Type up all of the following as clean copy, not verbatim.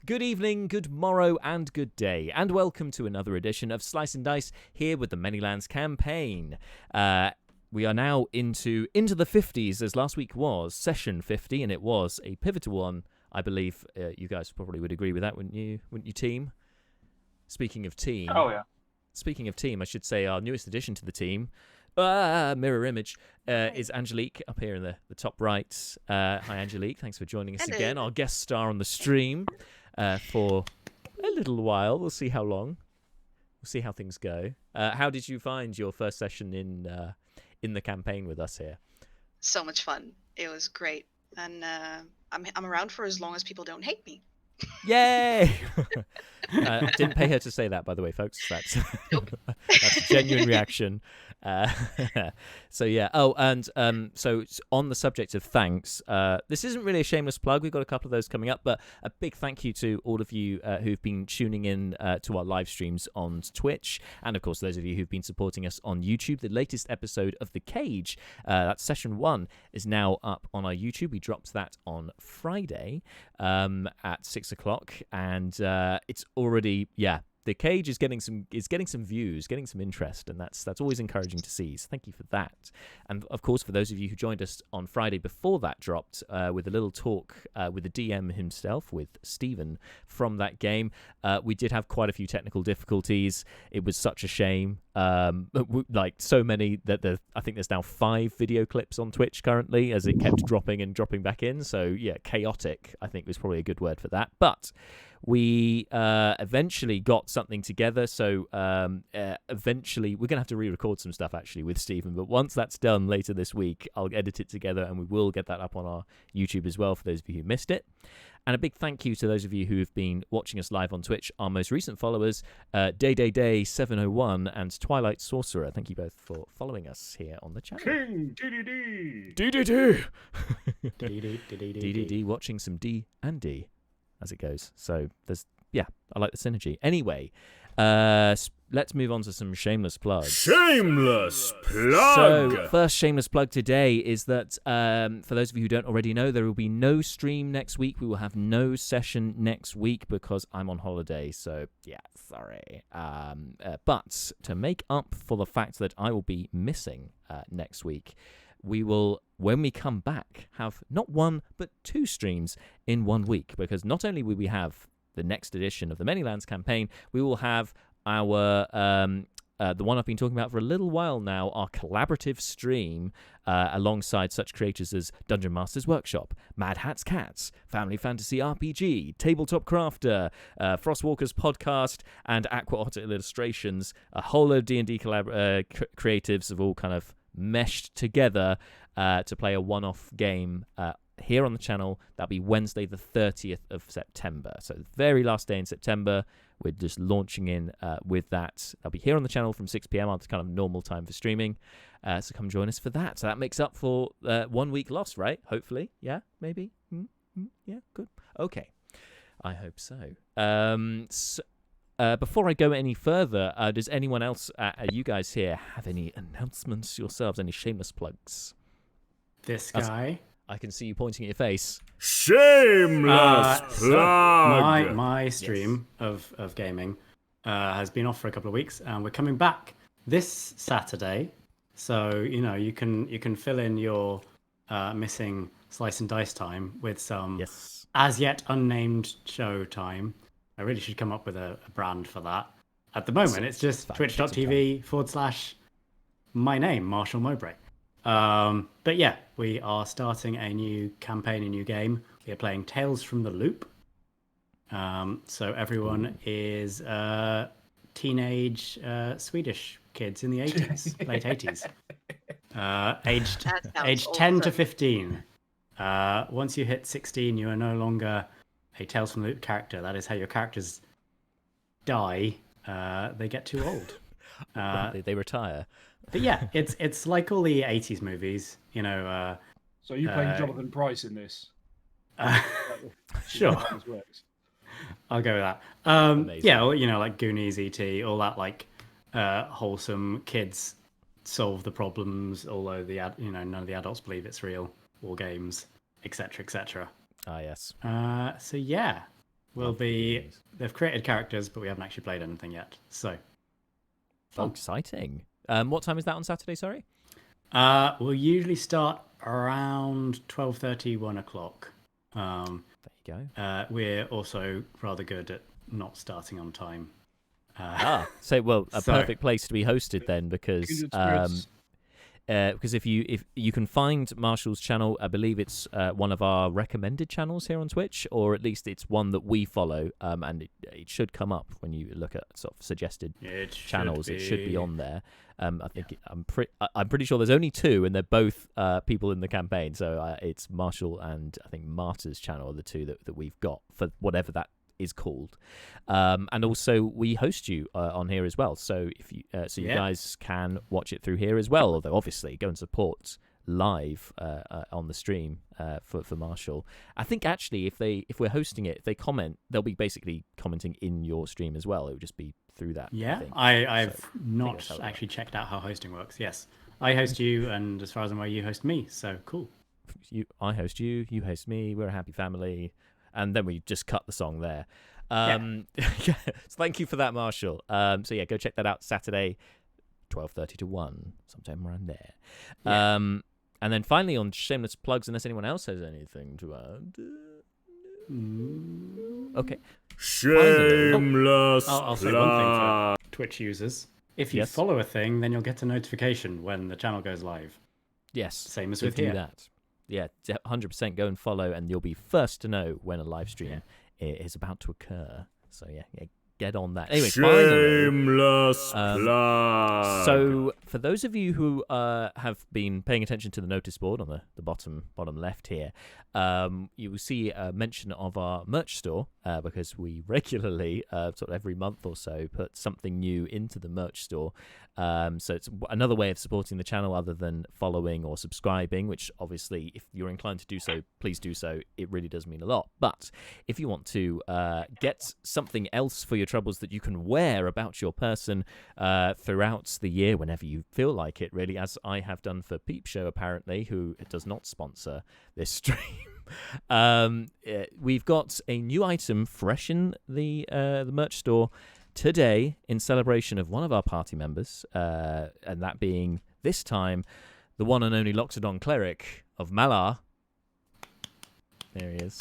Good evening, good morrow, and good day, and welcome to another edition of Slice and Dice here with the Manylands campaign. We are now into the 50s, as last week was session 50, and it was a pivotal one. I believe you guys probably would agree with that, wouldn't you, team? Speaking of team, I should say our newest addition to the team, mirror image, is Angelique up here in the top right. Hi, Angelique. Thanks for joining us again. Our guest star on the stream for a little while. We'll see how long. We'll see how things go. How did you find your first session in the campaign with us here? So much fun. It was great. And I'm around for as long as people don't hate me. Yay! Didn't pay her to say that, by the way, folks. That's that's a genuine reaction. So yeah. Oh, and so on the subject of thanks, this isn't really a shameless plug. We've got a couple of those coming up, but a big thank you to all of you who've been tuning in to our live streams on Twitch, and of course those of you who've been supporting us on YouTube. The latest episode of The Cage, that's session 1, is now up on our YouTube. We dropped that on Friday at 6 o'clock, and it's already, The Cage is getting some views, getting some interest, and that's always encouraging to see. So thank you for that. And of course, for those of you who joined us on Friday before that dropped, with a little talk with the DM himself, with Stephen from that game, we did have quite a few technical difficulties. It was such a shame. Like so many that I think there's now 5 video clips on Twitch currently, as it kept dropping and dropping back in. So yeah, chaotic, I think, was probably a good word for that. But we eventually got something together, so eventually we're going to have to re-record some stuff actually with Stephen, but once that's done later this week, I'll edit it together and we will get that up on our YouTube as well for those of you who missed it. And a big thank you to those of you who have been watching us live on Twitch, our most recent followers, Day 701 and Twilight Sorcerer. Thank you both for following us here on the channel. King DDD. DDD watching some D and D as it goes. So there's, I like the synergy. Anyway, let's move on to some shameless plugs. Shameless plug! So, first shameless plug today is that, for those of you who don't already know, there will be no stream next week. We will have no session next week because I'm on holiday. So, sorry. But to make up for the fact that I will be missing next week, we will, when we come back, have not 1 but 2 streams in 1 week, because not only will we have the next edition of the Manylands campaign, we will have our the one I've been talking about for a little while now, our collaborative stream alongside such creators as Dungeon Masters Workshop, Mad Hat's Cats, Family Fantasy RPG, Tabletop Crafter, Frostwalkers Podcast, and Aqua Otter Illustrations. A whole load of D&D creatives have all kind of meshed together to play a one-off game here on the channel. That'll be Wednesday the 30th of September. So the very last day in September, we're just launching in with that. I'll be here on the channel from 6 p.m. on kind of normal time for streaming. So come join us for that. So that makes up for 1 week lost, right? Hopefully. Yeah, maybe. Yeah, good. Okay. I hope so. Before I go any further, does anyone else, you guys here, have any announcements yourselves? Any shameless plugs? This guy. I can see you pointing at your face. Shameless plug! My stream of gaming has been off for a couple of weeks, and we're coming back this Saturday. So you can fill in your missing Slice and Dice time with some as yet unnamed show time. I really should come up with a brand for that. At the moment, it's just twitch.tv/my name, Marshall Mowbray. But yeah, we are starting a new campaign, a new game. We are playing Tales from the Loop. So everyone is teenage Swedish kids in the 80s, late 80s, aged 10 to 15. Once you hit 16, you are no longer a Tales from the Loop character. That is how your characters die. They get too old. They retire. But yeah, it's like all the 80s movies, So are you playing Jonathan Pryce in this? Sure. I'll go with that. Yeah, like Goonies, E.T., all that like wholesome kids solve the problems, although none of the adults believe it's real, war games, etc., etc. Ah, yes. So yeah, They've created characters, but we haven't actually played anything yet. So, fun. Exciting. What time is that on Saturday? Sorry. We'll usually start around 12:30, 1 o'clock. There you go. We're also rather good at not starting on time. So perfect place to be hosted then, because if you can find Marshall's channel, I believe it's one of our recommended channels here on Twitch, or at least it's one that we follow, and it should come up when you look at sort of suggested channels. It should be on there. I think I'm pretty sure there's only 2, and they're both people in the campaign. So it's Marshall and I think Marta's channel are the 2 that we've got for whatever that is called, and also we host you on here as well. So if you you guys can watch it through here as well. Although obviously go and support live on the stream for Marshall. I think actually if we're hosting it, if they comment, they'll be basically commenting in your stream as well. It would just be through that. Yeah, I've not actually checked out how hosting works. Yes, I host you, and as far as I'm aware, you host me. So cool. I host you. You host me. We're a happy family. And then we just cut the song there. So thank you for that, Marshall. So yeah, go check that out Saturday, 12:30 to 1, sometime around there. And then finally on shameless plugs, unless anyone else has anything to add. Okay. Shameless. I'll say one thing for Twitch users. If you follow a thing, then you'll get a notification when the channel goes live. Yes. Same as so with do here. That. Yeah, 100% go and follow, and you'll be first to know when a live stream is about to occur. So yeah, get on that. Anyway, shameless plug. So for those of you who have been paying attention to the notice board on the bottom left here, you will see a mention of our merch store, because we regularly, sort of every month or so, put something new into the merch store. So it's another way of supporting the channel other than following or subscribing, which obviously if you're inclined to do so, please do so. It really does mean a lot. But if you want to get something else for your troubles that you can wear about your person throughout the year whenever you feel like it, really, as I have done for Peep Show, apparently, who does not sponsor this stream. We've got a new item fresh in the merch store today in celebration of one of our party members, and that being, this time, the one and only Loxodon Cleric of Malar. There he is.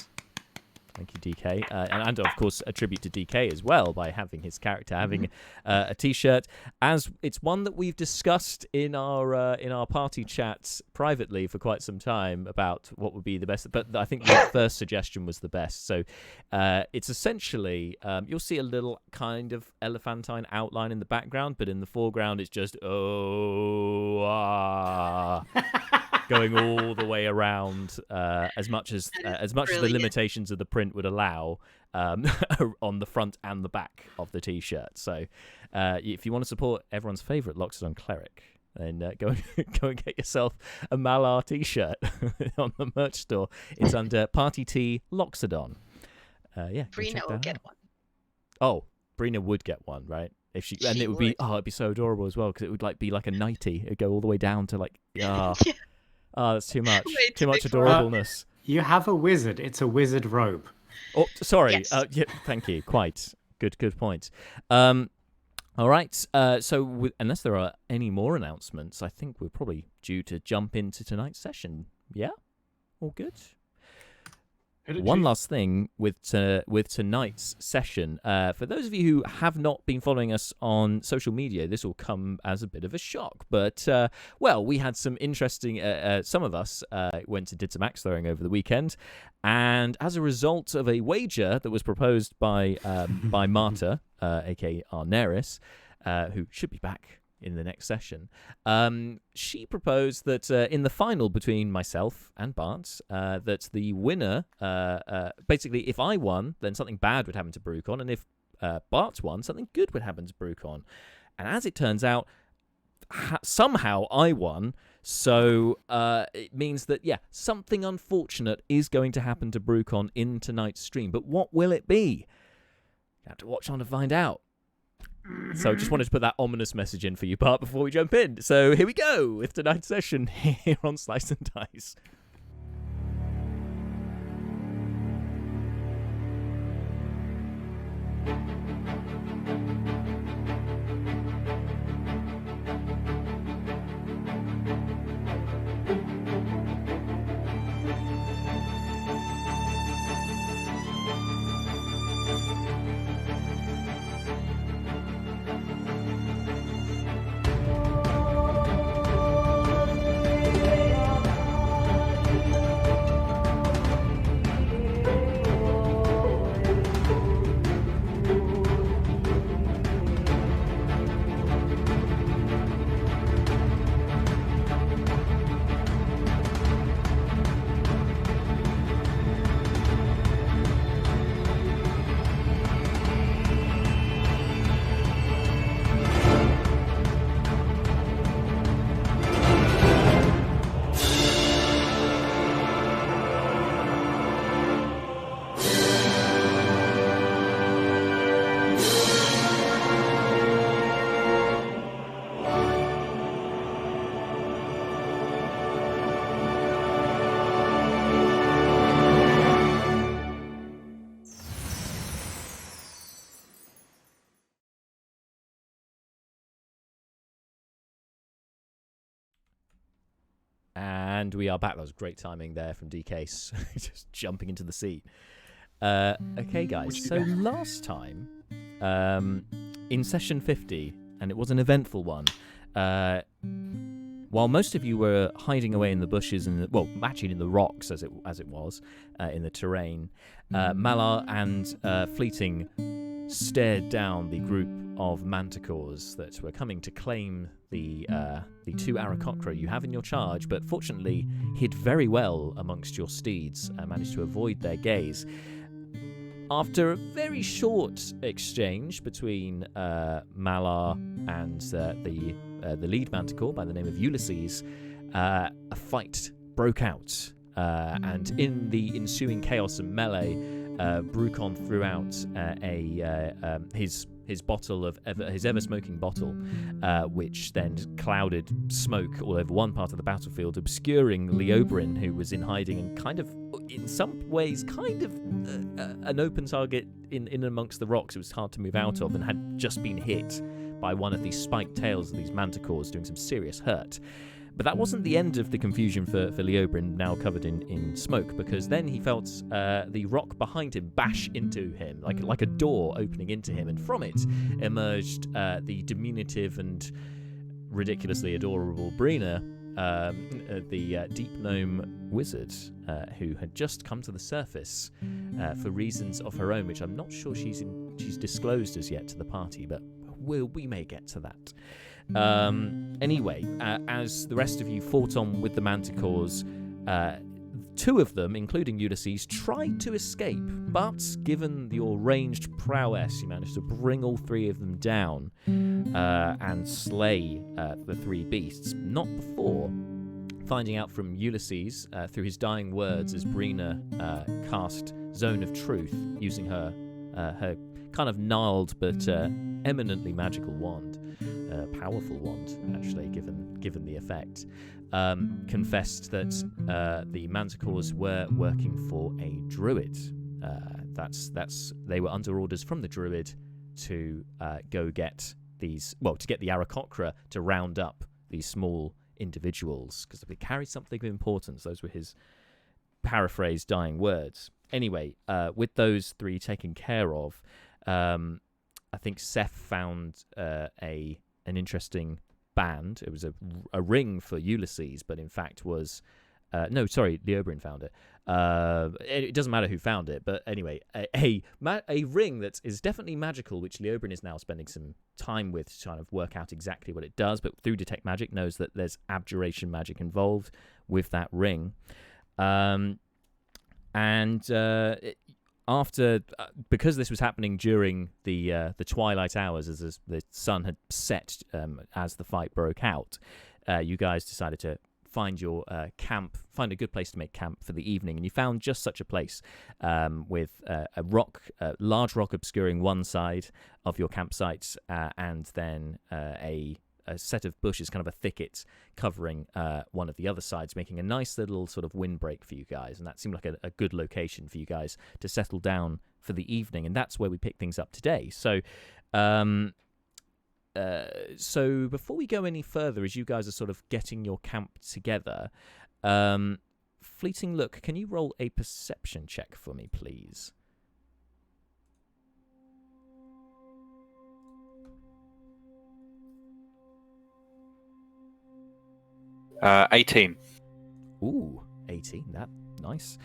Thank you, DK. And of course, a tribute to DK as well by having his character having a T-shirt. As it's one that we've discussed in our party chats privately for quite some time about what would be the best. But I think the first suggestion was the best. So it's essentially you'll see a little kind of elephantine outline in the background, but in the foreground it's just going all the way around, as much as the limitations of the print would allow, on the front and the back of the T-shirt. So, if you want to support everyone's favourite Loxodon Cleric, then go and get yourself a Malar T-shirt on the merch store. It's under Party T Loxodon. Brina will get one. Oh, Brina would get one, right? If she and it would be it'd be so adorable as well, because it would be like a nightie. It'd go all the way down to like Oh, that's too much. Too much adorableness. You have a wizard. It's a wizard robe. Oh, sorry. Yes. Thank you. Quite. Good point. All right. So unless there are any more announcements, I think we're probably due to jump into tonight's session. Yeah? All good? One last thing with tonight's session. For those of you who have not been following us on social media, this will come as a bit of a shock. But, we had some interesting... some of us did some axe throwing over the weekend. And as a result of a wager that was proposed by Marta, a.k.a. Arneris, who should be back in the next session, she proposed that in the final between myself and Bart, that the winner, basically, if I won, then something bad would happen to Brucon, and if Bart won, something good would happen to Brucon. And as it turns out, somehow I won, so it means that, something unfortunate is going to happen to Brucon in tonight's stream. But what will it be? You have to watch on to find out. So just wanted to put that ominous message in for you, Bart, before we jump in. So here we go with tonight's session here on Slice and Dice. And we are back. That was great timing there from DK, just jumping into the seat. Okay, guys. So last time, in session 50, and it was an eventful one, while most of you were hiding away in the bushes and actually in the rocks as it was in the terrain, Malar and Fleeting stared down the group of manticores that were coming to claim the 2 Aarakocra you have in your charge, but fortunately hid very well amongst your steeds and managed to avoid their gaze. After a very short exchange between Malar and the lead manticore by the name of Ulysses, a fight broke out, and in the ensuing chaos and melee, Brucon threw out his bottle of his ever-smoking bottle, which then clouded smoke all over one part of the battlefield, obscuring Leobrin, who was in hiding and kind of, in some ways, an open target in amongst the rocks. It was hard to move out of and had just been hit by one of these spiked tails of these manticores, doing some serious hurt. But that wasn't the end of the confusion for Leobrin, now covered in smoke, because then he felt the rock behind him bash into him, like a door opening into him, and from it emerged the diminutive and ridiculously adorable Brina, the deep gnome wizard, who had just come to the surface for reasons of her own, which I'm not sure she's disclosed as yet to the party, but we may get to that. Anyway, as the rest of you fought on with the manticores, 2 of them, including Ulysses, tried to escape, but given your ranged prowess, you managed to bring all 3 of them down and slay the 3 beasts. Not before finding out from Ulysses through his dying words as Brina cast Zone of Truth, using her kind of gnarled but eminently magical wand. Powerful wand, actually, given the effect, confessed that the manticores were working for a druid. They were under orders from the druid to go get to get the Aarakocra to round up these small individuals, because they carry something of importance. Those were his paraphrased dying words. Anyway, with those 3 taken care of, I think Seth found an interesting band. It was a ring for Ulysses, but in fact was Leobrin found it. It doesn't matter who found it, but anyway, a ring that is definitely magical, which Leobrin is now spending some time with to kind of work out exactly what it does, but through Detect Magic knows that there's abjuration magic involved with that ring. After, because this was happening during the twilight hours, as the sun had set as the fight broke out, you guys decided to find your find a good place to make camp for the evening, and you found just such a place with a large rock obscuring one side of your campsite, and then a set of bushes, kind of a thicket, covering one of the other sides, making a nice little sort of windbreak for you guys. And that seemed like a good location for you guys to settle down for the evening. And that's where we pick things up today. So before we go any further, as you guys are sort of getting your camp together, Fleeting Look, can you roll a perception check for me, please? 18. Ooh, 18. That nice.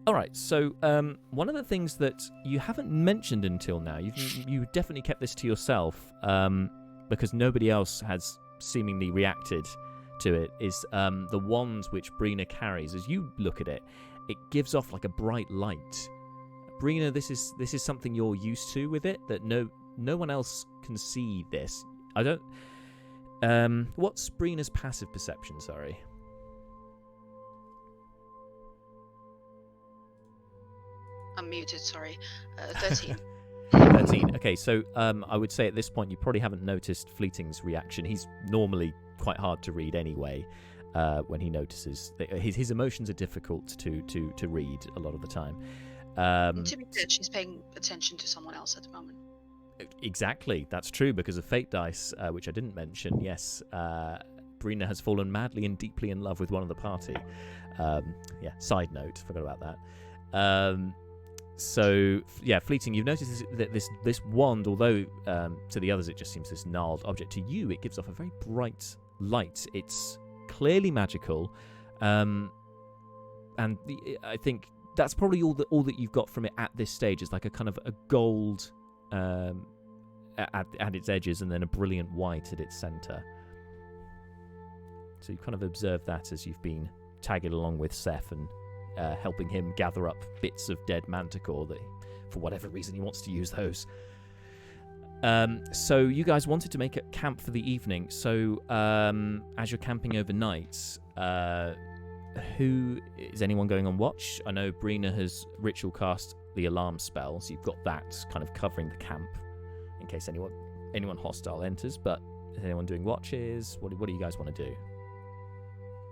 All right. So one of the things that you haven't mentioned until now, you definitely kept this to yourself because nobody else has seemingly reacted to it, is the wand which Brina carries. As you look at it, it gives off like a bright light. Brina, this is something you're used to with it, that no one else can see this. I don't. What's Brina's passive perception? Sorry. I'm muted, sorry. 13. 13. Okay, so I would say at this point you probably haven't noticed Fleeting's reaction. He's normally quite hard to read anyway. When he notices that his emotions are difficult to read a lot of the time. To be fair, she's paying attention to someone else at the moment. Exactly, that's true, because of Fate Dice, which I didn't mention. Yes, Brina has fallen madly and deeply in love with one of the party. Side note, forgot about that. So yeah, Fleeting, you've noticed that this wand, although to the others it just seems this gnarled object, to you it gives off a very bright light. It's clearly magical, and I think that's probably all that you've got from it at this stage is like a kind of a gold at its edges and then a brilliant white at its center. So you kind of observe that as you've been tagging along with Seth and helping him gather up bits of dead manticore that, for whatever reason, he wants to use those. So you guys wanted to make a camp for the evening. So as you're camping overnight, is anyone going on watch? I know Brina has ritual cast the alarm spell, so you've got that kind of covering the camp in case anyone hostile enters. But is anyone doing watches? What do you guys want to do?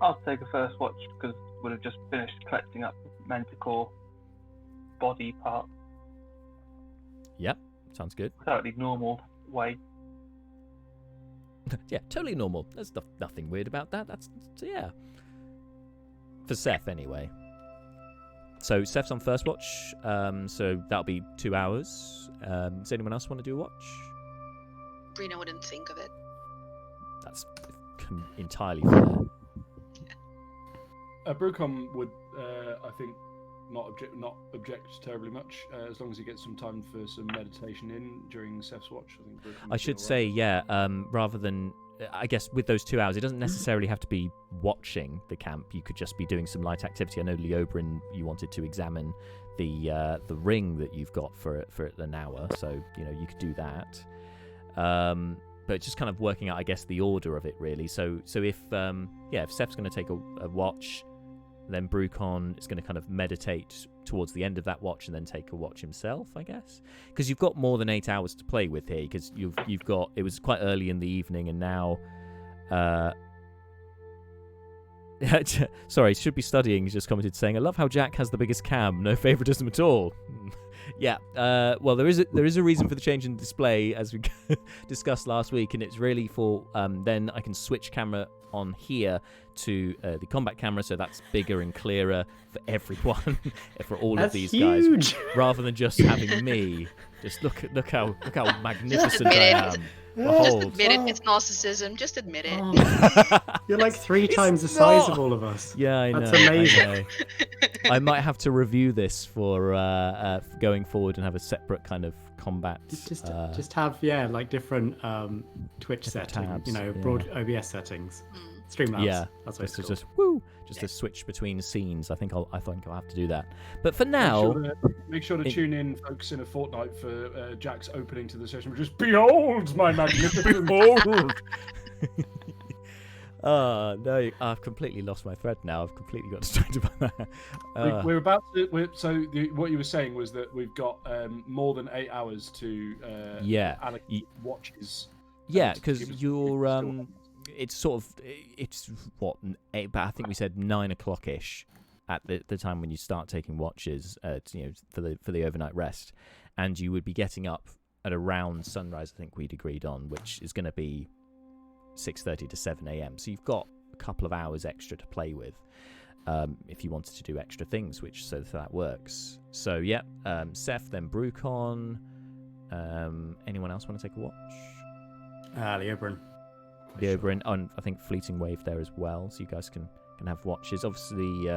I'll take a first watch because we'll have just finished collecting up manticore body part. Yep, sounds good. Totally normal way. Yeah, totally normal. There's nothing weird about that. Yeah. For Seth, anyway. So Seth's on first watch, so that'll be 2 hours. Does anyone else want to do a watch? Brina wouldn't think of it. That's entirely fair. Brucom would, I think, not object terribly much, as long as he gets some time for some meditation in during Seth's watch. I think Brucom I should say, rather than, I guess, with those 2 hours, it doesn't necessarily have to be watching the camp. You could just be doing some light activity. I know, Leobrin, you wanted to examine the ring that you've got for an hour, so you could do that. But just kind of working out, I guess, the order of it really. So if Seth's going to take a watch, then Brucon is going to kind of meditate towards the end of that watch and then take a watch himself, I guess, because you've got more than 8 hours to play with here. Because you've got, it was quite early in the evening, and now, sorry, should be studying. He's just commented saying, "I love how Jack has the biggest cam, no favoritism at all." Yeah, well, there is a reason for the change in display, as we discussed last week, and it's really for then I can switch camera on here to the combat camera, so that's bigger and clearer for everyone, for all of these huge. guys, rather than just having me. Just look how magnificent I am. Just admit it. It's narcissism. Just admit it. Oh, you're like 3 times the size of all of us. Yeah, I know. That's amazing. I know. I might have to review this for going forward and have a separate kind of combat. Just have like different Twitch settings, tabs, broad OBS settings, Streamlabs. Yeah, that's what it's called. Just to switch between scenes. I think I'll have to do that. But for now, make sure to tune in, folks, in a fortnight for Jack's opening to the session, which is "Behold my magnificent behold." No, I've completely lost my thread now. I've completely got distracted by that. We're about to. What you were saying was that we've got more than 8 hours to allocate watches. Yeah, because you're it's what 8, but I think we said 9 o'clock ish at the time when you start taking watches. For the overnight rest, and you would be getting up at around sunrise. I think we'd agreed on, which is going to be 6:30 to 7 a.m. So you've got a couple of hours extra to play with, if you wanted to do extra things, so that works. So yeah, Seth, then Brucon. Anyone else want to take a watch? Leobrin. Leobrin, and I think Fleeting Wave there as well, so you guys can have watches. Obviously,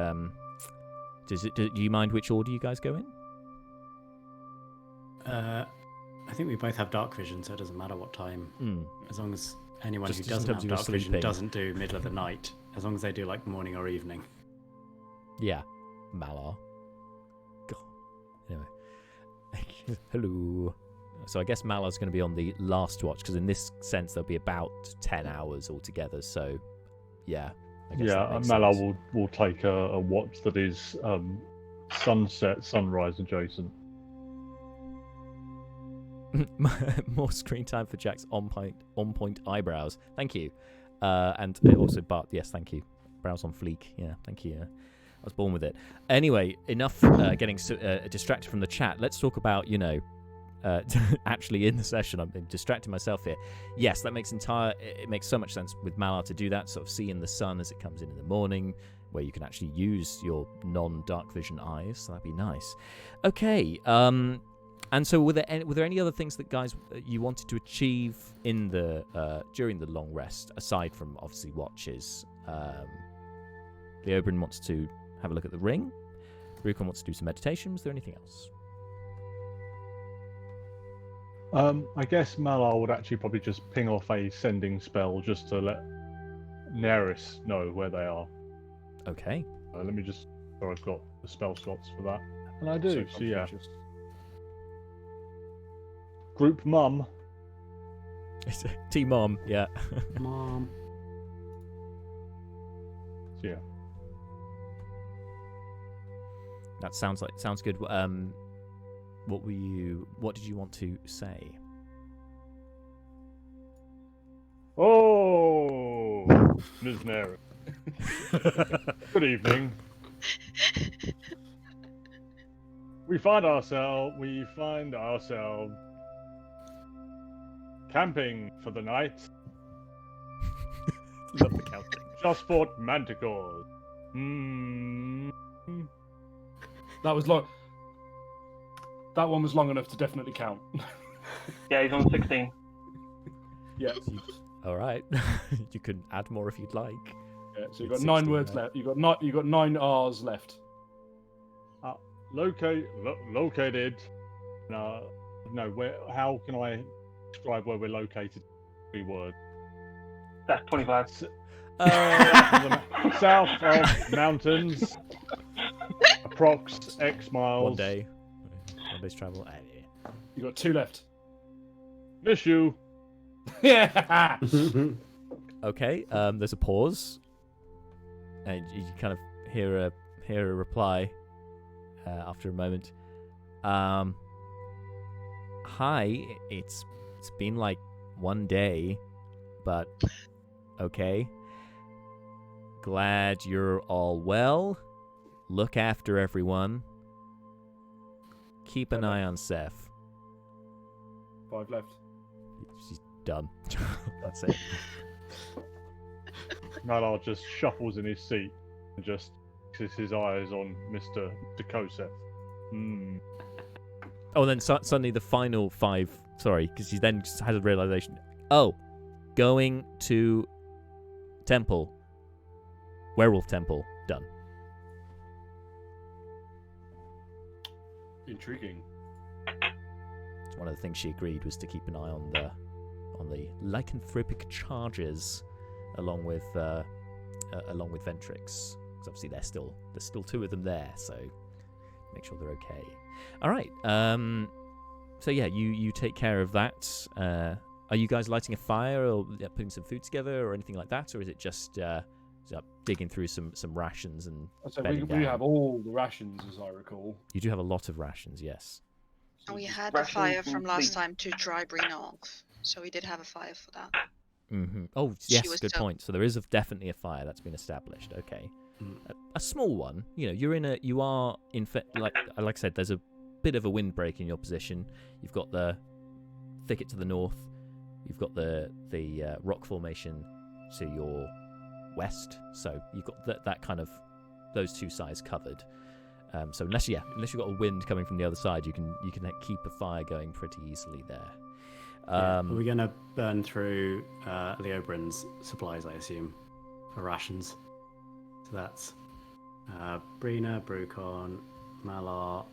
do you mind which order you guys go in? I think we both have dark vision, so it doesn't matter what time, as long as anyone who doesn't have dark vision doesn't do middle of the night, as long as they do like morning or evening. Yeah, Malar. God. Anyway, hello. So I guess Malar's going to be on the last watch, because in this sense there'll be about 10 hours altogether. So, yeah. I guess Malar will take a watch that is sunset, sunrise adjacent. More screen time for Jack's on point eyebrows. Thank you. And also Bart. Yes, thank you. Brows on fleek. Yeah, thank you. I was born with it. Anyway, enough getting distracted from the chat. Let's talk about actually in the session. I'm distracting myself here. Yes, that makes it makes so much sense with Malar to do that, sort of seeing the sun as it comes in the morning, where you can actually use your non-dark vision eyes. So that'd be nice. Okay. And so were there any other things that guys you wanted to achieve in the during the long rest, aside from obviously watches? Leobrin wants to have a look at the ring. Rukon wants to do some meditation. Was there anything else? I guess Malar would actually probably just ping off a sending spell just to let Neris know where they are. Okay. Let me just. So I've got the spell slots for that, and I do. So yeah. Group mum. It's Team Mom. Yeah. Mom. So yeah. That sounds good. What did you want to say? Oh, Ms. Neris. Good evening. We find ourselves camping for the night. Love the counting. Just fought manticores. That was long. That one was long enough to definitely count. Yeah, he's on 16. Yeah. All right. You can add more if you'd like. Yeah, so you've got 9 words left. You got 9 R's left. Located. No, where? How can I describe where we're located? 3 words. That's 25. South of mountains. Approx X miles. 1 day. 1 day's travel. Yeah. You got 2 left. Miss you. Yeah. Okay. There's a pause, and you kind of hear a reply after a moment. Hi. It's been like 1 day, but okay. Glad you're all well. Look after everyone. Keep an eye on Seth. 5 left. She's done. That's it. Malar just shuffles in his seat and just fixes his eyes on Mr. Koseth. Oh, and then suddenly the final 5. Sorry, because she then just has a realization. Oh, going to temple. Werewolf temple. Done. Intriguing. It's one of the things she agreed was to keep an eye on the lycanthropic charges, along with Ventrix. Because obviously there's still 2 of them there, so make sure they're okay. All right. So yeah, you take care of that. Are you guys lighting a fire or putting some food together or anything like that, or is it just digging through some rations and So bedding we down? have all the rations, as I recall. You do have a lot of rations, yes. And we had a Rations fire from and last sleep. time to dry Brina off. So we did have a fire for that. Mm-hmm. Oh, She yes, was good so- point. So there is definitely a fire that's been established. Okay, a small one. You know, you are like I said, there's a bit of a windbreak in your position. You've got the thicket to the north. You've got the rock formation to your west. So you've got that kind of those 2 sides covered. So unless you've got a wind coming from the other side, you can keep a fire going pretty easily there. Are we going to burn through Leobrin's supplies, I assume, for rations? So that's Brina, Brucon, Malar,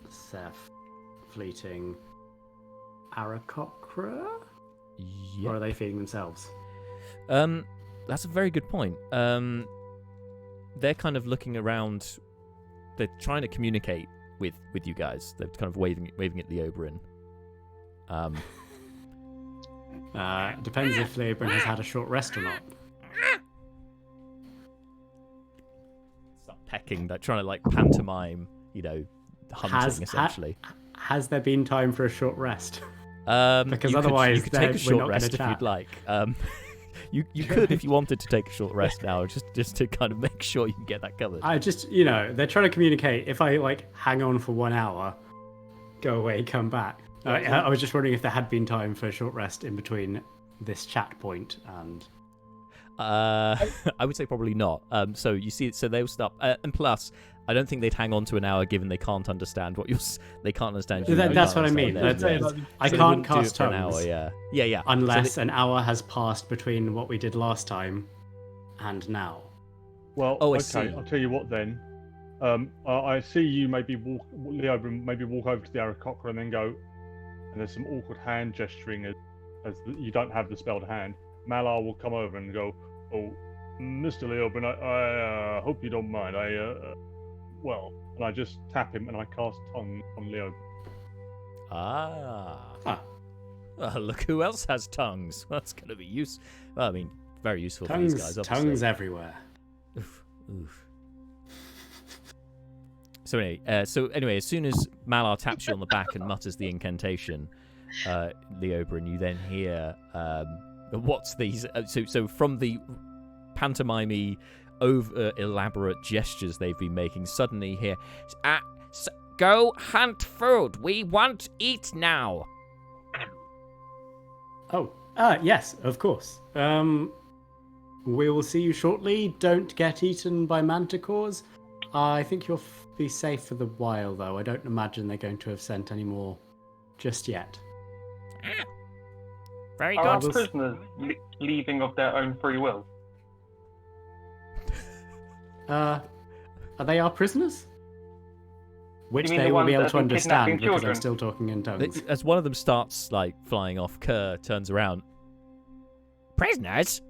Seth, Fleeting, Arakocra? Yeah. Or are they feeding themselves? That's a very good point. They're kind of looking around. They're trying to communicate with you guys. They're kind of waving at Leobrin. Depends if Leobrin has had a short rest or not. Start pecking, like trying to like pantomime, hunting essentially. Has there been time for a short rest? Because you otherwise you could take a we're short not rest gonna if you'd chat. like. You could if you wanted to take a short rest now, just to kind of make sure you can get that covered. I just, they're trying to communicate. If I hang on for 1 hour, go away, come back, I was just wondering if there had been time for a short rest in between this chat point and. I would say probably not. So you see, so they'll stop, and plus, I don't think they'd hang on to an hour given they can't understand what they can't understand you. That's what I mean. I can't cast for an tongues. hour. Yeah. Unless an hour has passed between what we did last time and now. Well, I okay. see. I'll tell you what then. I see you maybe Leo maybe walk over to the Aarakocra and then go, and there's some awkward hand gesturing as you don't have the spell to hand. Malar will come over and go, "Oh, Mr. Leoben, I hope you don't mind. And I just tap him and I cast tongue on Leoben. Well, look who else has tongues. That's going to be useful. Well, I mean, very useful for Tongues, these guys, obviously. tongues everywhere. Oof. So anyway, as soon as Malar taps you on the back and mutters the incantation, Leoben, you then hear what's these? So from the pantomime over elaborate gestures they've been making, suddenly here, go hunt food. We want eat now. Oh, yes, of course. We will see you shortly. Don't get eaten by manticores. I think you'll be safe for the while, though. I don't imagine they're going to have sent any more just yet. Very Are our good. prisoners leaving of their own free will? Are they our prisoners? Which You mean they the will be ones able that to have been understand kidnapping because I'm children? still talking in tongues. As one of them starts flying off, Kerr turns around. Prisoners?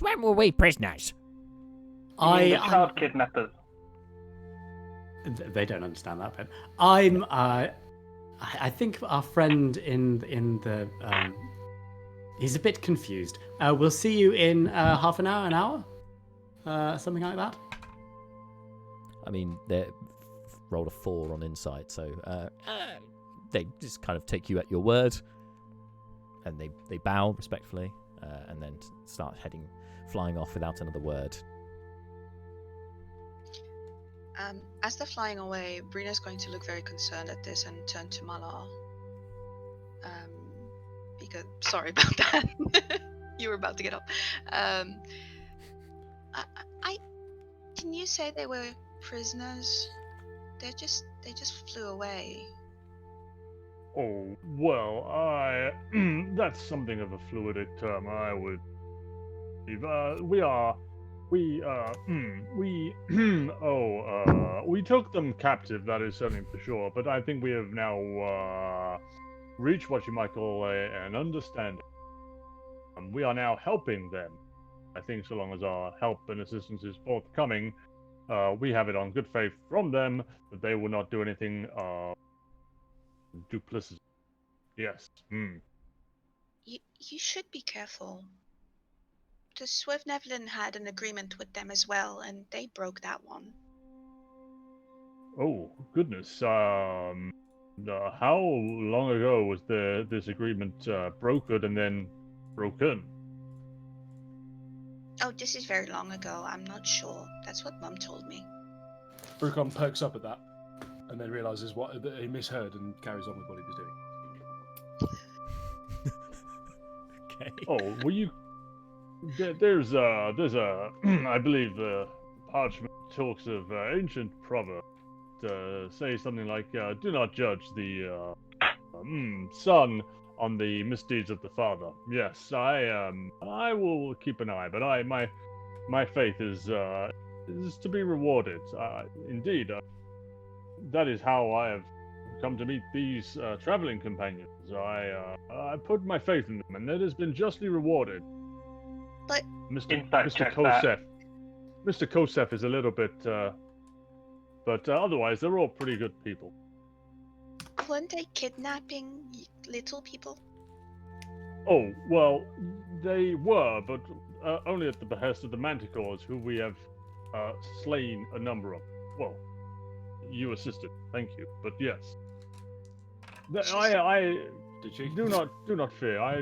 When were we prisoners? You mean the child kidnappers? They don't understand that bit. I think our friend in the he's a bit confused. We'll see you in half an hour, something like that. I mean, they rolled a 4 on insight, so they just kind of take you at your word, and they bow respectfully, and then start flying off without another word. As they're flying away, Brina's going to look very concerned at this and turn to Malar. Because sorry about that. You were about to get up. Can you say they were prisoners? They just flew away. Oh, well, that's something of a fluid term, I would we took them captive, that is certainly for sure, but I think we have now reached what you might call an understanding. We are now helping them. I think so long as our help and assistance is forthcoming, we have it on good faith from them that they will not do anything duplicitous. Yes. You should be careful. The Swivnevlin had an agreement with them as well, and they broke that one. Oh, goodness. How long ago was this agreement brokered and then broken? Oh, this is very long ago. I'm not sure. That's what Mum told me. Brucon perks up at that, and then realizes that he misheard and carries on with what he was doing. Okay. Oh, were you? There's a I believe the parchment talks of ancient proverb say something like, "Do not judge the son on the misdeeds of the father." Yes, I will keep an eye, but my faith is to be rewarded. Indeed, that is how I have come to meet these traveling companions. I put my faith in them, and it has been justly rewarded. But Mr. Kosef is a little bit, but otherwise they're all pretty good people. weren't they kidnapping little people? Oh, well, they were, but only at the behest of the Manticores, who we have slain a number of. Well, you assisted, thank you. But yes, Did she? do not fear. I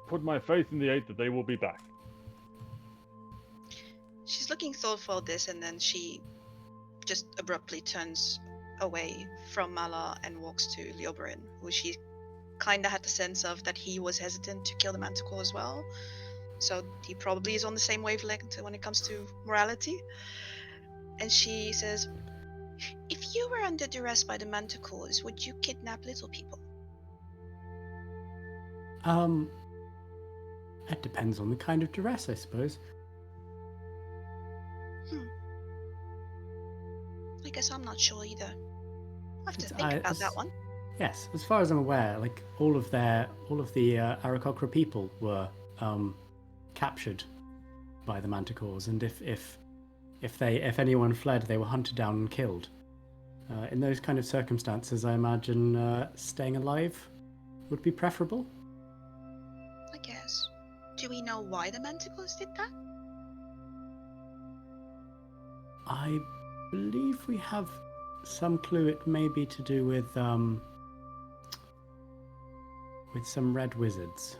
put my faith in the 8 that they will be back. She's looking thoughtful at this, and then she just abruptly turns away from Mala and walks to Leoberin, who she kind of had the sense of that he was hesitant to kill the Manticore as well. So he probably is on the same wavelength when it comes to morality. And she says, if you were under duress by the Manticores, would you kidnap little people? It depends on the kind of duress, I suppose. I guess I'm not sure either. I'll have to It's- think about that one. Yes, as far as I'm aware, like all of the Aarakocra people were captured by the Manticores, and if anyone fled, they were hunted down and killed. In those kind of circumstances, I imagine staying alive would be preferable. I guess. Do we know why the Manticores did that? I believe we have some clue. It may be to do with some red wizards.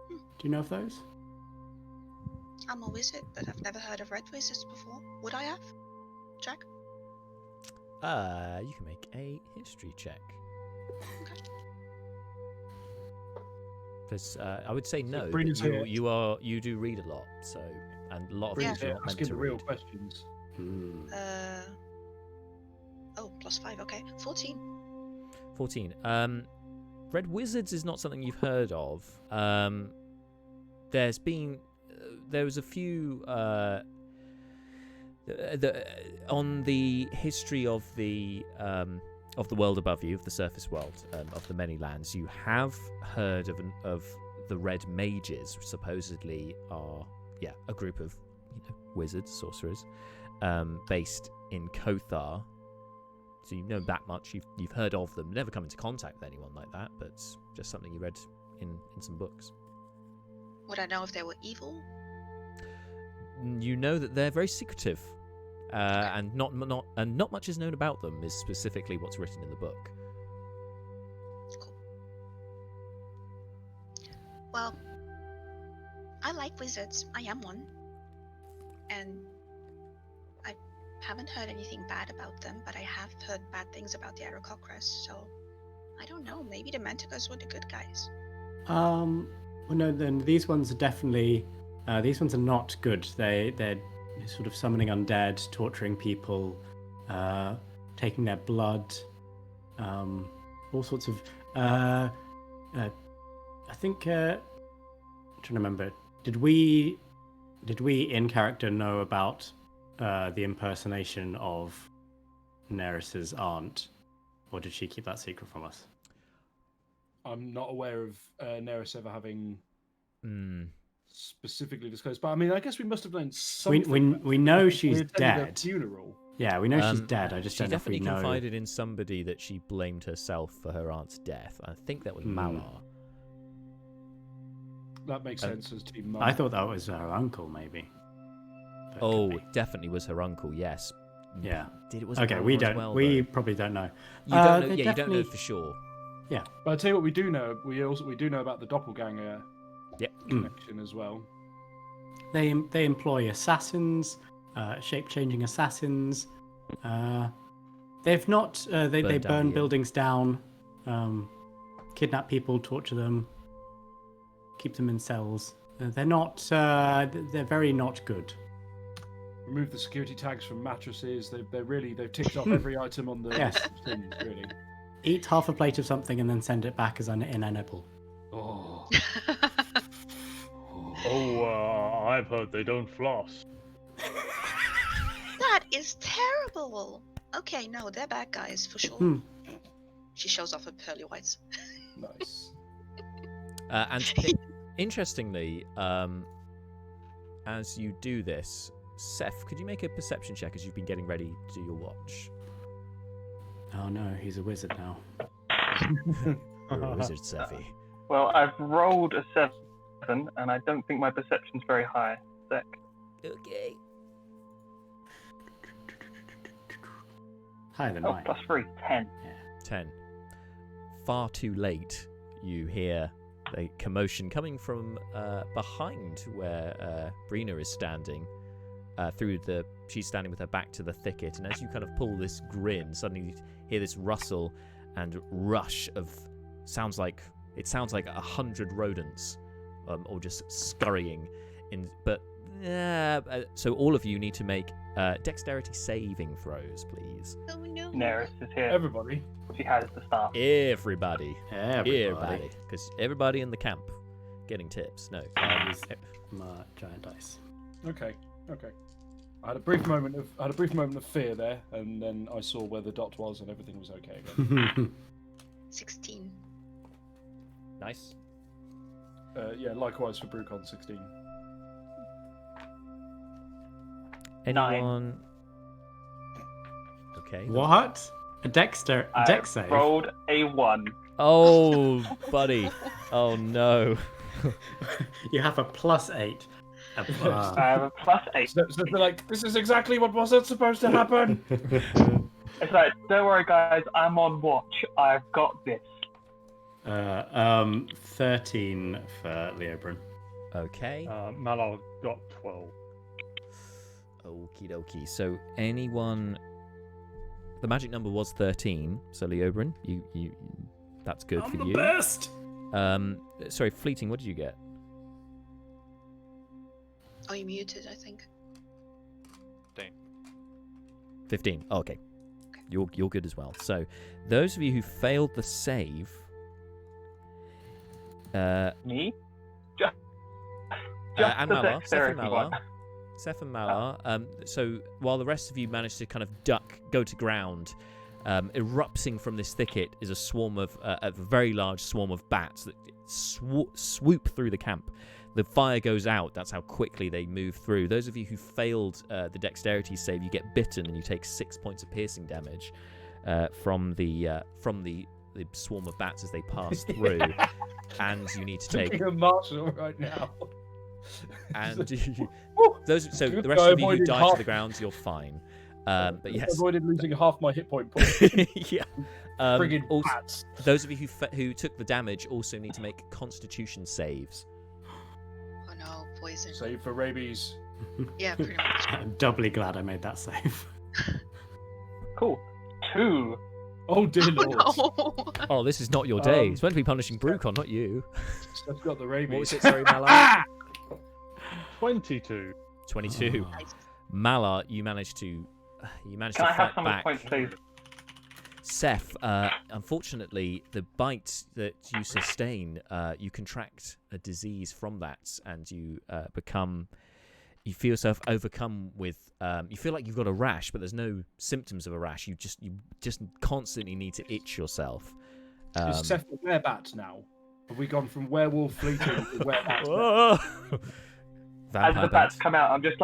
Do you know of those? I'm a wizard, but I've never heard of red wizards before. Would I have? Jack? You can make a history check. Okay. Because I would say no. Brina's But here. you do read a lot, so and a lot of Yeah. things you're not meant Asking to the real read. questions. Oh, +5, okay. 14. 14. Red wizards is not something you've heard of. There was a few on the history of the world above you, of the surface world, of the Manylands. You have heard of the red mages, which supposedly are a group of wizards, sorcerers, based in Kothar. So you know that much. You've heard of them. Never come into contact with anyone like that, but it's just something you read in some books. Would I know if they were evil? You know that they're very secretive, and not much is known about them. Is specifically what's written in the book. Cool. Well, I like wizards. I am one. And I haven't heard anything bad about them, but I have heard bad things about the Aarakocras, so I don't know. Maybe the Manticores were the good guys. Well, no. Then these ones are definitely. These ones are not good. They're sort of summoning undead, torturing people, taking their blood, all sorts of. I think. I'm trying to remember. Did we in character know about the impersonation of Neris's aunt, or did she keep that secret from us? I'm not aware of Neris ever having Hmm. specifically disclosed, but I mean, I guess we must have learned something. We know We she's attended her dead. funeral. Yeah, we know she's dead. I just She don't know if we definitely know. confided in somebody that she blamed herself for her aunt's death. I think that was Malar. That makes sense as Team Mum. I thought that was her uncle, maybe. But it could Oh, be. it definitely was her uncle. Yes. Yeah. Was Okay, Malar we as don't. well, We though? probably don't know. You don't know. they Yeah, you don't know definitely- for sure. Yeah. But I'll tell you what we do know. We do know about the doppelganger Yep. connection as well. They employ assassins, shape-changing assassins. They've not. They Burn down burn the inn. buildings down, kidnap people, torture them, keep them in cells. They're not. They're very not good. Remove the security tags from mattresses. They've ticked off every item on the Yes. list of things, really. Eat half a plate of something and then send it back as an inedible. Oh. Oh, I've heard they don't floss. That is terrible. Okay, no, they're bad guys for sure. Hmm. She shows off her pearly whites. Nice. And interestingly, as you do this, Seth, could you make a perception check as you've been getting ready to do your watch? Oh no, he's a wizard now. You're a wizard, Sephi. Well, I've rolled a 7, and I don't think my perception's very high. Sec. Okay. Higher than Oh, mine. +3, 10. 10. Far too late, you hear a commotion coming from behind where Brina is standing. she's standing with her back to the thicket, and as you kind of pull this grin, suddenly you hear this rustle and rush of sounds like 100 rodents, or just scurrying in. But so all of you need to make dexterity saving throws, please. Oh no. Neris is here. Everybody. She has the staff. Everybody, because everybody in the camp getting tips. No, Use my giant dice. Okay. I had a brief moment of fear there, and then I saw where the dot was, and everything was okay again. 16. nice. Yeah, likewise for Brucon, 16. Anyone? Okay. What? A dex save? Rolled a 1. Oh, buddy. Oh no. You have a +8. I have a +8. So they're like, this is exactly what wasn't supposed to happen. It's like, don't worry, guys. I'm on watch. I've got this. 13 for Leobrin. Okay. Malar got 12. Okie dokie. So anyone? The magic number was 13. So Leobrin, you that's good I'm for the you. best. Sorry, Fleeting. What did you get? Oh, you muted, I think. 15. Oh, okay. You're good as well. So those of you who failed the save. Me? And the Malar, dexterity one. Seth and Malar. So while the rest of you manage to kind of go to ground, erupting from this thicket is a very large swarm of bats that swoop through the camp. The fire goes out. That's how quickly they move through. Those of you who failed the dexterity save, you get bitten and you take 6 points of piercing damage from the swarm of bats as they pass through. And you need to take a marshal right now. And the rest of you who died to the ground, you're fine. But yes, avoided losing half my hit point. Yeah. Friggin' Also, bats. those of you who took the damage also need to make Constitution saves. Oh no, poison. Save for rabies. Yeah, pretty much. I'm doubly glad I made that save. Cool. 2. Oh dear lord. Oh no. Oh, this is not your day. It's meant to be punishing Brucon, not you. I've got the rabies. What was it? Sorry, Malar. 22. 22. Nice. Malar, you managed to Can I fight have some back. points, please? Seth, unfortunately, the bite that you sustain, you contract a disease from that, and you you feel yourself overcome with, you feel like you've got a rash, but there's no symptoms of a rash. You just constantly need to itch yourself. Is Seth a werebat now? Have we gone from werewolf fleeting to werebat? As the bats come out, I just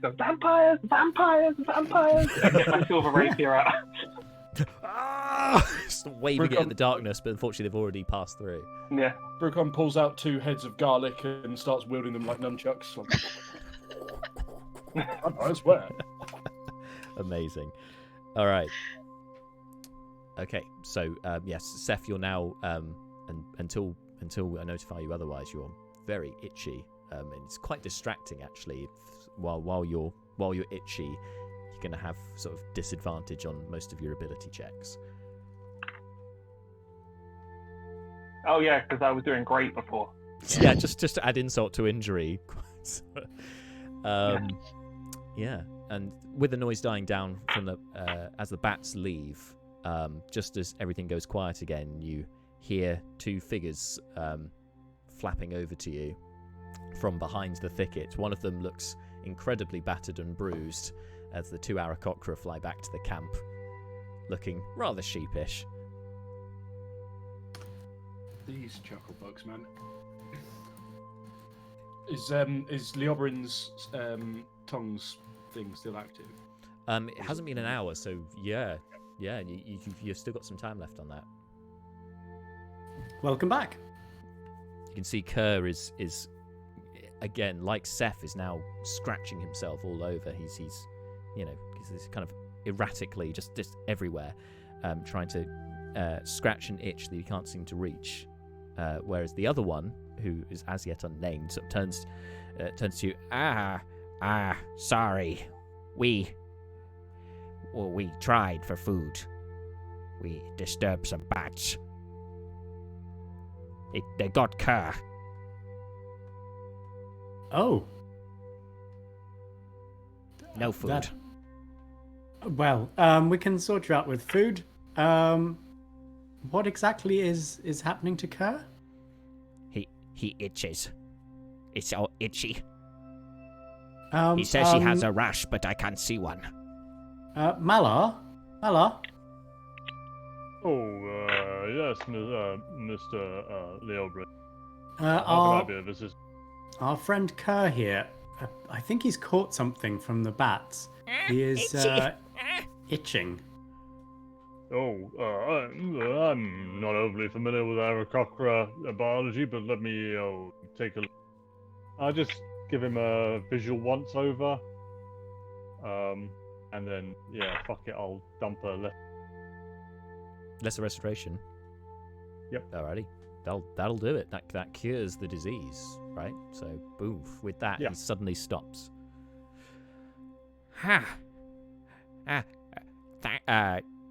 go, vampires, vampires, vampires. And get my silver rapier out. Just waving it in the darkness, but unfortunately they've already passed through. Yeah. Brucon pulls out 2 heads of garlic and starts wielding them like nunchucks. I swear. Amazing. All right. Okay, so yes, Seth, you're now until I notify you otherwise, you're very itchy, and it's quite distracting actually. While you're itchy, you're going to have sort of disadvantage on most of your ability checks. Oh yeah, because I was doing great before. Yeah, just to add insult to injury. Yeah, and with the noise dying down from the as the bats leave, just as everything goes quiet again, you hear 2 figures flapping over to you from behind the thicket. One of them looks incredibly battered and bruised as the 2 Aarakocra fly back to the camp, looking rather sheepish. These chucklebugs, man. Is Leobrin's tongue's thing still active? It hasn't been an hour, so yeah, you've still got some time left on that. Welcome back. You can see Kerr is again, like Seth, is now scratching himself all over. He's kind of erratically just everywhere, trying to scratch and itch that he can't seem to reach. Whereas the other one, who is as yet unnamed, sort of turns to you. Sorry. We tried for food. We disturbed some bats. They got cur. Oh. No food. Well, we can sort you out with food. What exactly is happening to Kerr? He itches. It's all itchy. He says he has a rash, but I can't see one. Malar? Oh, yes, Mr. Leobrin. How can I be of assistance? Our friend Kerr here, I think he's caught something from the bats. He is itching. Oh, I'm not overly familiar with Aarakocra biology, but let me take a look. I'll just give him a visual once over. And then, yeah, fuck it, I'll dump a Lesser restoration. Yep. Alrighty. That'll do it. That cures the disease, right? So, boom. With that, Yeah. he suddenly stops.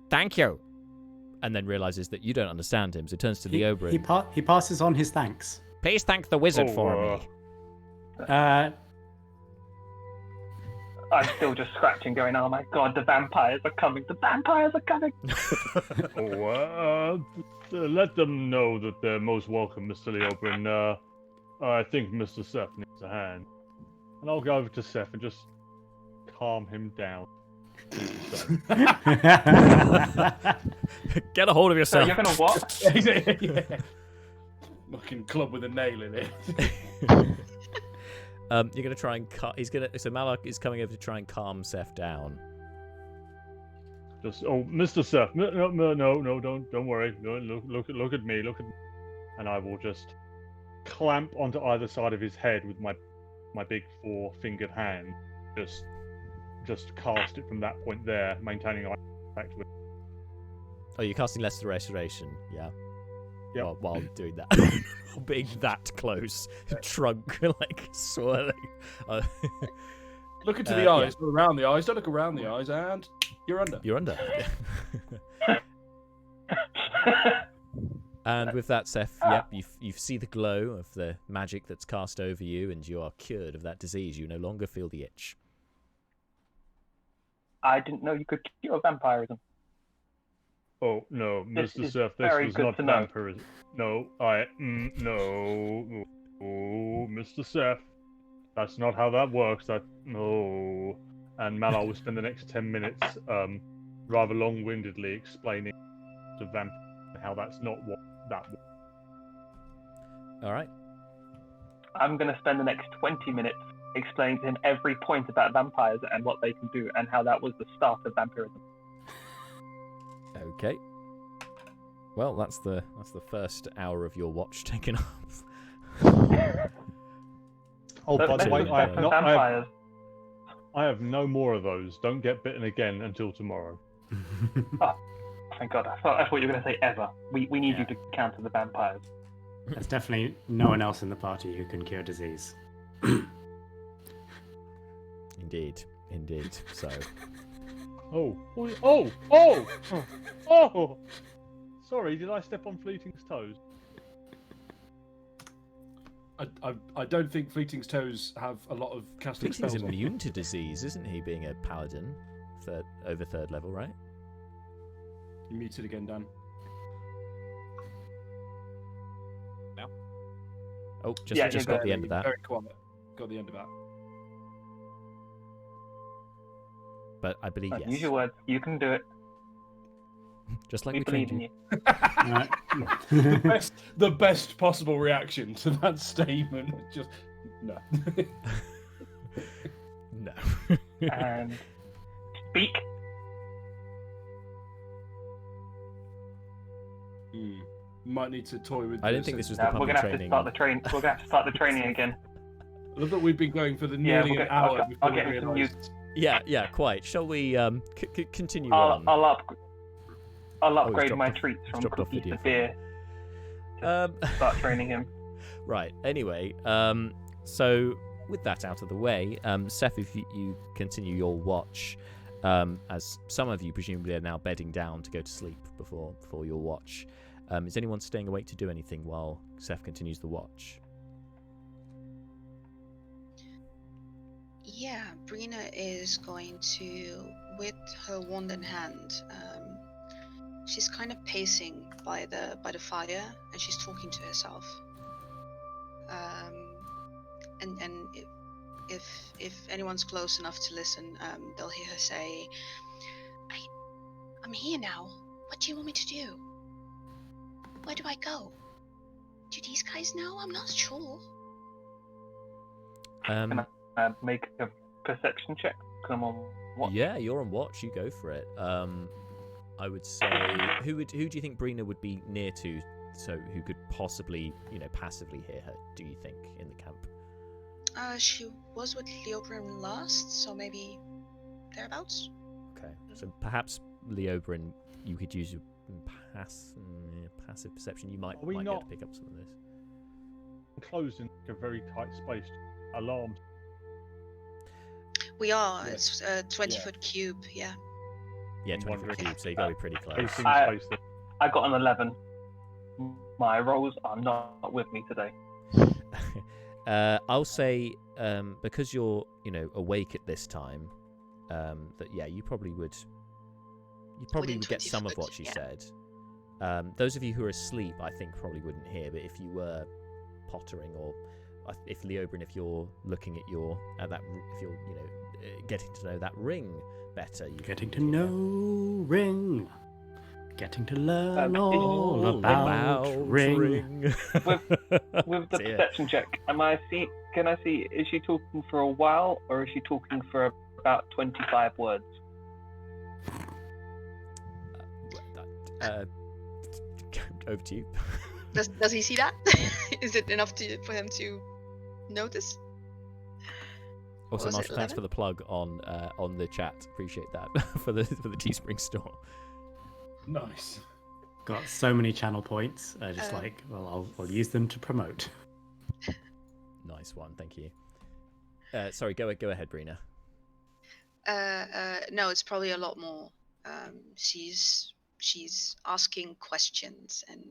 Thank you. And then realizes that you don't understand him, so turns to the Oberyn. He passes on his thanks. Please thank the wizard for me. I'm still just scratching, going, "Oh my god, the vampires are coming! The vampires are coming!" Let them know that they're most welcome, Mr. Leobrin. I think Mr. Seth needs a hand. And I'll go over to Seth and just calm him down. Get a hold of So yourself. you're gonna what? Yeah. Fucking club with a nail in it. You're gonna try and so Malak is coming over to try and calm Seth down. Just Mr. Seth, no, don't worry. Look at me, and I will just clamp onto either side of his head with my big 4-fingered hand. Just cast it from that point there, maintaining eye contact with. Oh, you're casting Lesser Restoration, yeah. Yeah. While doing that, being that close, trunk like swirling. Look into the eyes, not around the eyes. Don't look around the eyes, and you're under. You're under. And with that, Seth, yep, you see the glow of the magic that's cast over you, and you are cured of that disease. You no longer feel the itch. I didn't know you could cure vampirism. Oh no, This Mr. is Seth, this very was good not to know. vampirism. No, no. Oh, Mr. Seth, that's not how that works. No. And Malar will spend the next 10 minutes, rather long-windedly explaining to vamp how that's not what that was. All right. I'm going to spend the next 20 minutes explaining to him every point about vampires and what they can do, and how that was the start of vampirism. Okay. Well, that's the first hour of your watch taken up. Oh, by the way, vampires. I have no more of those. Don't get bitten again until tomorrow. Oh, thank God. I thought you were going to say ever. We need you to counter the vampires. There's definitely no one else in the party who can cure disease. Indeed. So. Oh! Sorry, did I step on Fleeting's toes? I don't think Fleeting's toes have a lot of casting Fleeting's spells on. immune to disease, isn't he? Being a paladin, over third level, right? You muted again, Dan. Oh, just got the end of that. Very quiet. Got the end of that. But I believe yes. Use your words. You can do it. Just like We we believe trained in you. you. The best possible reaction to that statement. Just no. No. And speak. Might need to toy with. I didn't think this was the We're public gonna have to training. start the train. We're gonna have to start the training again. I love that we've been going for the nearly an hour. I'll before get we some realised. Yeah, quite. Shall we continue I'll on? I'll upgrade dropped my off- treats from dropped off cookies video to for beer. Start training him. Right. Anyway, so with that out of the way, Seth, if you continue your watch, as some of you presumably are now bedding down to go to sleep before your watch, is anyone staying awake to do anything while Seth continues the watch? Yeah, Brina is going to, with her wand in hand, she's kind of pacing by the fire, and she's talking to herself. And if anyone's close enough to listen, they'll hear her say, I'm here now. What do you want me to do? Where do I go? Do these guys know? I'm not sure. Can I make a perception check? 'Cause I'm on watch. Yeah, you're on watch. You go for it. I would say, who do you think Brina would be near to, so who could possibly, passively hear her? Do you think in the camp? She was with Leobrin last, so maybe thereabouts. Okay, so perhaps Leobrin, you could use your passive perception. You might Are we be able not- to pick up some of this. Enclosed in a very tight space. Alarms. We are. Yeah. It's a 20 Yeah. foot cube. Yeah. Yeah, I'm 20 foot wondering- cube, so you got to be pretty close. Pacing I- space. There. I got an 11. My rolls are not with me today. I'll say, because you're, awake at this time, that you probably would Within get 20 some of foot, what she yeah. said. Those of you who are asleep, I think, probably wouldn't hear. But if you were pottering, or if Leobrin, if you're looking at if you're getting to know that ring better, you Getting to can hear. know Ring. Getting to learn all All about Ring. With the Dear. perception check, can I see, is she talking for a while, or is she talking for about 25 words? Over to you. Does he see that? Is it enough for him to notice? Also, Was it Marshall, thanks 11? for the plug on the chat. Appreciate that for the Teespring store. Nice. Got so many channel points. I'll use them to promote. Nice one, thank you. Sorry, go ahead, Brina. No, it's probably a lot more. She's asking questions and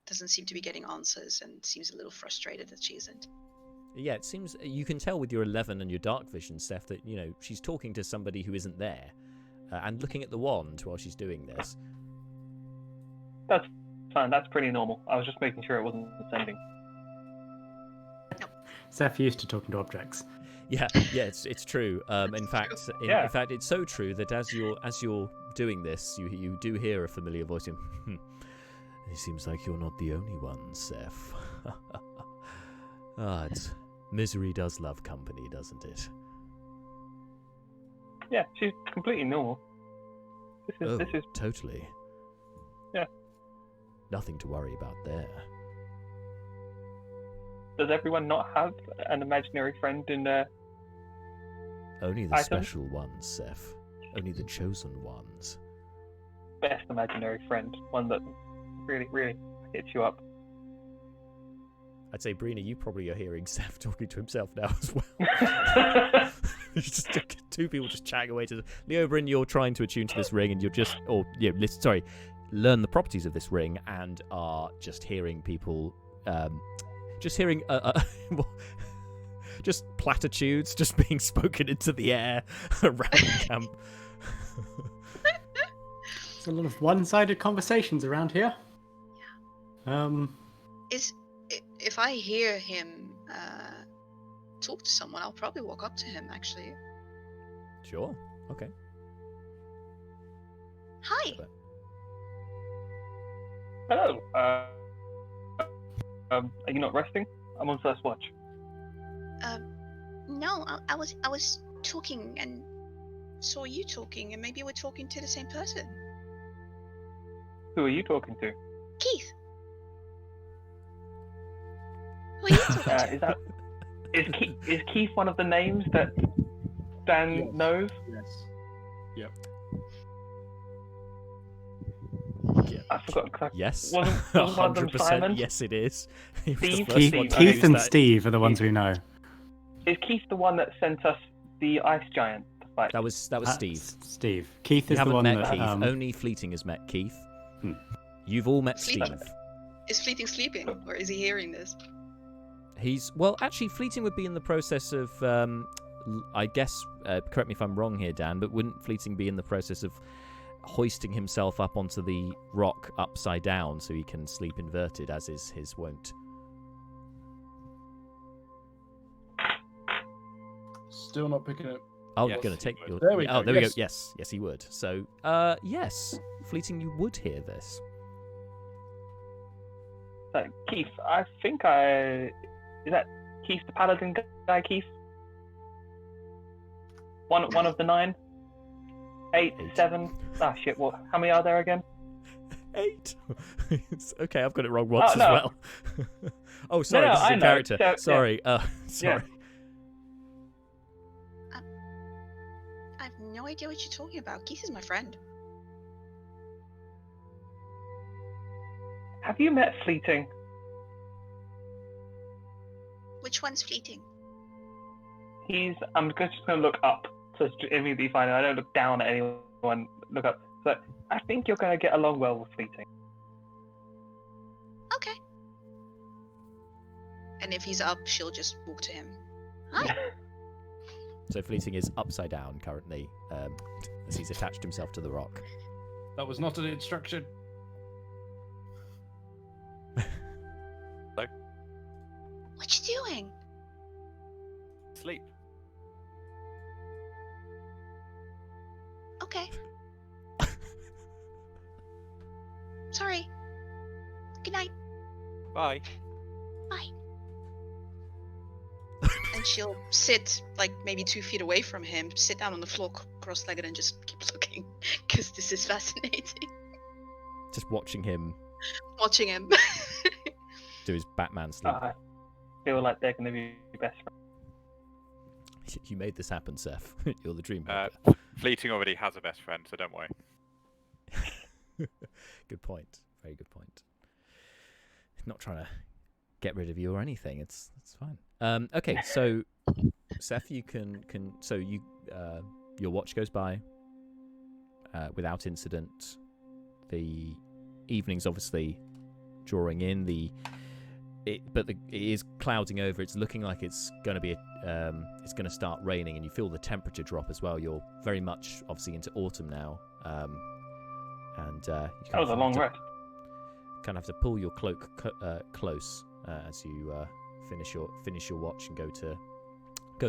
doesn't seem to be getting answers, and seems a little frustrated that she isn't. Yeah, it seems you can tell with your 11 and your dark vision, Steph, that she's talking to somebody who isn't there, and looking at the wand while she's doing this. That's fine. That's pretty normal. I was just making sure it wasn't sending. Seth used to talking to objects. Yeah, it's true. In fact, Yeah. in fact, it's so true that as you're doing this, you do hear a familiar voice. It seems like you're not the only one, Seth. Misery does love company, doesn't it? Yeah, she's completely normal. This is Totally. Yeah. Nothing to worry about there. Does everyone not have an imaginary friend in there? Only the Item? special ones, Seth. Only the chosen ones. Best imaginary friend, one that really, really hits you up. I'd say, Brina, you probably are hearing Seth talking to himself now as well. Just two people just chatting away to Leobrin. You're trying to attune to this ring, and you're learn the properties of this ring, and are just hearing people, just platitudes just being spoken into the air around the camp. There's a lot of one-sided conversations around here. If I hear him talk to someone, I'll probably walk up to him. Actually, Sure. Okay. hi. Hello. Are you not resting? I'm on first watch. No, I was talking and saw you talking, and maybe we're talking to the same person. Who are you talking to? Keith. Who are you talking to? Is Keith one of the names that Dan Yes. knows? Yes. Yep. I forgot. 'Cause Yes. Wasn't one of them 100%. Simon? Yes, it is. He was the Steve? first Keith, one to Steve, use Keith and that. Steve are the ones we know. Is Keith the one that sent us the ice giant to fight? That was Steve. Steve. Keith You is the haven't one met that. Keith. Only Fleeting has met Keith. Hmm. You've all met Fleeting. Steve. Is Fleeting sleeping, or is he hearing this? Actually, Fleeting would be in the process of, I guess, correct me if I'm wrong here, Dan, but wouldn't Fleeting be in the process of hoisting himself up onto the rock upside down so he can sleep inverted, as is his wont? Still not picking up. Oh, Yes, you're going to he take would. your... There we Oh, go, there we go. yes. Yes, yes, he would. So, yes, Fleeting, you would hear this. So, Keith, I think is that Keith the paladin guy, Keith? One of the 9? 8, 7? Ah, shit, what? How many are there again? 8. Okay, I've got it wrong once as no. well. Oh, sorry, No, this is I a know. character. So, yeah. Sorry, sorry. I have no idea what you're talking about. Keith is my friend. Have you met Fleeting? Which one's Fleeting? I'm just going to look up so it's immediately fine. I don't look down at anyone. Look up. So I think you're going to get along well with Fleeting. Okay. And if he's up, she'll just walk to him. Hi. So Fleeting is upside down currently, as he's attached himself to the rock. That was not an instruction. What you doing? Sleep. Okay. Sorry. Good night. Bye. Bye. And she'll sit like maybe 2 feet away from him, sit down on the floor cross-legged and just keep looking, because this is fascinating. Just watching him Watching him. do his Batman sleep. I feel like they're going to be best friends. You made this happen, Seth. You're the dream maker. Fleeting already has a best friend, so don't worry. Good point. Very good point. Not trying to get rid of you or anything. It's fine. Okay, so Seth, you can so you your watch goes by without incident. The evening's obviously drawing in. It is clouding over. It's looking like it's going to be it's going to start raining, and you feel the temperature drop as well. You're very much obviously into autumn now, and you That was a long rest. kind of have to pull your cloak close as you finish your watch and go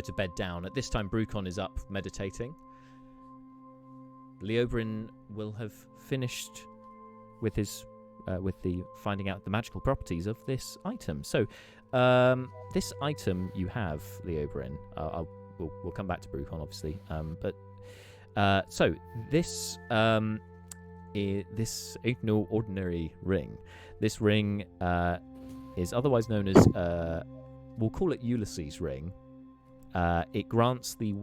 to bed down. At this time, Brucon is up meditating. Leobrin will have finished with his with the finding out the magical properties of this item. So, this item you have, Leobrin. We'll come back to Brucon, obviously. So this this ain't no ordinary ring. This ring is otherwise known as we'll call it Ulysses' ring. It grants the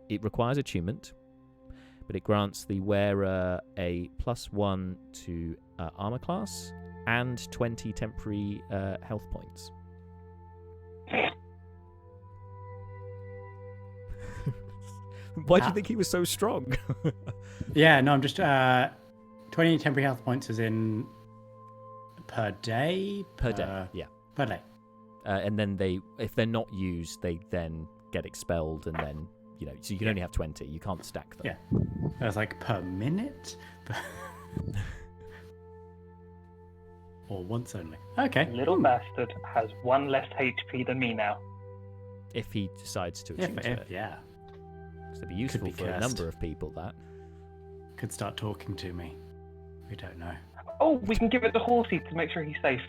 it requires attunement, but it grants the wearer a +1 to armor class and 20 temporary health points. Why do you think he was so strong? Yeah, no, I'm just 20 temporary health points is in per day. Per day, yeah. Per day. And then if they're not used, they then get expelled, and then so you can only have 20. You can't stack them. Yeah. I was like per minute, or once only. Okay. Little bastard has 1 less HP than me now. If he decides to attune to it. Yeah. So it'd be useful be for a cursed. number of people, that. Could start talking to me. We don't know. Oh, we can give it to Horsey to make sure he's safe.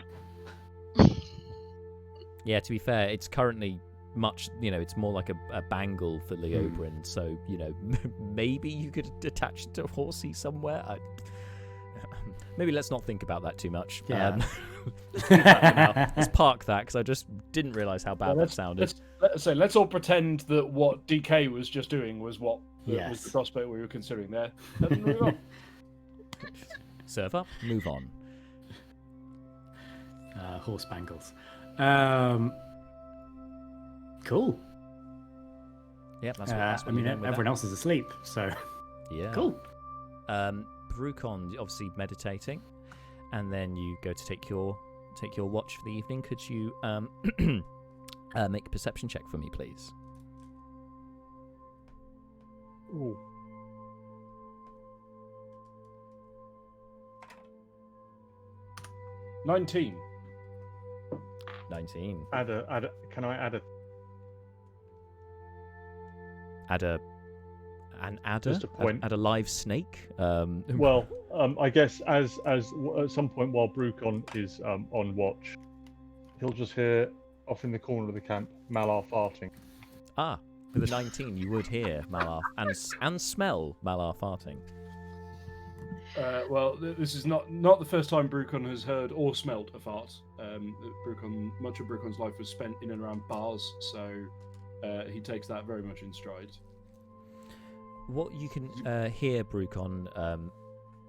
Yeah, to be fair, it's currently much, it's more like a bangle for Leobrin, so, maybe you could attach it to Horsey somewhere. Maybe let's not think about that too much. Yeah. Let's leave that for now. Let's park that, because I just didn't realise how bad that sounded. Let's all pretend that what DK was just doing was what was Yes. the prospect we were considering there. And move on. Serve up, move on. Horse bangles. Cool. Yeah, that's I what mean, you're doing with everyone else is asleep, so that. Yeah. cool. Brucon obviously meditating, and then you go to take your watch for the evening. Could you make a perception check for me, please? Ooh. 19. 19. Can I add a? An adder? Just a point. Add a live snake? Well, I guess as at some point while Brucon is on watch, he'll just hear off in the corner of the camp Malar farting. Ah, with a 19, you would hear Malar and smell Malar farting. Well, this is not the first time Brucon has heard or smelt a fart. Much of Brucon's life was spent in and around bars, so he takes that very much in stride. What you can hear, Brucon,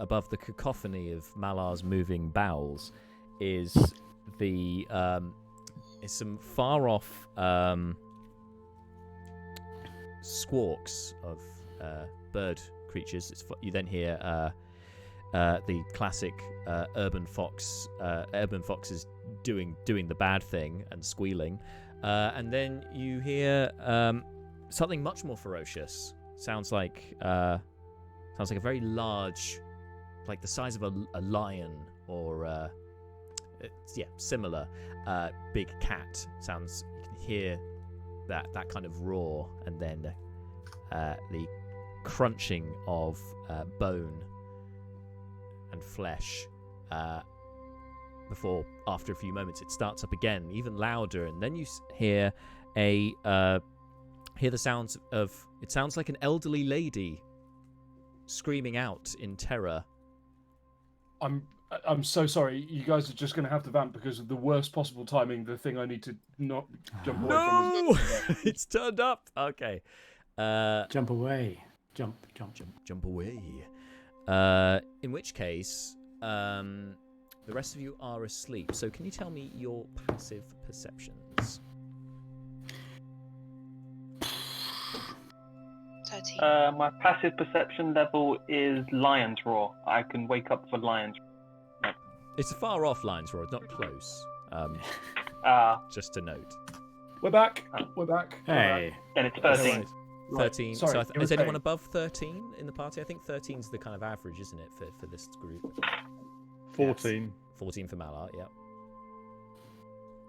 above the cacophony of Malar's moving bowels, is some far off squawks of bird creatures. You then hear the classic urban fox. Urban foxes doing the bad thing and squealing, and then you hear something much more ferocious. Sounds like a very large, like the size of a lion or similar big cat. Sounds, you can hear that kind of roar, and then the crunching of bone and flesh. Before, after a few moments, it starts up again, even louder, and then you hear hear the sounds of. It sounds like an elderly lady screaming out in terror. I'm so sorry. You guys are just going to have to vamp because of the worst possible timing. The thing I need to not jump away from. No, it's turned up. Okay. Jump away. Jump away. In which case, the rest of you are asleep. So can you tell me your passive perceptions? 13. My passive perception level is Lion's Roar. I can wake up for Lion's Roar. It's a far off lion's roar, not close. Just to note. We're back. We're back. Hey. And it's 13. Right. 13. Sorry, So you were is anyone saying? above 13 in the party? I think 13 is the kind of average, isn't it, for this group? 14. 14 for Malar, yeah.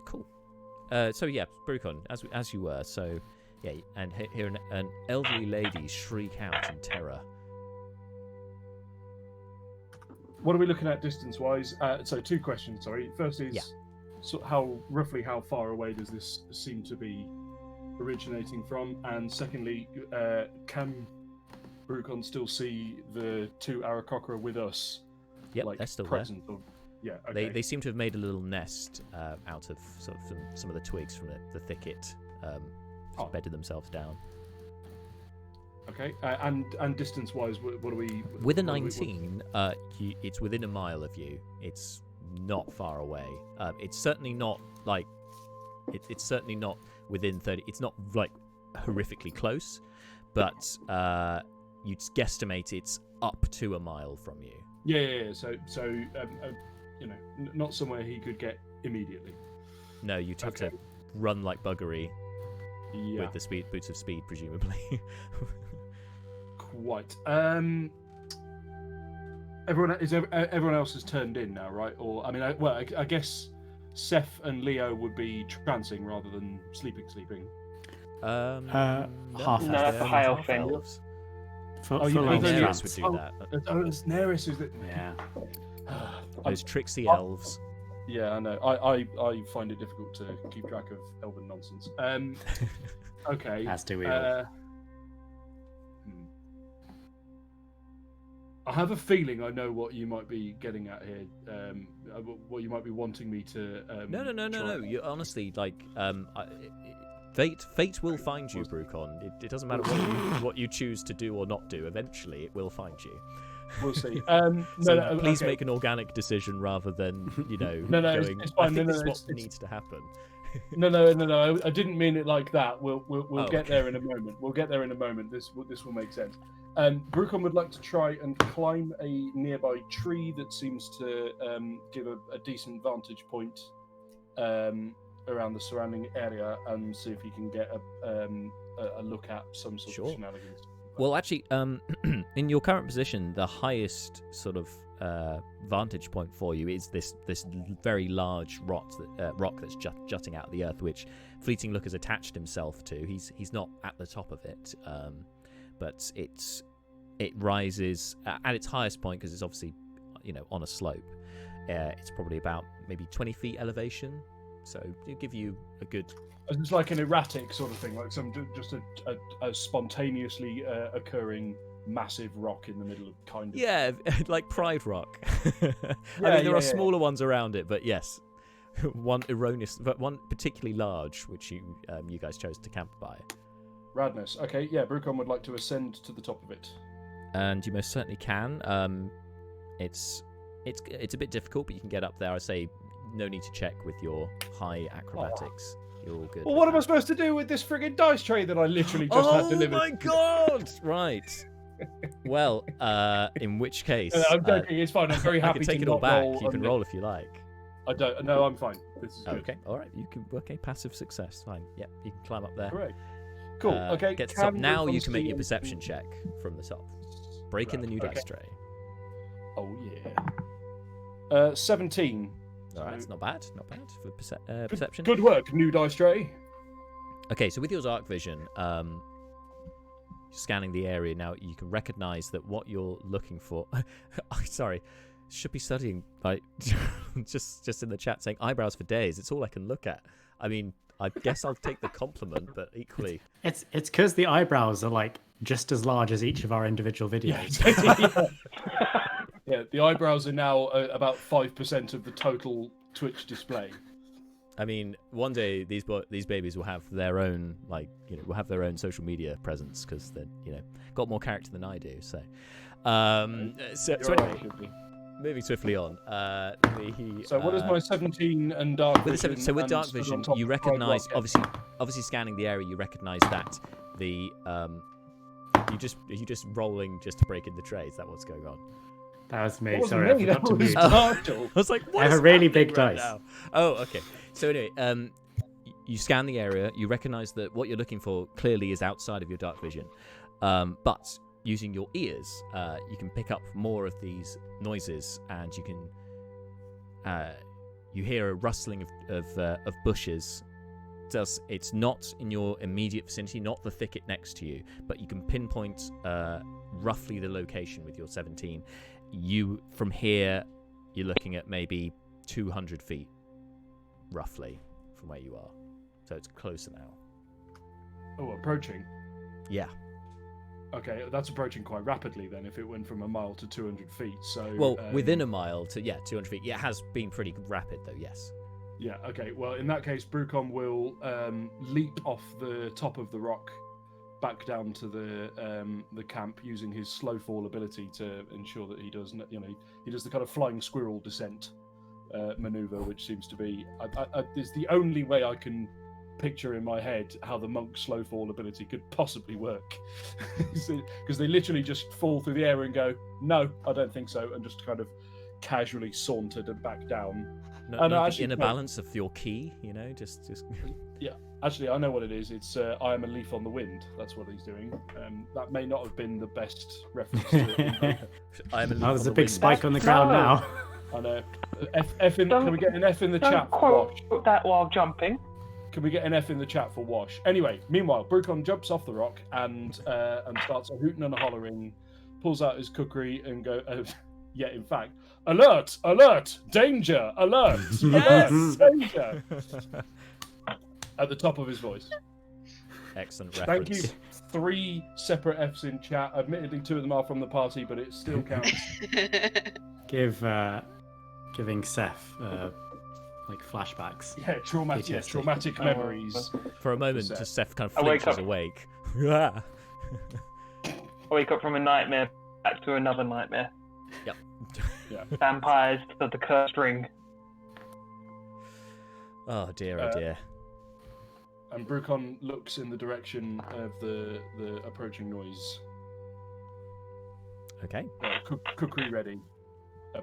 Cool. So yeah, Brucon, as you were, so yeah, and hear an elderly lady shriek out in terror. What are we looking at distance-wise? So 2 questions. Sorry. First is, Yeah. so roughly how far away does this seem to be originating from? And secondly, can Brucon still see the 2 Aarakocra with us? Yep, like, they're still present? Or... Yeah. Okay. They seem to have made a little nest out of sort of some of the twigs from the thicket, bedded themselves down. Okay. And distance-wise, what are we? With a what are we- 19, it's within a mile of you. It's not far away. It's certainly not like it's certainly not within 30. It's not like horrifically close, but you'd guesstimate it's up to a mile from you. Yeah. So not somewhere he could get immediately. No, you'd have Okay. to run like buggery Yeah. with the boots of speed, presumably. Quite. Everyone else has turned in now, right? Or I guess Seth and Leo would be trancing rather than sleeping. No, half No, that's a high elf thing. elves. For Oh, you full think elf those Nereus trance. would do that. Oh, it's Nereus, is it? Yeah. Those tricksy elves. Yeah, I know. I find it difficult to keep track of elven nonsense. Okay. As do we all. I have a feeling I know what you might be getting at here. What you might be wanting me to. No. You honestly fate will find you, Brucon. It doesn't matter what you choose to do or not do. Eventually, it will find you. We'll see. Please okay. make an organic decision rather than No, going. it's fine. I think No, this is what it's- needs to happen. No. I didn't mean it like that. We'll Oh, get okay. there in a moment. This will make sense. Brucon would like to try and climb a nearby tree that seems to give a decent vantage point around the surrounding area and see if he can get a look at some sort Sure. of shenanigans. Well, actually, in your current position, the highest sort of vantage point for you is this very large rock that's jutting out of the earth, which Fleeting Look has attached himself to. He's not at the top of it, but it rises at its highest point because it's obviously on a slope. It's probably about maybe 20 feet elevation, so it'll give you a good. It's like an erratic sort of thing, like just a spontaneously occurring massive rock in the middle of kind of. Yeah, like Pride Rock. There are smaller ones around it, but yes, one particularly large, which you guys chose to camp by. Radness. Okay, yeah, Brucon would like to ascend to the top of it. And you most certainly can. It's a bit difficult, but you can get up there. I say no need to check with your high acrobatics. You're all good. Well, what am I supposed to do with this friggin' dice tray that I literally just had delivered? Oh my god! Right. Well, in which case, I'm joking. It's fine. I'm very happy I can take to it all not back. roll You can under- roll if you like. I don't. No, I'm fine. This is good. Okay. All right. You can. Okay. Passive success. Fine. Yep. You can climb up there. Great. Cool. Okay. Get to the top. Now Brucon you can make see your anything- perception check from the top. Break in the new Right, dice okay. tray. Oh yeah. 17. All right. It's not bad. Not bad for perception. Good work, new dice tray. Okay, so with your dark vision, scanning the area now, you can recognise that what you're looking for. Sorry, should be studying. Like, just in the chat saying eyebrows for days. It's all I can look at. I mean, I guess I'll take the compliment, but equally, It's because the eyebrows are like just as large as each of our individual videos. Yeah, the eyebrows are now about 5% of the total Twitch display. I mean, one day these babies will have their own will have their own social media presence because they're got more character than I do. So, so anyway, moving swiftly on. So what is my 17 and dark vision? So with and dark stood on vision, top you of Pride recognise Rock? obviously scanning the area, you recognise that the you just rolling just to break in the tray. Is that what's going on? That was me. That wasn't Sorry, I me, forgot to that was mute. Nigel. I was like, what I have is a really happening big right dice. now? Oh, okay. So anyway, you scan the area. You recognise that what you're looking for clearly is outside of your dark vision, but using your ears, you can pick up more of these noises, and you can you hear a rustling of bushes. It's not in your immediate vicinity, not the thicket next to you, but you can pinpoint roughly the location with your 17. From here, you're looking at maybe 200 feet, roughly, from where you are. So it's closer now. Oh, approaching. Yeah. Okay, that's approaching quite rapidly then. If it went from a mile to 200 feet, so Well, within a mile to 200 feet. Yeah, it has been pretty rapid though. Yes. Yeah. Okay. Well, in that case, Brucon will leap off the top of the rock back down to the camp using his slow fall ability to ensure that he does the kind of flying squirrel descent maneuver, which seems to be is the only way I can picture in my head how the monk's slow fall ability could possibly work, because they literally just fall through the air and go, no, I don't think so, and just kind of casually sauntered and back down. No, actually, inner no. balance of your key, just. Yeah, actually, I know what it is. It's I am a leaf on the wind. That's what he's doing. That may not have been the best reference to it. There's a big spike on the ground now. I know. F in, can we get an F in the chat Don't for Wash? quote that while jumping. Can we get an F in the chat for Wash? Anyway, meanwhile, Brucon jumps off the rock and starts a hooting and a hollering, pulls out his kukri and go. Yeah, in fact, alert, alert, danger, alert, alert, danger. At the top of his voice. Excellent reference. Thank you. 3 separate Fs in chat. Admittedly, 2 of them are from the party, but it still counts. Giving Seth like flashbacks. Yeah, traumatic memories. For a moment, Seth. just Seth kind of I wake flinches up. awake. I wake up from a nightmare back to another nightmare. Yep. Yeah. Vampires of the cursed ring. Oh dear, oh dear. And Brucon looks in the direction of the approaching noise. Okay. Cookery ready,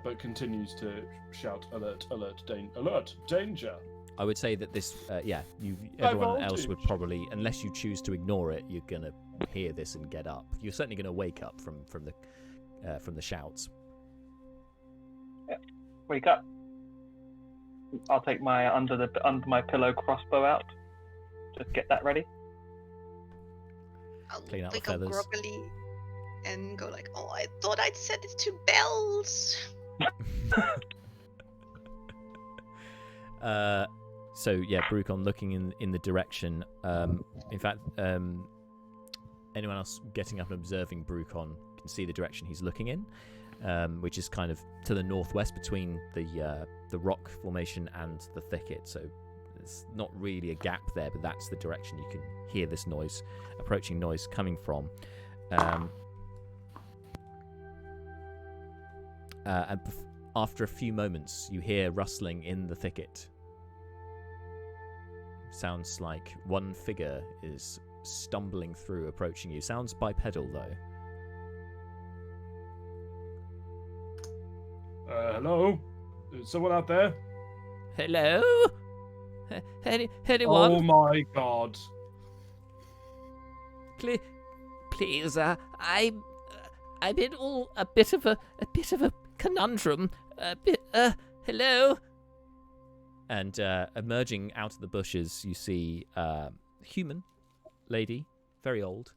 but continues to shout, "Alert! Alert! Alert! Danger!" I would say that this, everyone else would voltage. probably, unless you choose to ignore it, you're gonna hear this and get up. You're certainly gonna wake up from the shouts. Wake up. I'll take my under my pillow crossbow out. Just get that ready. I'll Clean out the wake up feathers. groggily and go like, "Oh, I thought I'd set it to bells." So yeah, Brucon looking in the direction. In fact, anyone else getting up and observing Brucon can see the direction he's looking in, which is kind of to the northwest between the rock formation and the thicket. So there's not really a gap there, but that's the direction you can hear this noise, approaching noise coming from. After a few moments, you hear rustling in the thicket. Sounds like one figure is stumbling through, approaching you. Sounds bipedal, though. Hello? Is someone out there? Hello? Anyone? Oh my god. Please, I'm in a bit of a conundrum. Hello? And emerging out of the bushes, you see human lady, very old.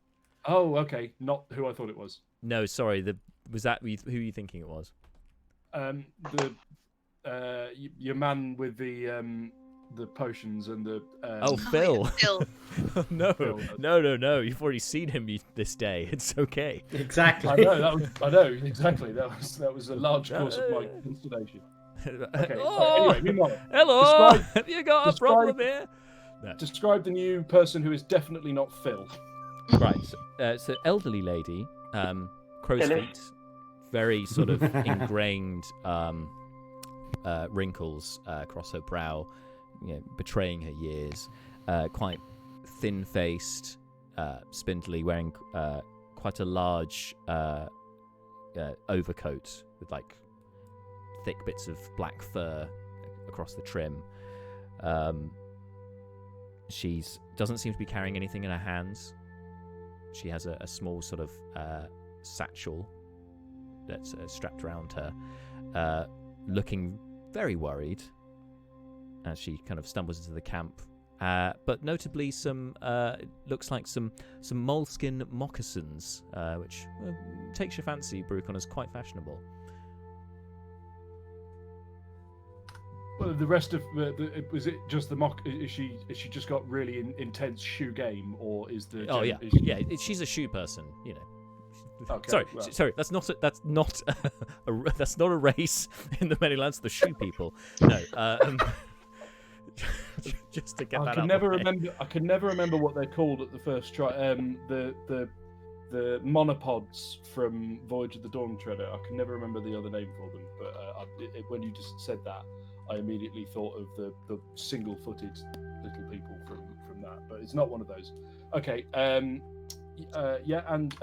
Oh, okay. Not who I thought it was. No, sorry. Was that who are you thinking it was? Your man with the potions and the. Phil. Phil. No, Phil. no. You've already seen him this day. It's okay. Exactly. I know exactly. That was a large cause of my consternation. Okay. Oh, Anyway, meanwhile, hello. describe- Have you got a describe- problem here? No. describe the new person who is definitely not Phil. Right. So elderly lady, crow's Phyllis. feet, very sort of ingrained wrinkles across her brow, betraying her years. Quite thin-faced, spindly, wearing quite a large overcoat with like thick bits of black fur across the trim. She doesn't seem to be carrying anything in her hands. She has a small sort of satchel that's strapped around her, looking very worried as she kind of stumbles into the camp. But notably, looks like some moleskin moccasins, which takes your fancy, Brucon, as quite fashionable. Well, the rest of was it just the mock? Is she just got really intense shoe game, or is the? Oh yeah, is she- yeah. She's a shoe person, Okay, Sorry. That's not a race in the Manylands. The shoe people. No. Just to get that. I can never remember what they're called at the first try. The monopods from Voyage of the Dawn Treader. I can never remember the other name for them, but when you just said that, I immediately thought of the single-footed little people from that, but it's not one of those. Okay. Yeah, and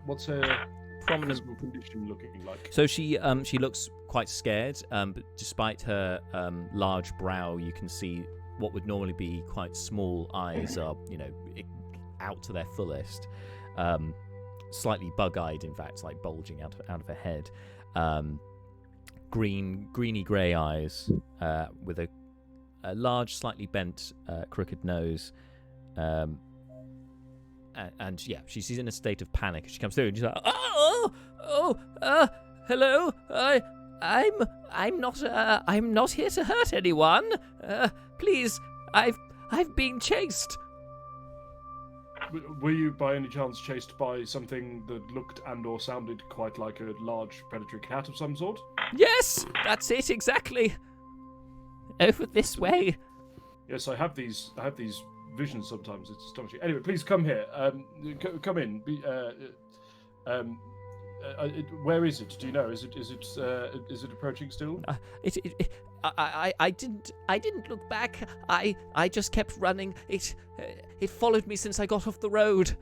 what's her Prominent physical condition looking like? So she looks quite scared, but despite her large brow, you can see what would normally be quite small eyes are, out to their fullest. Slightly bug-eyed, in fact, like bulging out of her head. Greeny grey eyes, with a large, slightly bent, crooked nose. And yeah, she's in a state of panic. She comes through and she's like, hello, I'm not here to hurt anyone. Please, I've been chased. Were you by any chance chased by something that looked and/or sounded quite like a large predatory cat of some sort? Yes, that's it exactly. Over this way. Yes, I have these visions sometimes. It's astonishing. Anyway, please come here. Come in. where is it? Do you know? Is it approaching still? I didn't look back. I just kept running. It followed me since I got off the road.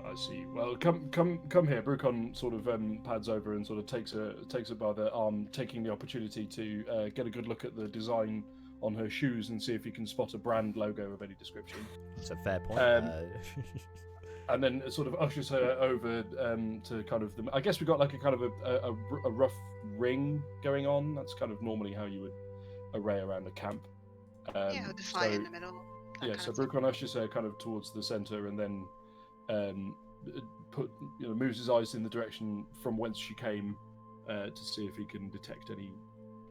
I see. Well, come here. Brucon sort of pads over and sort of takes her by the arm, taking the opportunity to get a good look at the design on her shoes and see if he can spot a brand logo of any description. That's a fair point. And then it sort of ushers her over to kind of I guess we got like a kind of a rough ring going on. That's kind of normally how you would array around a camp. With the fire in the middle. Yeah, so Brucon ushers her kind of towards the center and then moves his eyes in the direction from whence she came to see if he can detect any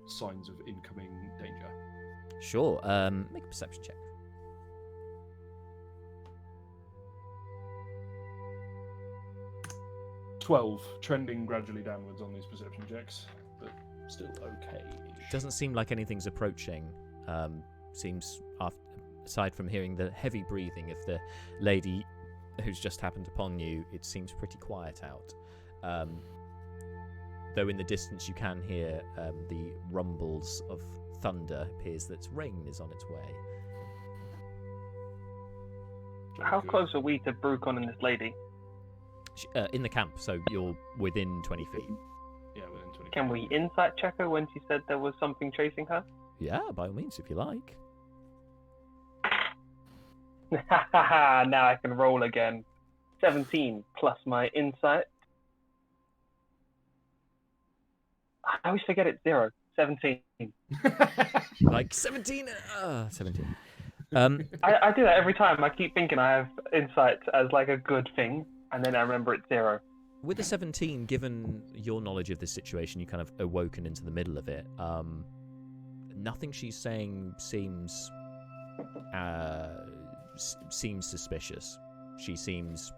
signs of incoming danger. Sure. Make a perception check. 12, trending gradually downwards on these perception checks, but still okay. Doesn't seem like anything's approaching. Seems, aside from hearing the heavy breathing of the lady who's just happened upon you, it seems pretty quiet out. Though in the distance you can hear the rumbles of thunder. It appears that rain is on its way. How close are we to Brucon and this lady? In the camp, so you're within 20 feet. Yeah, within 20 feet. Can we insight check her when she said there was something chasing her? Yeah, by all means, if you like. Now I can roll again. 17 plus my insight. I always forget it's 0. 17. Like 17? 17. I do that every time. I keep thinking I have insight as like a good thing, and then I remember it's 0. With the 17, given your knowledge of this situation, you kind of awoken into the middle of it. Nothing she's saying seems suspicious. She seems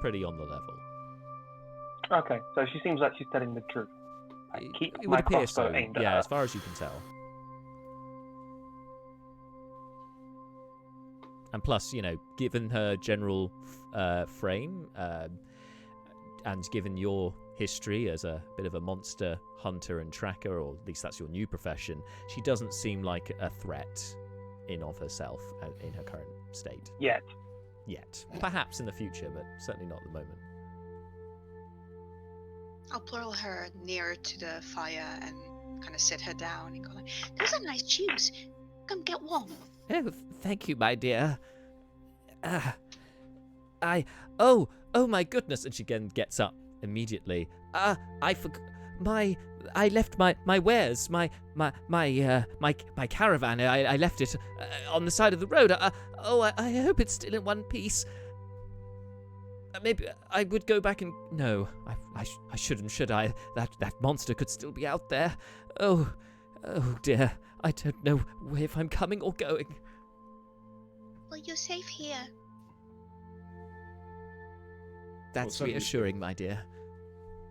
pretty on the level. Okay, so she seems like she's telling the truth. I keep It my would appear crossbow so. aimed at Yeah, her. as far as you can tell. And plus, given her general frame, and given your history as a bit of a monster hunter and tracker, or at least that's your new profession, she doesn't seem like a threat in of herself in her current state. Yet. Perhaps in the future, but certainly not at the moment. I'll pull her nearer to the fire and kind of sit her down and go like, "Those are nice shoes. Come get warm." Oh, thank you, my dear. Oh my goodness! And she again gets up immediately. I left my wares, my caravan. I left it on the side of the road. I hope it's still in one piece. Maybe I would go back and... No, I shouldn't, should I? That monster could still be out there. Oh dear. I don't know if I'm coming or going. Well, you're safe here. That's certainly- reassuring, my dear.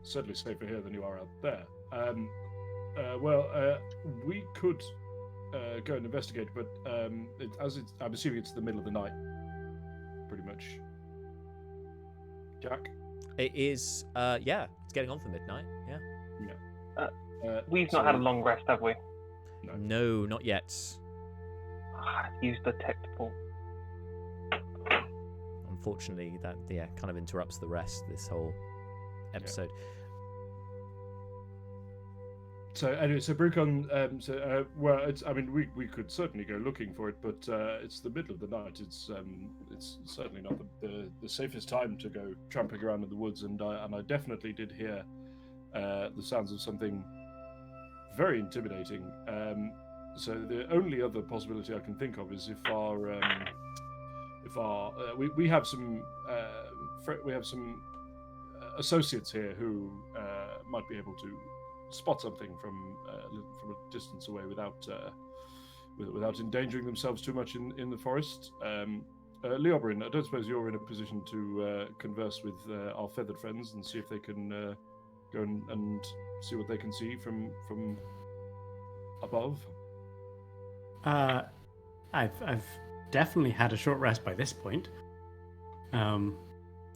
Certainly safer here than you are out there. We could go and investigate, but I'm assuming it's the middle of the night, pretty much. Jack? It is, it's getting on for midnight, yeah. We've not had a long rest, have we? No, not yet. Use the tactical. Unfortunately, that kind of interrupts the rest, this whole episode. So anyway, so Brucon, we could certainly go looking for it, but it's the middle of the night. It's certainly not the safest time to go tramping around in the woods, and I definitely did hear the sounds of something very intimidating. So the only other possibility I can think of is if we have some associates here who might be able to spot something from a distance away without endangering themselves too much in the forest. Leobrin, I don't suppose you're in a position to converse with our feathered friends and see if they can go and see what they can see from above. I've definitely had a short rest by this point.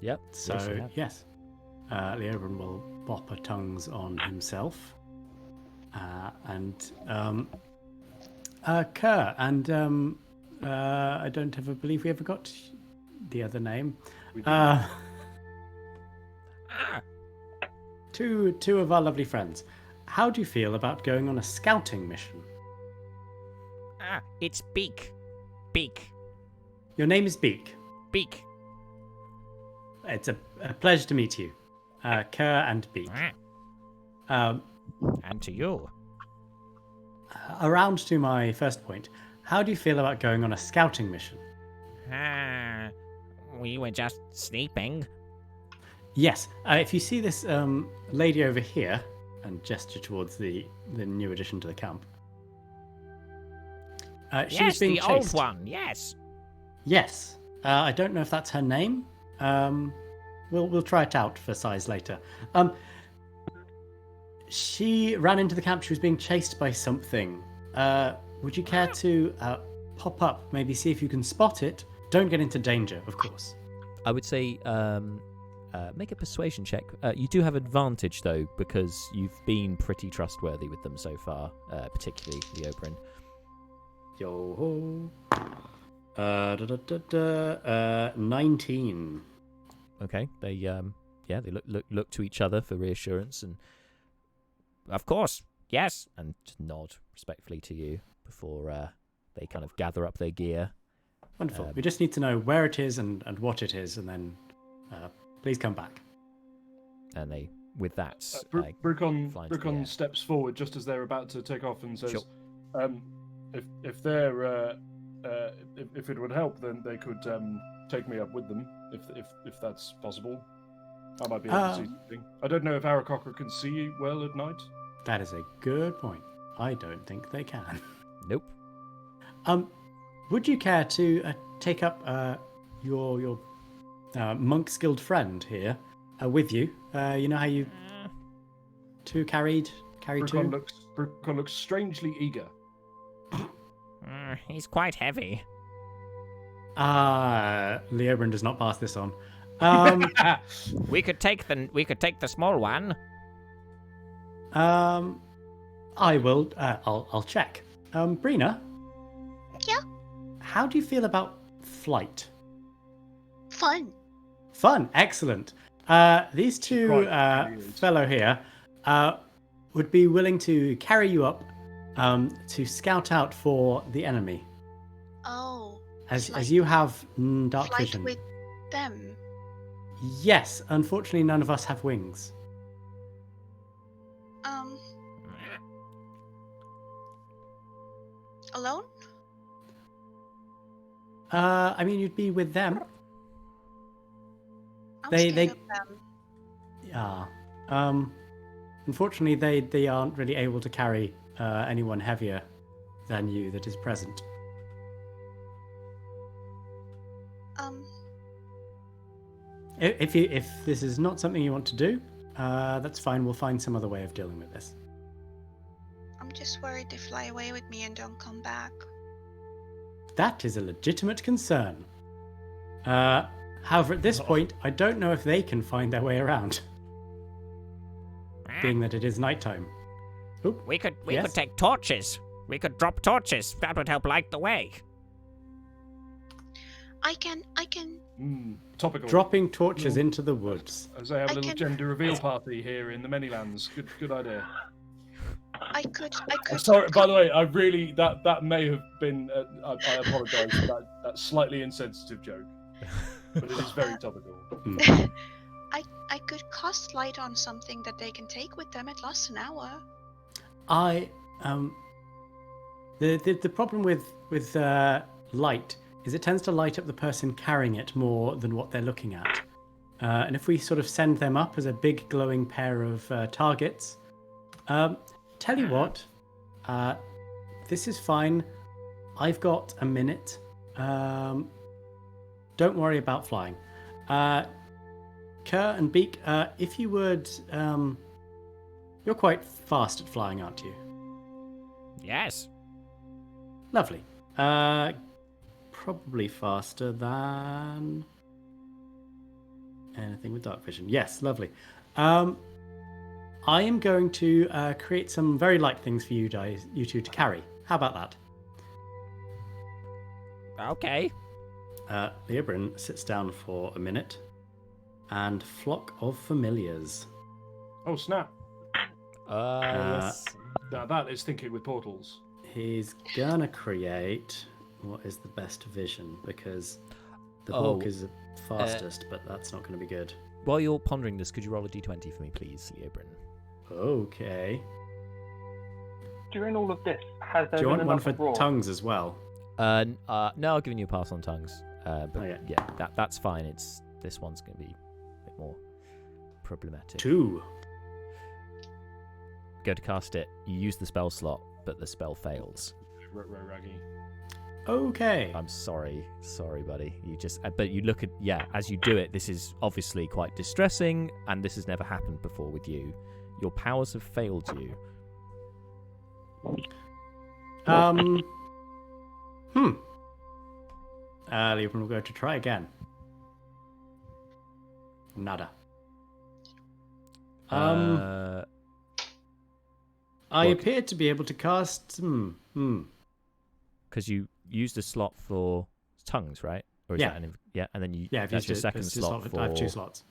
Yep. So, yes, you have. yes. Leobrin will bop her tongues on himself. Kerr, and I don't ever believe we ever got the other name. We do. Two of our lovely friends. How do you feel about going on a scouting mission? It's Beak. Beak. Your name is Beak. Beak. It's a pleasure to meet you, Kerr and Beak. And to you. Around to my first point. How do you feel about going on a scouting mission? We were just sleeping. Yes. If you see this lady over here, and gesture towards the new addition to the camp. She was being the chased. old one. Yes. Yes. I don't know if that's her name. We'll try it out for size later. She ran into the camp. She was being chased by something. Would you care to pop up, maybe see if you can spot it? Don't get into danger, of course. I would say make a persuasion check. You do have advantage, though, because you've been pretty trustworthy with them so far, particularly Leobrin. Yo ho. 19. Okay. They they look to each other for reassurance, and of course, yes, and just nod respectfully to you before they kind of gather up their gear. Wonderful. We just need to know where it is and what it is, and then please come back. And they, with that, fly into Brucon the air. steps forward just as they're about to take off and says, Sure. if they're if it would help, then they could take me up with them if that's possible. I might be able to see something. I don't know if Aarakocra can see well at night. That is a good point. I don't think they can. Nope. Would you care to take up your monk's guild friend here with you? You know how you two carried Brucon two? looks strangely eager. He's quite heavy. Leobrin does not pass this on. We could take the small one. I will. I'll check. Brina. Yeah? How do you feel about flight? Fun. Fun. Excellent. These two Right, fellow here would be willing to carry you up to scout out for the enemy. Oh. As you have dark Flight vision. with them. Yes. Unfortunately, none of us have wings. Alone? I mean, you'd be with them. I'm They- scared they- of them. Yeah. Unfortunately, they aren't really able to carry anyone heavier than you that is present. If this is not something you want to do, that's fine. We'll find some other way of dealing with this. I'm just worried they fly away with me and don't come back. That is a legitimate concern. However, at this point, I don't know if they can find their way around, being that it is nighttime. Oop, We could yes? take torches. We could drop torches. That would help light the way. I can. Topical. Dropping torches into the woods. As they have a I little can- gender reveal party here in the Manylands. Good idea. I could. Sorry, by the way, I really that may have been. I apologise for that slightly insensitive joke, but it is very topical. I could cast light on something that they can take with them. It lasts an hour. The problem with light is it tends to light up the person carrying it more than what they're looking at. And if we sort of send them up as a big glowing pair of targets, tell you what, this is fine. I've got a minute. Don't worry about flying. Kerr and Beak, if you would, you're quite fast at flying, aren't you? Yes. Lovely. Probably faster than Anything with dark vision. Yes, lovely. I am going to create some very light things for you guys, you two to carry. How about that? Okay. Leobrin sits down for a minute, and Flock of Familiars. Oh snap! Yes. Now that is thinking with portals. He's gonna create what is the best vision, because the hawk is the fastest, but that's not going to be good. While you're pondering this, could you roll a d20 for me, please, Leobrin? Okay. During all of this, has there Do you been want one enough for raw? tongues as well? No, I'll give you a pass on tongues. But Okay. yeah, that's fine. This one's going to be a bit more problematic. 2. Go to cast it. You use the spell slot, but the spell fails. Raggy. Okay. I'm sorry, buddy. You just, but you look at, as you do it, this is obviously quite distressing, and this has never happened before with you. Your powers have failed you. Leobrin will go to try again. Nada. I What? appear to be able to cast. Because you used a slot for tongues, right? Or is Yeah. that and then you Yeah, I've that's used your it. second It's two slot slots. for. I have 2 slots.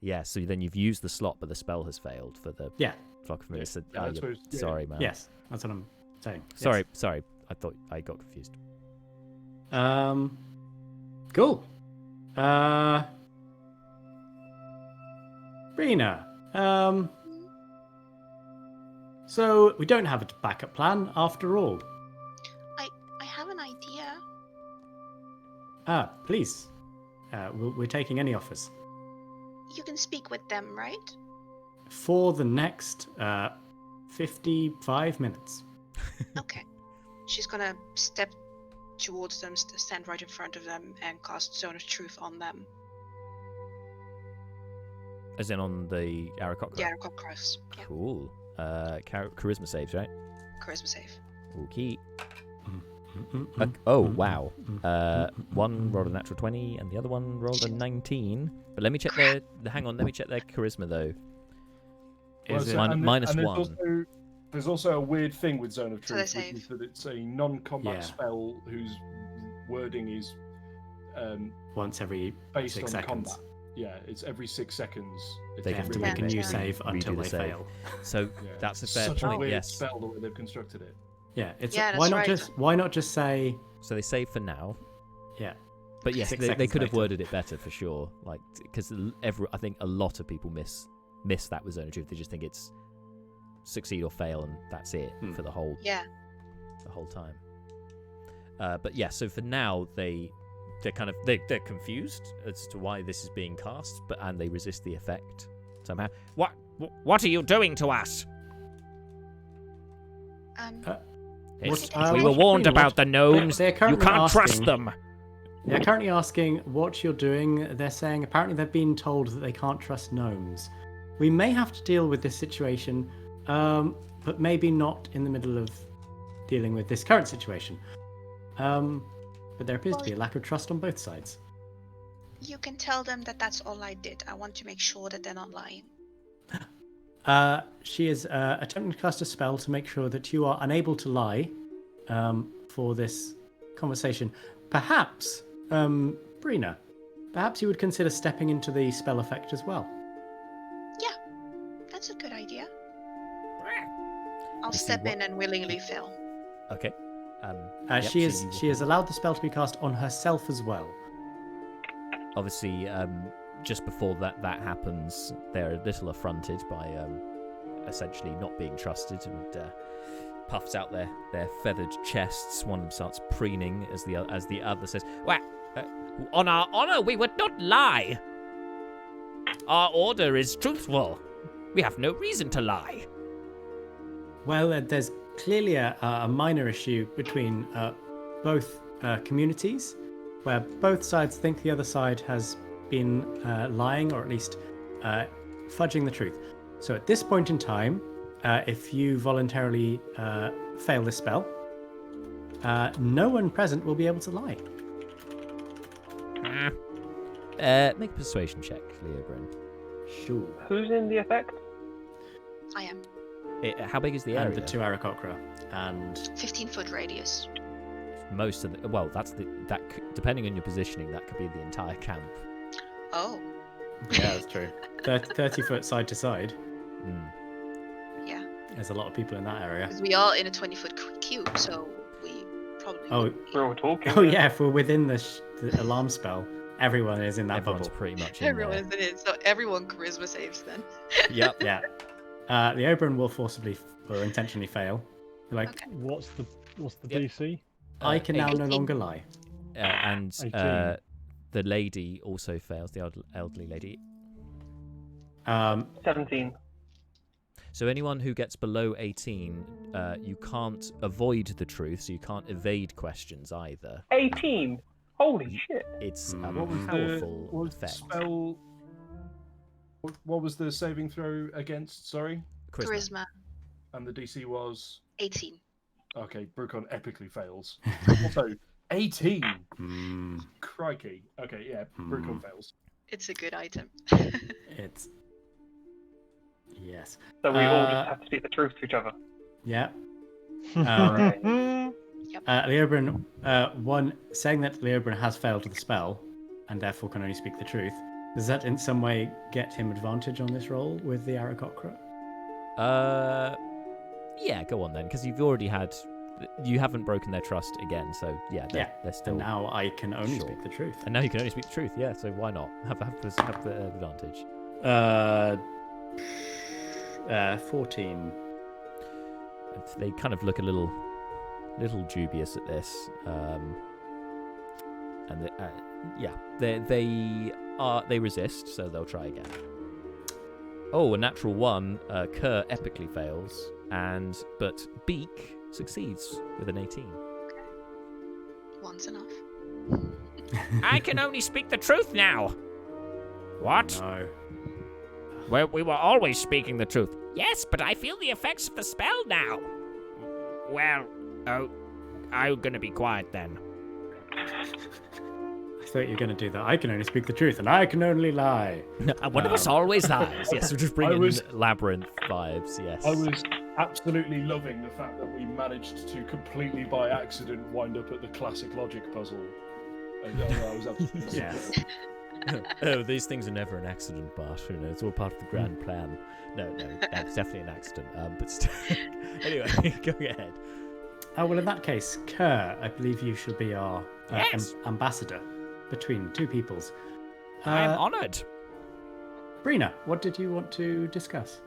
Yeah, so then you've used the slot, but the spell has failed for the Yeah. Flock of Familiars. So, I suppose, yeah. Sorry, man. Yes, that's what I'm saying. Sorry. I thought I got confused. Yes. Cool. Rena. So we don't have a backup plan after all. I have an idea. Please. We're taking any offers. You can speak with them, right? For the next 55 minutes. Okay. She's gonna step towards them, stand right in front of them, and cast Zone of Truth on them. As in on the Aarakocra? Yeah, cross. Yeah, Cool. Charisma saves, right? charisma save. Okay. Mm-hmm. Oh, wow. One rolled a natural 20 and the other one rolled a 19. But let me check hang on, let me check their charisma though. Is it minus and one? There's also a weird thing with Zone of So they Truth, which save. is that it's a non-combat Yeah. spell whose wording is once every based 6 on seconds? combat. Yeah, it's every 6 seconds. It's They They have to redo make a it. new Yeah. save until Redo the they save. fail. So Yeah. that's a fair Such point, a weird yes. spell the way they've constructed it. Yeah, it's Yeah, why that's not right. why not just say So they save for now. yeah. But yes, 6 they seconds could have later. worded it better for sure. Like, because I think a lot of people miss that with Zone of Truth. They just think it's succeed or fail, and that's it for the whole time. But yeah, so for now they're confused as to why this is being cast, and they resist the effect somehow. What are you doing to us? What- We were warned what- about the gnomes. they're You currently can't trust asking- them. They're currently asking what you're doing. They're saying apparently they've been told that they can't trust gnomes. We may have to deal with this situation, but maybe not in the middle of dealing with this current situation. But there appears to be a lack of trust on both sides. You can tell them that that's all I did. I want to make sure that they're not lying. She is attempting to cast a spell to make sure that you are unable to lie for this conversation. Perhaps, Brina, perhaps you would consider stepping into the spell effect as well. Yeah, that's a good idea. I'll You see step what- in and willingly fail. Okay. She has allowed the spell to be cast on herself as well. Obviously, just before that happens, they're a little affronted by essentially not being trusted, and puffs out their feathered chests. One of them starts preening as the other says, "Well, on our honor, we would not lie. Our order is truthful. We have no reason to lie." Well, there's clearly a minor issue between both communities, where both sides think the other side has been lying, or at least fudging the truth. So at this point in time, if you voluntarily fail this spell, no one present will be able to lie. Make a persuasion check, Leobrin. Sure. Who's in the effect? I am. How big is the And area? the 2 Aarakocra. And 15-foot radius. Most of the depending on your positioning, that could be the entire camp. Oh. yeah, that's true. 30 foot side to side. Mm. Yeah. There's a lot of people in that area. Because we are in a 20-foot cube, so we probably. Oh, wouldn't be- We're all talking. Oh yeah, if we're within the alarm spell, everyone is in that Everyone's bubble. pretty much in Everyone there. is in it, so everyone charisma saves then. Yep. Yeah. The Oberon will forcibly or intentionally fail. Like, Okay. What's the Yep. DC? I can now no 18. longer lie. And 18. the lady also fails. The elderly lady. 17. So anyone who gets below 18, you can't avoid the truth, so you can't evade questions either. 18. Holy shit. It's a What was powerful what was the effect. spell? What was the saving throw against? Sorry, Charisma. and the DC was 18. okay. Brucon epically fails. Also, 18. Hmm. Crikey. Okay, yeah, Brucon fails. It's a good item. It's yes. So we all just have to speak the truth to each other. Yeah. Right. Leobrin, saying that Leobrin has failed the spell and therefore can only speak the truth. Does that in some way get him advantage on this roll with the Aarakocra? Yeah, go on then, because you haven't broken their trust again, so yeah, they're still. And now I can only Sure. speak the truth. And now you can only speak the truth, yeah. So why not have the advantage? 14. They kind of look a little dubious at this, and they resist, so they'll try again. Oh, a natural 1. Kerr epically fails, but Beak succeeds with an 18. One's enough. I can only speak the truth now. What? No. Well, we were always speaking the truth. Yes, but I feel the effects of the spell now. Well, I'm gonna be quiet then. I thought you were going to do that. I can only speak the truth and I can only lie. One of us always lies. Yes, we're just bringing was- labyrinth vibes. Yes. I was absolutely loving the fact that we managed to completely by accident wind up at the classic logic puzzle. And, I was absolutely Yes. Oh, these things are never an accident, Bart. You know, it's all part of the grand plan. No, that's definitely an accident. But still. Anyway, go ahead. Oh, well, in that case, Kerr, I believe you should be our Yes. ambassador between two peoples. I'm honoured. Brina, what did you want to discuss?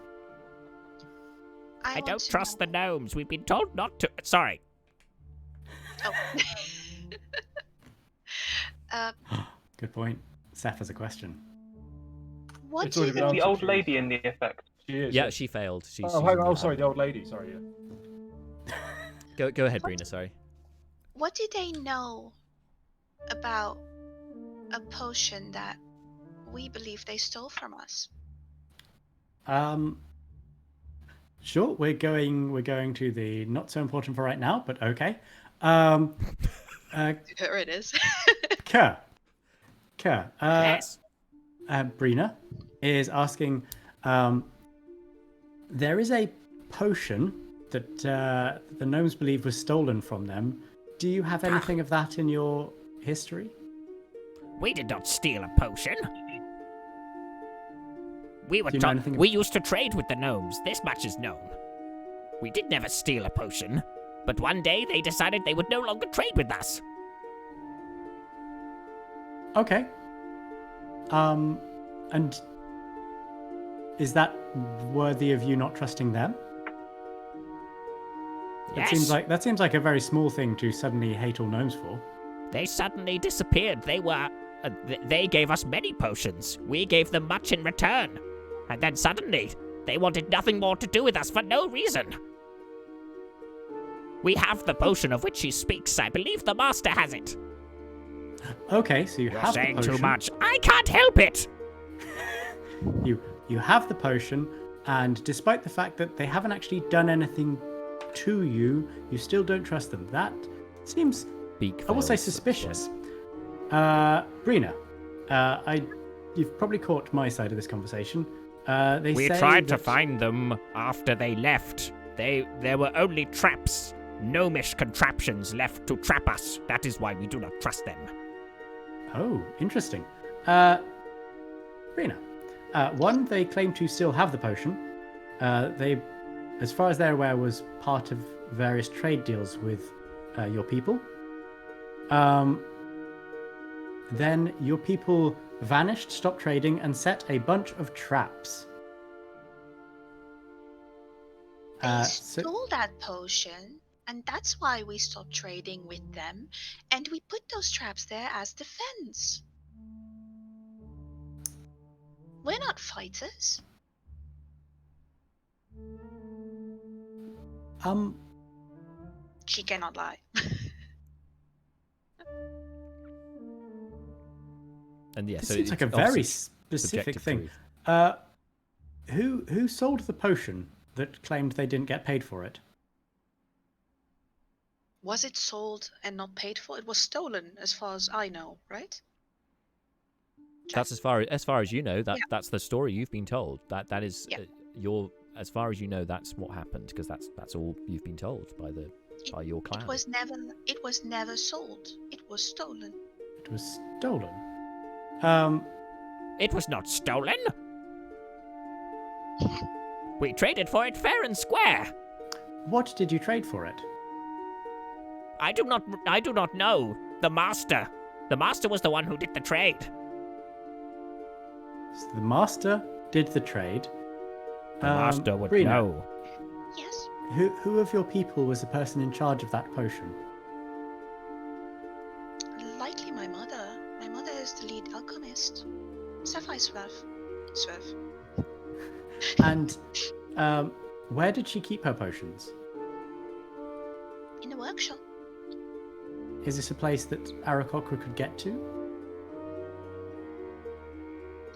I want don't to trust know- the gnomes. We've been told not to. Sorry. Oh. Good point. Seth has a question. What It's do already been they, The answered, old she lady in the effect. She is. Yeah, she failed. She's Oh, hang in on. the Oh, sorry, hand. the old lady. Sorry. Yeah. Go ahead, Brina. Sorry. what do they know about a potion that we believe they stole from us? Sure, we're going to the not so important for right now, but okay. Here it is. Kerr. Yes. Brina is asking, there is a potion that the gnomes believe was stolen from them. Do you have anything of that in your history? We did not steal a potion. We were Do you know anything we used to trade with the gnomes. This much is known. We did never steal a potion, but one day they decided they would no longer trade with us. Okay. And is that worthy of you not trusting them? Yes. That seems like a very small thing to suddenly hate all gnomes for. They suddenly disappeared. They gave us many potions. We gave them much in return. And then suddenly, they wanted nothing more to do with us for no reason. We have the potion of which she speaks. I believe the master has it. Okay, so you You're have the saying potion. too much. I can't help it. You have the potion, and despite the fact that they haven't actually done anything to you, you still don't trust them. That seems, Beak. I will say, fails, suspicious. Brina, You've probably caught my side of this conversation. We say tried to that- find them after they left. There were only traps, gnomish contraptions left to trap us. That is why we do not trust them. Oh, interesting. Rena. One, they claim to still have the potion. They, as far as they're aware, was part of various trade deals with your people. Then your people vanished, stopped trading, and set a bunch of traps. They So- stole that potion, and that's why we stopped trading with them, and we put those traps there as defense. We're not fighters. She cannot lie. And yeah, This so seems it's like a very obviously specific subjective thing. truth. Who sold the potion that claimed they didn't get paid for it? Was it sold and not paid for? It was stolen, as far as I know, right? That's as far as you know. Yeah. That's the story you've been told. That is Yeah. your as far as you know. That's what happened because that's all you've been told by your clan. It was never sold. It was stolen. It was stolen. It was not stolen. We traded for it fair and square. What did you trade for it? I do not know. The master was the one who did the trade. So the master did the trade. The master would Rena, know. Yes. Who of your people was the person in charge of that potion? Likely my mother. My mother is the lead alchemist. Sapphire Swerve. And where did she keep her potions? In the workshop. Is this a place that Arakocra could get to?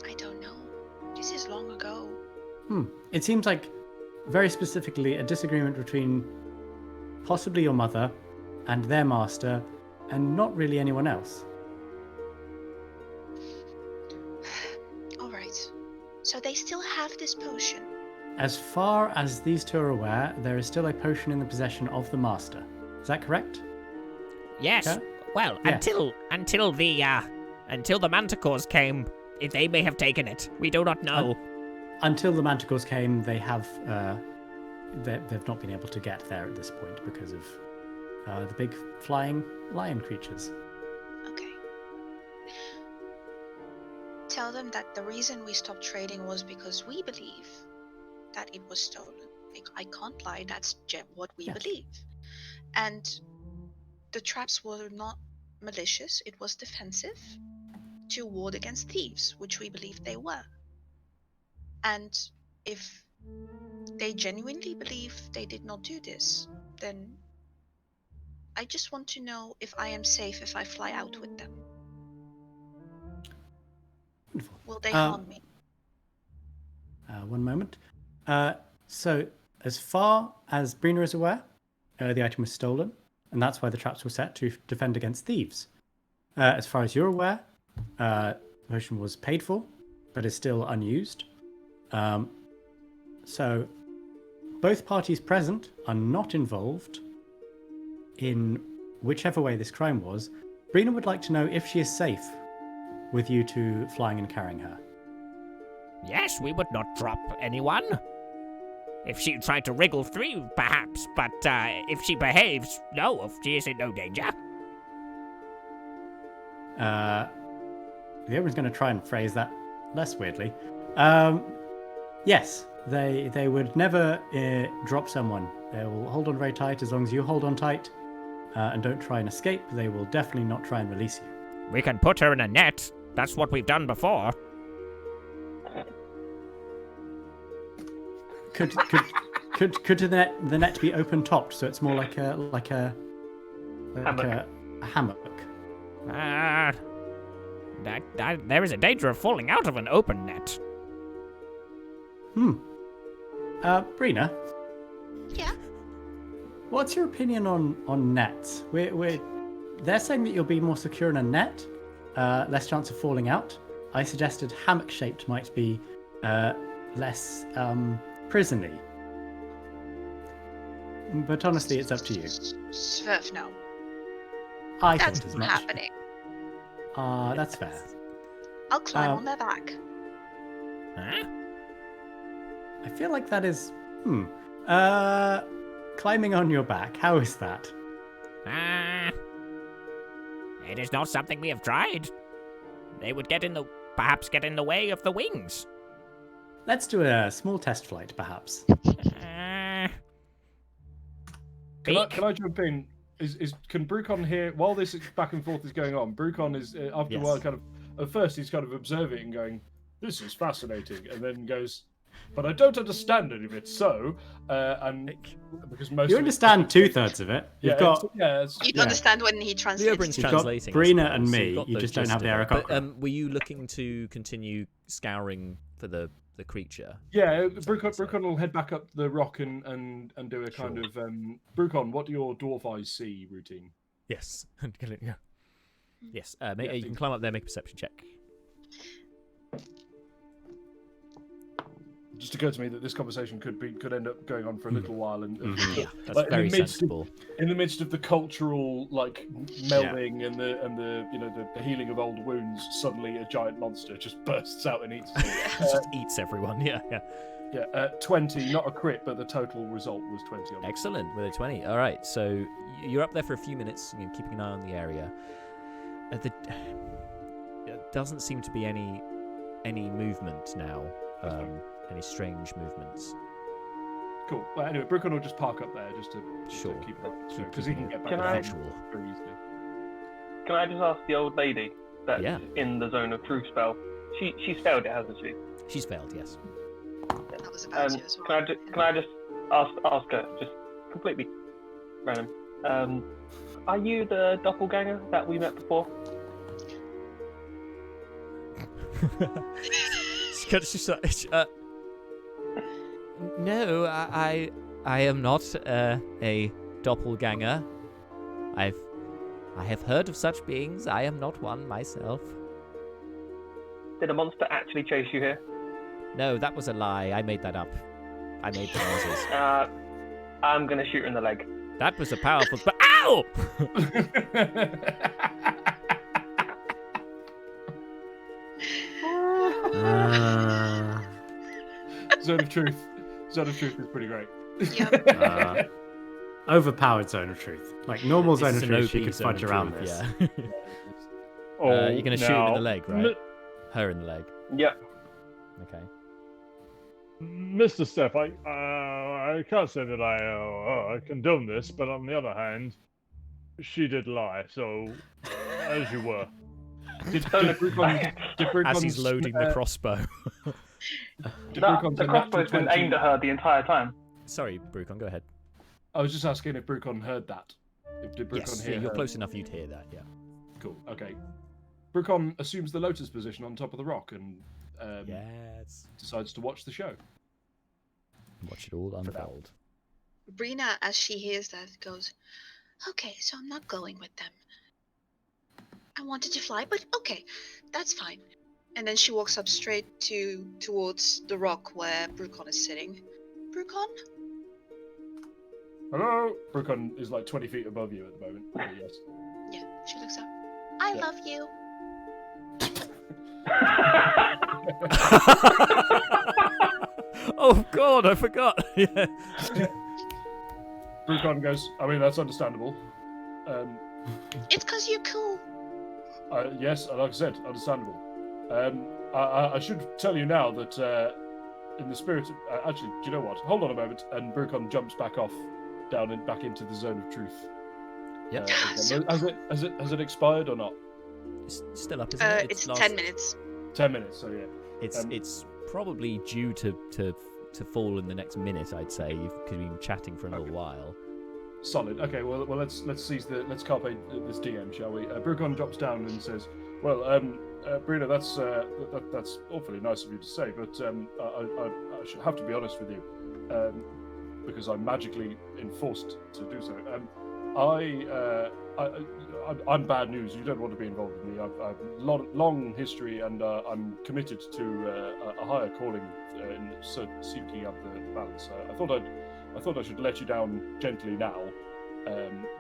I don't know. This is long ago. It seems like, very specifically, a disagreement between possibly your mother and their master, and not really anyone else. Alright. So they still have this potion. As far as these two are aware, there is still a potion in the possession of the master. Is that correct? Yes. Yeah. Well, Yes. until the manticores came, they may have taken it. We do not know. Until the manticores came, they have they've not been able to get there at this point because of the big flying lion creatures. Okay. Tell them that the reason we stopped trading was because we believe that it was stolen. I can't lie, that's what we Yes. believe. And the traps were not malicious, it was defensive to ward against thieves, which we believe they were. And if they genuinely believe they did not do this, then I just want to know if I am safe if I fly out with them. Wonderful. Will they harm me? One moment. So, as far as Brina is aware, the item was stolen, and that's why the traps were set to defend against thieves. As far as you're aware, the potion was paid for, but is still unused. So, both parties present are not involved in whichever way this crime was. Brina would like to know if she is safe with you two flying and carrying her. Yes, we would not drop anyone. If she tried to wriggle through, perhaps, but if she behaves, no, she is in no danger. The other one's going to try and phrase that less weirdly. Yes, they would never drop someone. They will hold on very tight as long as you hold on tight and don't try and escape. They will definitely not try and release you. We can put her in a net. That's what we've done before. Could the net be open topped so it's more like a hammock? There is a danger of falling out of an open net. Brina, Yeah. what's your opinion on nets? They're saying that you'll be more secure in a net. less chance of falling out. I suggested hammock-shaped might be less prison-y. But honestly, it's up to you. Swerve, no. I That's thought as not much. happening. That's fair. I'll climb on their back. Huh? I feel like that is... climbing on your back, how is that? It is not something we have tried. They would perhaps get in the way of the wings. Let's do a small test flight, perhaps. Can I jump in? Can Brucon hear while this back and forth is going on? Brucon is after a while kind of at first he's kind of observing and going, "This is fascinating," and then goes, "But I don't understand any of it." So, and because most you understand 2/3 of it. You've got You understand when he translates. Leobrin's You've translating. got Brina I and suppose, so me. you've got You the just don't gist have the of it. But, Aarakocra. were you looking to continue scouring for the creature? Yeah, Brucon will head back up the rock and do a kind of Brucon. What do your dwarf eyes see routine? Yes. Yes. You can climb up there, make a perception check. It just occurred to me that this conversation could end up going on for a little while, and Yeah, that's very sensible. In the midst of the cultural melding and the healing of old wounds, suddenly a giant monster just bursts out and eats. Just eats everyone. Yeah. 20, not a crit, but the total result was 20. On Excellent, with a 20. All right, so you're up there for a few minutes, keeping an eye on the area. There doesn't seem to be any movement now. Any strange movements. Cool. Well, anyway, Brucon will just park up there just to keep it up, because he can get back very easily. Can I just ask the old lady that's in the zone of truth spell? She's failed it, hasn't she? She's failed, yes. That was about you as well. Can I just ask her, just completely random? Are you the doppelganger that we met before? No, I am not a doppelganger. I have heard of such beings. I am not one myself. Did a monster actually chase you here? No, that was a lie. I made that up. I made the noises. I'm gonna shoot her in the leg. That was a powerful. Ow! Zone of Truth is pretty great. Yep. Overpowered Zone of Truth. Like normal Zone of an Truth, OP you could Zone fudge of around Truth, this. Yeah. You're going to shoot him in the leg, right? Her in the leg. Yep. Okay. Mr. Steph, I can't say that I condone this, but on the other hand, she did lie, so as you were. Did Brucon, as he's loading the crossbow. The crossbow's been aimed at her the entire time. Sorry, Brucon, go ahead. I was just asking if Brucon heard that. Did Brucon Yes, hear you're her? close enough, you'd hear that, yeah. Cool, okay. Brucon assumes the lotus position on top of the rock and decides to watch the show. Watch it all unfold. Brina, as she hears that, goes, "Okay, so I'm not going with them. I wanted to fly, but okay, that's fine." And then she walks up straight towards the rock where Brucon is sitting. Brucon? Hello? Brucon is like 20 feet above you at the moment. So yes. Yeah, she looks up. I love you. Oh God, I forgot. Yeah. Brucon goes, I mean, that's understandable. It's because you're cool. Yes, like I said, understandable. I should tell you now that in the spirit of... actually, do you know what? Hold on a moment. And Brucon jumps back off, down and back into the zone of truth. Yep. Has it expired or not? It's still up, isn't it? It's 10 minutes. 10 minutes, so yeah. It's probably due to fall in the next minute, I'd say. You've been chatting for a little while. Solid. Okay, well let's carpe this DM, shall we? Brucon drops down and says, "Well, Brina, that's awfully nice of you to say, but I should have to be honest with you, because I'm magically enforced to do so. I'm bad news. You don't want to be involved with me. I've long history, and I'm committed to a higher calling in seeking up the balance. I thought I should let you down gently now,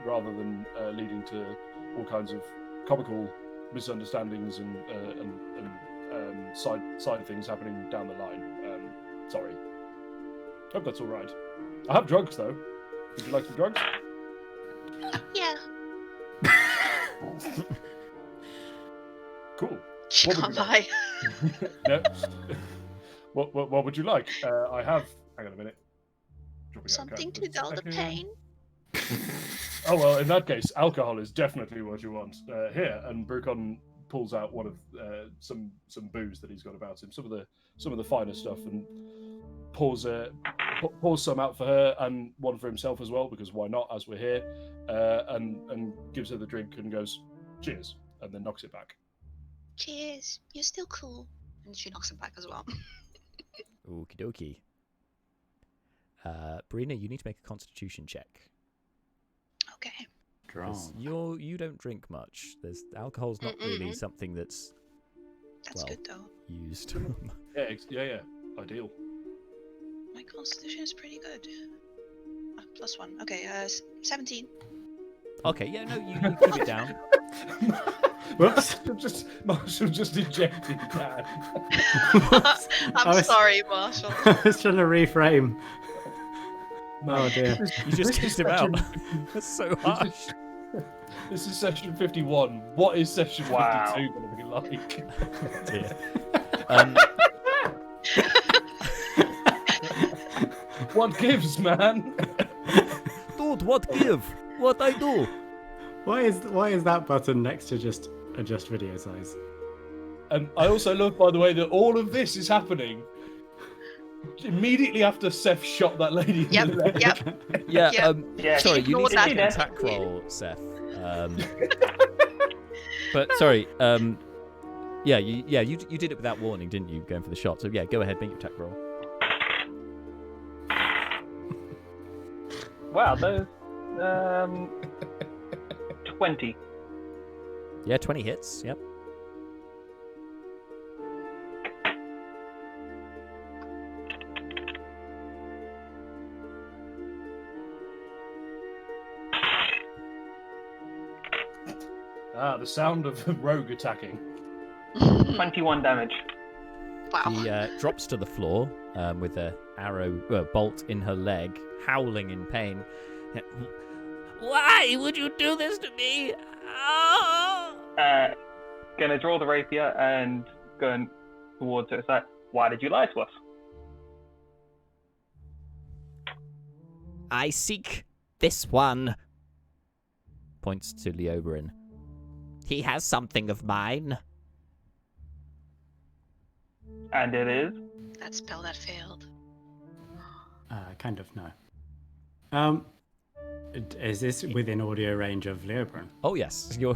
rather than leading to all kinds of comical misunderstandings and side things happening down the line. Sorry. Hope that's all right. I have drugs though. Would you like some drugs? Yeah. Cool. She What would can't you lie. No. What would you like? I have. Hang on a minute. Dropping out Something of to just a dull the second. pain. Oh well, in that case, alcohol is definitely what you want. Here, and Brucon pulls out one of some booze that he's got about him, some of the finer stuff, and pours some out for her and one for himself as well, because why not? As we're here, and gives her the drink and goes, "Cheers," and then knocks it back. Cheers. You're still cool. And she knocks it back as well. Okie dokie. Brina, you need to make a constitution check. Okay. 'Cause you don't drink much. Alcohol's not really something that's That's good though. used. Yeah, ideal. My constitution is pretty good. +1. Okay, 17. Okay, yeah, no, you keep it down. Whoops. Marshall just injected Dad. I'm sorry, Marshall. I was trying to reframe. Oh dear. You just kissed him out. That's so harsh. This is session 51. What is session 52 Wow. going to be like? Dear. What gives, man? Dude, what give? What I do? Why is that button next to just adjust video size? And I also love, by the way, that all of this is happening immediately after Seth shot that lady in the leg. Yep. Yeah, Yeah. Yeah, sorry, you ignore need to that. make an attack roll, Seth. But sorry, yeah, you did it without warning, didn't you? Going for the shot. So yeah, go ahead, make your attack roll. Wow, those 20. Yeah, 20 hits. Yep. The sound of a rogue attacking. 21 damage. Wow. He drops to the floor with a bolt in her leg, howling in pain. Why would you do this to me? Oh! Gonna draw the rapier and going towards her. It's like, why did you lie to us? I seek this one. Points to Leoberin. He has something of mine. And it is. That spell that failed. Kind of, no. Is this within audio range of Leoberin? Oh yes, you're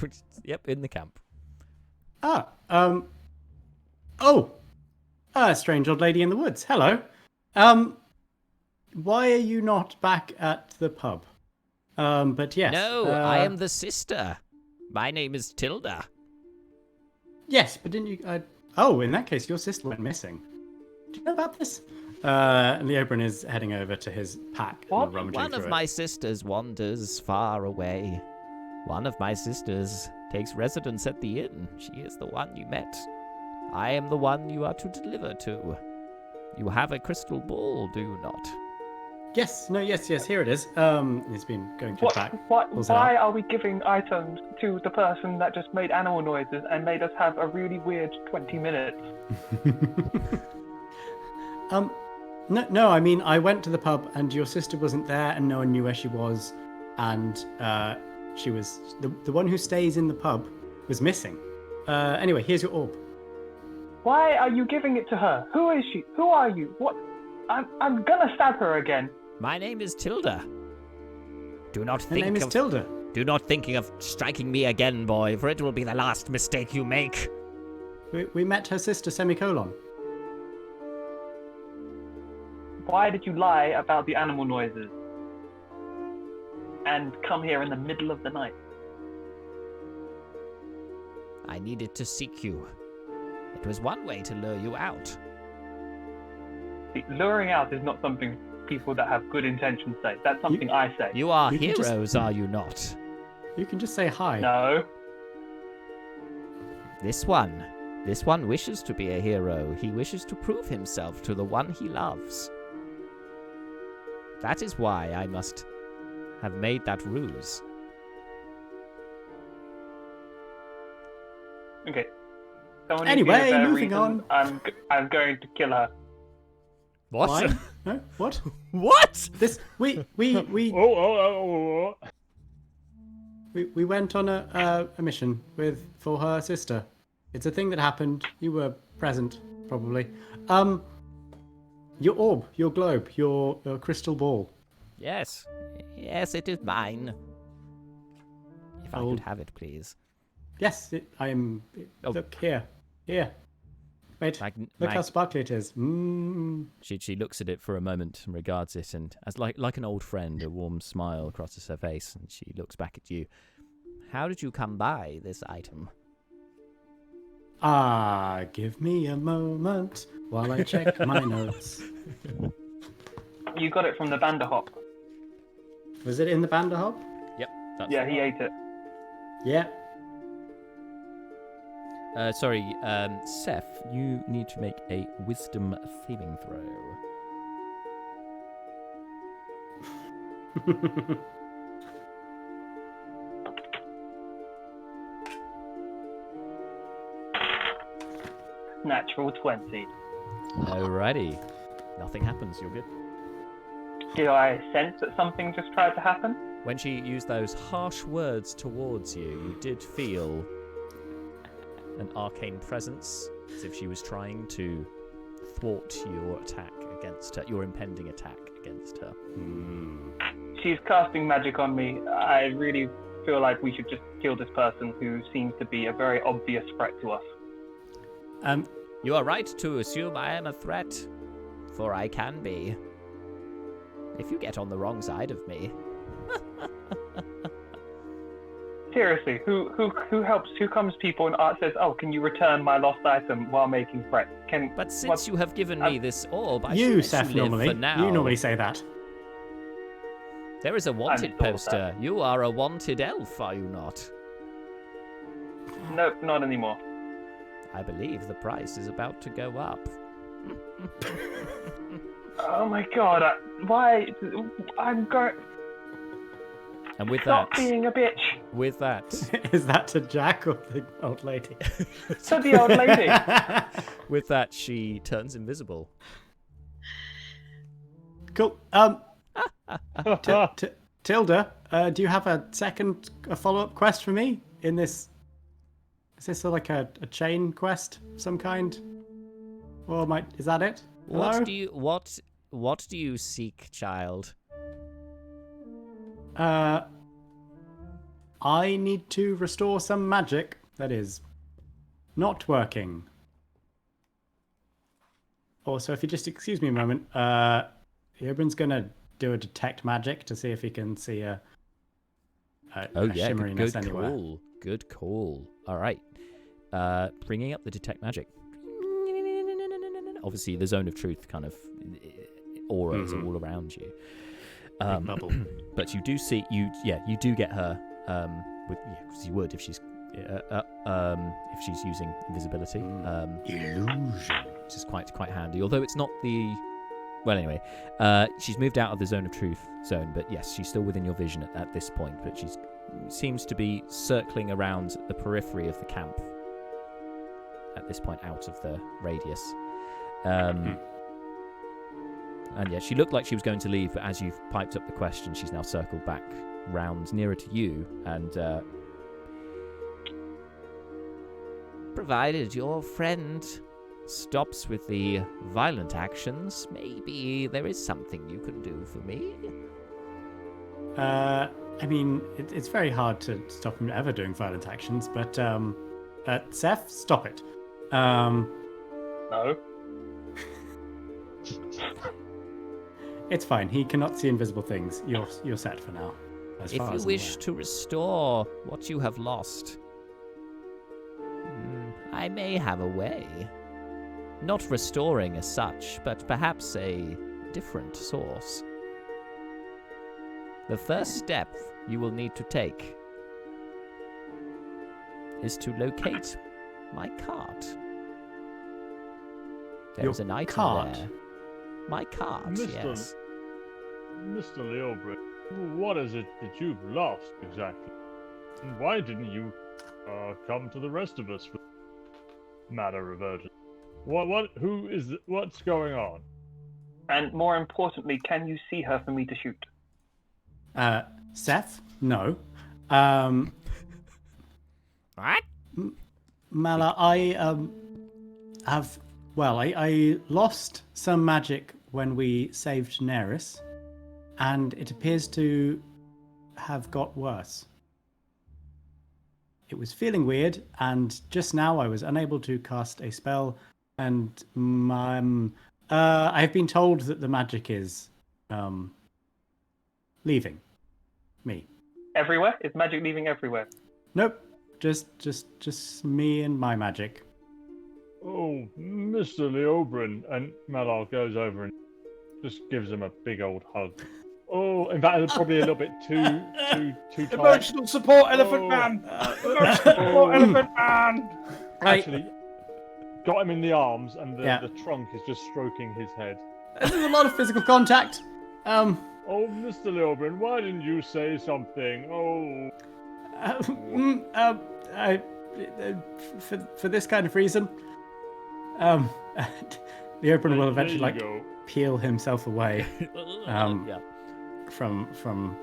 in the camp. Strange old lady in the woods. Hello. Why are you not back at the pub? But yes. No, I am the sister. My name is Tilda. Yes, but didn't you? Oh, in that case, your sister went missing. Do you know about this? Leoberin is heading over to his pack. What? And rummaging One through of it. my sisters wanders far away. One of my sisters takes residence at the inn. She is the one you met. I am the one you are to deliver to. You have a crystal ball, do you not? Yes, here it is. He's been going through the pack. Pulls it Why out. are we giving items to the person that just made animal noises and made us have a really weird 20 minutes? No, I mean, I went to the pub and your sister wasn't there and no one knew where she was. And she was, the one who stays in the pub was missing. Anyway, here's your orb. Why are you giving it to her? Who is she? Who are you? What? I'm gonna stab her again. My name is Tilda. Do not Her think name is of Tilda. Do not thinking of striking me again, boy, for it will be the last mistake you make. We met her sister, semicolon. Why did you lie about the animal noises? And come here in the middle of the night? I needed to seek you. It was one way to lure you out. See, luring out is not something people that have good intentions say. That's something I say. You are You can just- heroes, are you not? You can just say hi. No. This one wishes to be a hero. He wishes to prove himself to the one he loves. That is why I must have made that ruse. Okay. Someone Anyway, needs to give a moving reason. I'm going to kill her. What? Why? No? What? What? This we we went on a mission for her sister. It's a thing that happened. You were present, probably. Your orb, your globe, your crystal ball. Yes. Yes, it is mine. If I Oh. could have it, please. Yes, I am. Oh. Look here. Wait, look how sparkly it is. She looks at it for a moment and regards it, and as like an old friend, a warm smile crosses her face, and she looks back at you. How did you come by this item? Give me a moment while I check my notes. You got it from the Vanderhop. Was it in the Vanderhop? Yep. That's Yeah, he ate it. Yeah. Sorry, Seth, you need to make a wisdom saving throw. Natural 20. Alrighty. Nothing happens, you're good. Did I sense that something just tried to happen? When she used those harsh words towards you, you did feel an arcane presence, as if she was trying to thwart your attack against her, your impending attack against her. She's casting magic on me. I really feel like we should just kill this person who seems to be a very obvious threat to us. You are right to assume I am a threat, for I can be. If you get on the wrong side of me. Seriously, who helps? Who comes to people and says, "Oh, can you return my lost item?" while making threats? But since you have given me this orb, I You, should Seth, let you live normally. for now. You normally say that. There is a wanted thought of poster. You are a wanted elf, are you not? Nope, not anymore. I believe the price is about to go up. Oh my god! Why? I'm going. And with Stop that, being a bitch. with that, Is that to Jack or the old lady? To the old lady. with that, she turns invisible. Cool. Tilda, do you have a follow-up quest for me in this? Is this like a chain quest of some kind? Or is that it? Hello? What do you seek, child? I need to restore some magic that is not working. Also, if you just excuse me a moment, Eobrin's gonna do a detect magic to see if he can see a shimmeriness good anywhere. call. Good call. All right. Bringing up the detect magic. Obviously, the zone of truth kind of auras are all around you. Big bubble. But you do see you do get her because you would if she's using invisibility. Illusion. Which is quite handy. Although it's not the anyway, she's moved out of the zone of truth zone, but yes, she's still within your vision at this point. But she seems to be circling around the periphery of the camp at this point, out of the radius. And yeah, she looked like she was going to leave, but as you've piped up the question, she's now circled back round nearer to you, and Provided your friend stops with the violent actions, maybe there is something you can do for me. I mean, it's very hard to stop him ever doing violent actions, but Seth, stop it. No. It's fine. He cannot see invisible things. You're set for now. If you wish to restore what you have lost, I may have a way. Not restoring as such, but perhaps a different source. The first step you will need to take is to locate my cart. There's an item cart? there. My cart, yes. Mr. Leobrin, what is it that you've lost exactly? And why didn't you come to the rest of us for matter of urgency? What's going on? And more importantly, can you see her for me to shoot? Seth? No. What? Mala, I lost some magic when we saved Neris, and it appears to have got worse. It was feeling weird, and just now I was unable to cast a spell, and I've been told that the magic is leaving me. Everywhere? Is magic leaving everywhere? Nope, just me and my magic. Oh, Mr. Leobrin, and Malal goes over and just gives him a big old hug. Oh, in fact, probably a little bit too tight. Emotional support, Elephant Oh. Man. Emotional support, Elephant Man. Actually, got him in the arms, and Yeah. the trunk is just stroking his head. This is a lot of physical contact. Oh, Mr. Leobrin, why didn't you say something? Oh. For this kind of reason, Leobrin will eventually There you go. peel himself away Yeah. from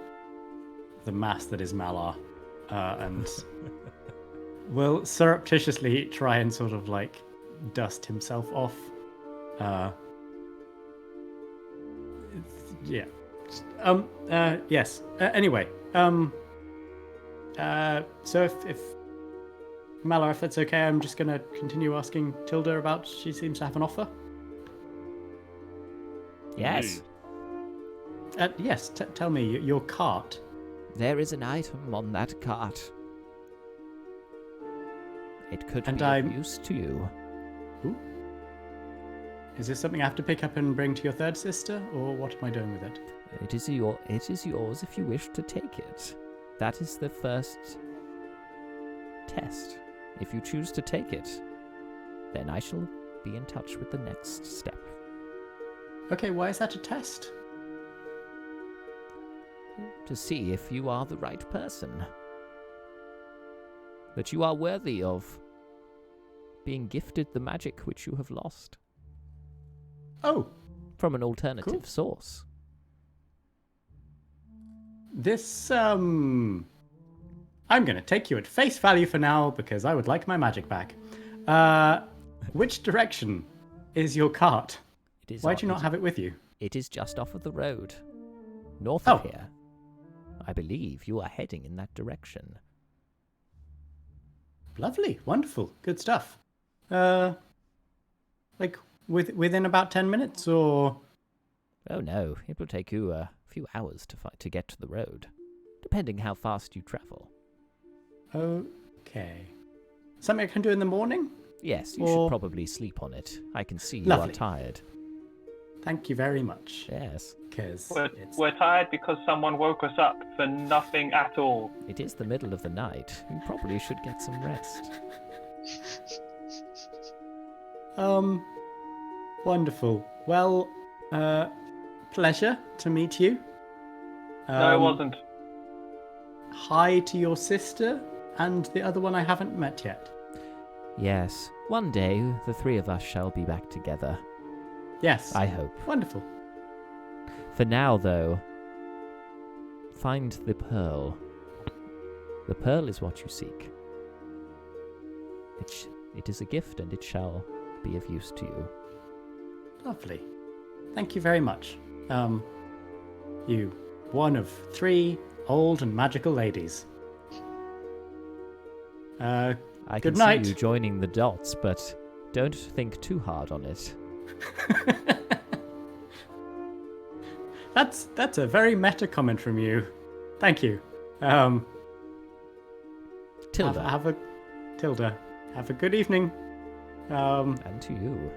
the mass that is Malar, and will surreptitiously try and sort of like dust himself off. Yeah. Yes. Anyway. So if Malar, if that's okay, I'm just gonna continue asking Tilda about. She seems to have an offer. Yes. Yes. Tell me your cart. There is an item on that cart. It could And be of I'm- use to you. Ooh. Is this something I have to pick up and bring to your third sister, or what am I doing with it? It is yours if you wish to take it. That is the first test. If you choose to take it, then I shall be in touch with the next step. Okay, why is that a test? To see if you are the right person. That you are worthy of being gifted the magic which you have lost Oh, from an alternative Cool. source. this, I'm gonna take you at face value for now, because I would like my magic back. Which direction is your cart? It is Why do you not have it with you? It is just off of the road, north Oh. of here. I believe you are heading in that direction. Lovely, wonderful, good stuff. Like within about 10 minutes, or? Oh no, it will take you a few hours to get to the road, depending how fast you travel. Okay. Something I can do in the morning? Yes, you Or- should probably sleep on it. I can see you Lovely. are tired. Thank you very much. Yes, Because We're tired because someone woke us up for nothing at all. it is the middle of the night. You probably should get some rest. Wonderful. Well, pleasure to meet you. No, it wasn't. Hi to your sister and the other one I haven't met yet. Yes, one day the three of us shall be back together. Yes. I hope. Wonderful. For now, though, find the pearl. The pearl is what you seek. It is a gift, and it shall be of use to you. Lovely. Thank you very much. You, one of 3 old and magical ladies. I Good can night. see you joining the dots, but don't think too hard on it. That's a very meta comment from you. Thank you. Tilda. Tilda. Have a good evening. And to you.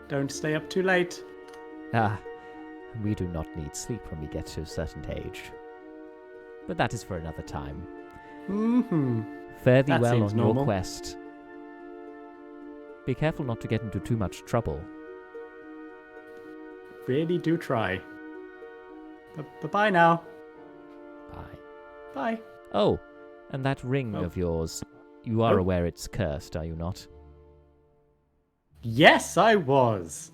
Don't stay up too late. We do not need sleep when we get to a certain age. But that is for another time. Mm-hmm. Fare thee That well seems on normal. your quest. Be careful not to get into too much trouble. Really do try. Bye-bye now. Bye. Bye. Oh, and that ring Oh. of yours, you are Oh. aware it's cursed, are you not? Yes, I was.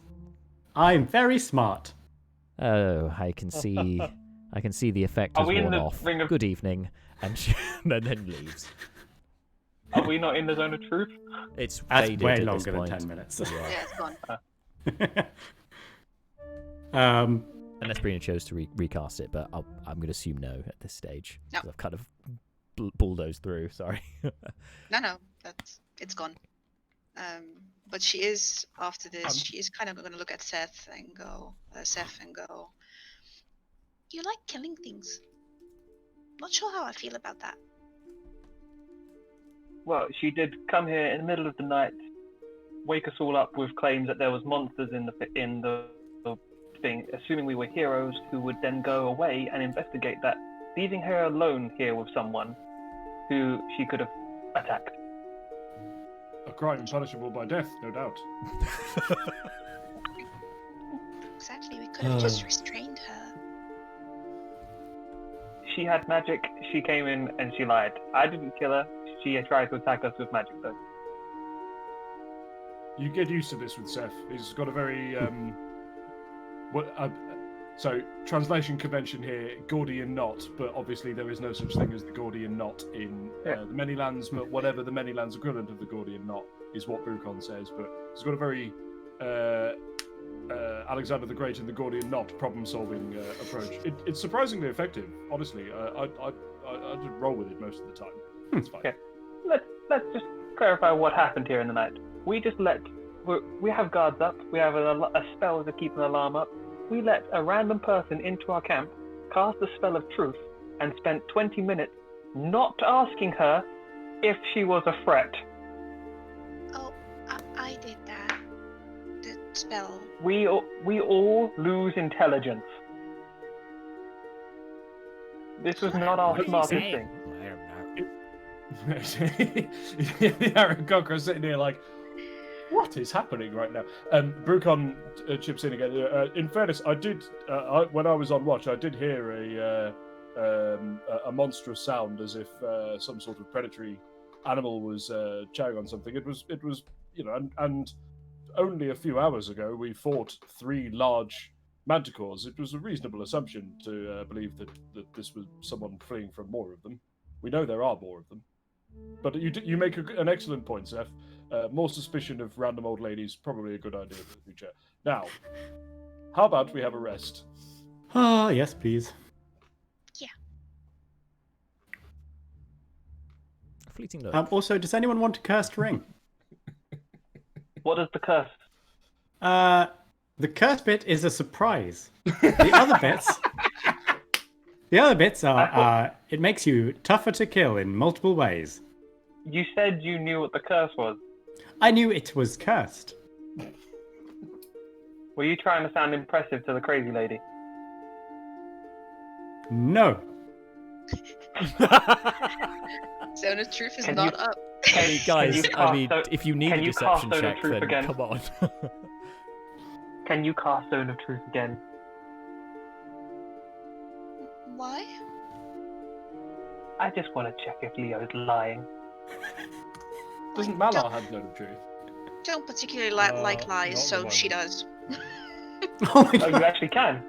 I'm very smart. Oh, I can see the effect Are has we in worn the off. ring of- Good evening. And she, and then leaves. Are we not in the zone of truth? It's That's faded way at longer this than point. 10 minutes. Yeah, it's gone. Unless Brina chose to recast it, but I'm going to assume no at this stage. No. 'Cause I've kind of bulldozed through, sorry. No, it's gone. But she is after this. She is kind of going to look at Seth and go, "You like killing things. Not sure how I feel about that." Well, she did come here in the middle of the night, wake us all up with claims that there was monsters in the thing, assuming we were heroes who would then go away and investigate that, leaving her alone here with someone who she could have attacked. A crime punishable by death, no doubt. Exactly. We could have just restrained her. She had magic. She came in and she lied. I didn't kill her. She tried to attack us with magic, though. You get used to this with Seth. He's got a very so translation convention here, Gordian knot, but obviously there is no such thing as the Gordian knot in the Manylands, but whatever the Manylands equivalent of the Gordian knot is what Brucon says. But he's got a very Alexander the Great and the Gordian knot problem-solving approach. It's surprisingly effective, honestly. I just roll with it most of the time. It's fine. Okay. Let's just clarify what happened here in the night. We have guards up. We have a spell to keep an alarm up. We let a random person into our camp, cast the spell of truth, and spent 20 minutes not asking her if she was a threat. Oh, I did that. The spell. We all lose intelligence. This was not our smartest thing. The Aaron Cocker sitting here like, what is happening right now? Brucon chips in again. In fairness, I did when I was on watch, I did hear a monstrous sound as if some sort of predatory animal was chowing on something. It was and only a few hours ago we fought 3 large manticores. It was a reasonable assumption to believe that this was someone fleeing from more of them. We know there are more of them. But you make an excellent point, Seth. More suspicion of random old ladies, probably a good idea for the future. Now, how about we have a rest? Ah, yes, please. A fleeting look. Also, does anyone want a cursed ring? What is the curse? The cursed bit is a surprise. The other bits are it makes you tougher to kill in multiple ways. You said you knew what the curse was. I knew it was cursed. Were you trying to sound impressive to the crazy lady? No. Zone of Truth is Can not you- up. Guys, I mean, cast if you need can a you deception cast Zone of check, Truth then again? come on. Can you cast Zone of Truth again? Why? I just want to check if Leo's lying. Doesn't Malar have Zone of Truth? Don't particularly like not lies, the so one. she does. Oh my Oh, god. you actually can.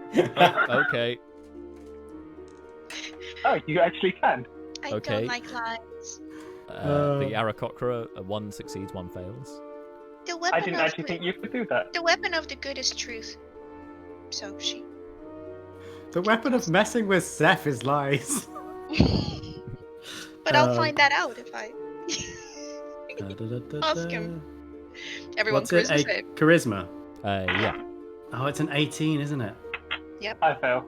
Okay. Oh, you actually can. I Okay. don't like lies. The Aarakocra, 1 succeeds, 1 fails. The I weapon didn't of actually the, think you could do that. the weapon of the good is truth. So she. The weapon of messing with Seth is lies. But I'll find that out if I. Ask him. Everyone, What's it? charisma A save. charisma. Yeah. Oh, it's an 18, isn't it? I fail.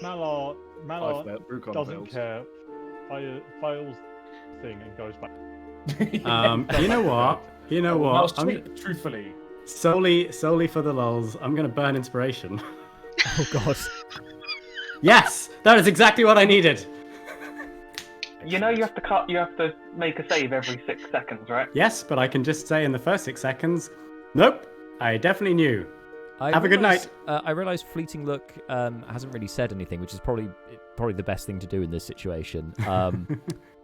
Malar I failed. Brucon doesn't fails. care. Fails thing and goes back. You know what? You know Now, what? truthfully, Solely for the lulz, I'm going to burn inspiration. Oh God. Yes, that is exactly what I needed. You know you have to make a save every 6 seconds, right? Yes, but I can just say in the first 6 seconds, nope, I definitely knew. Have a good night. I realise Fleeting Look hasn't really said anything, which is probably the best thing to do in this situation.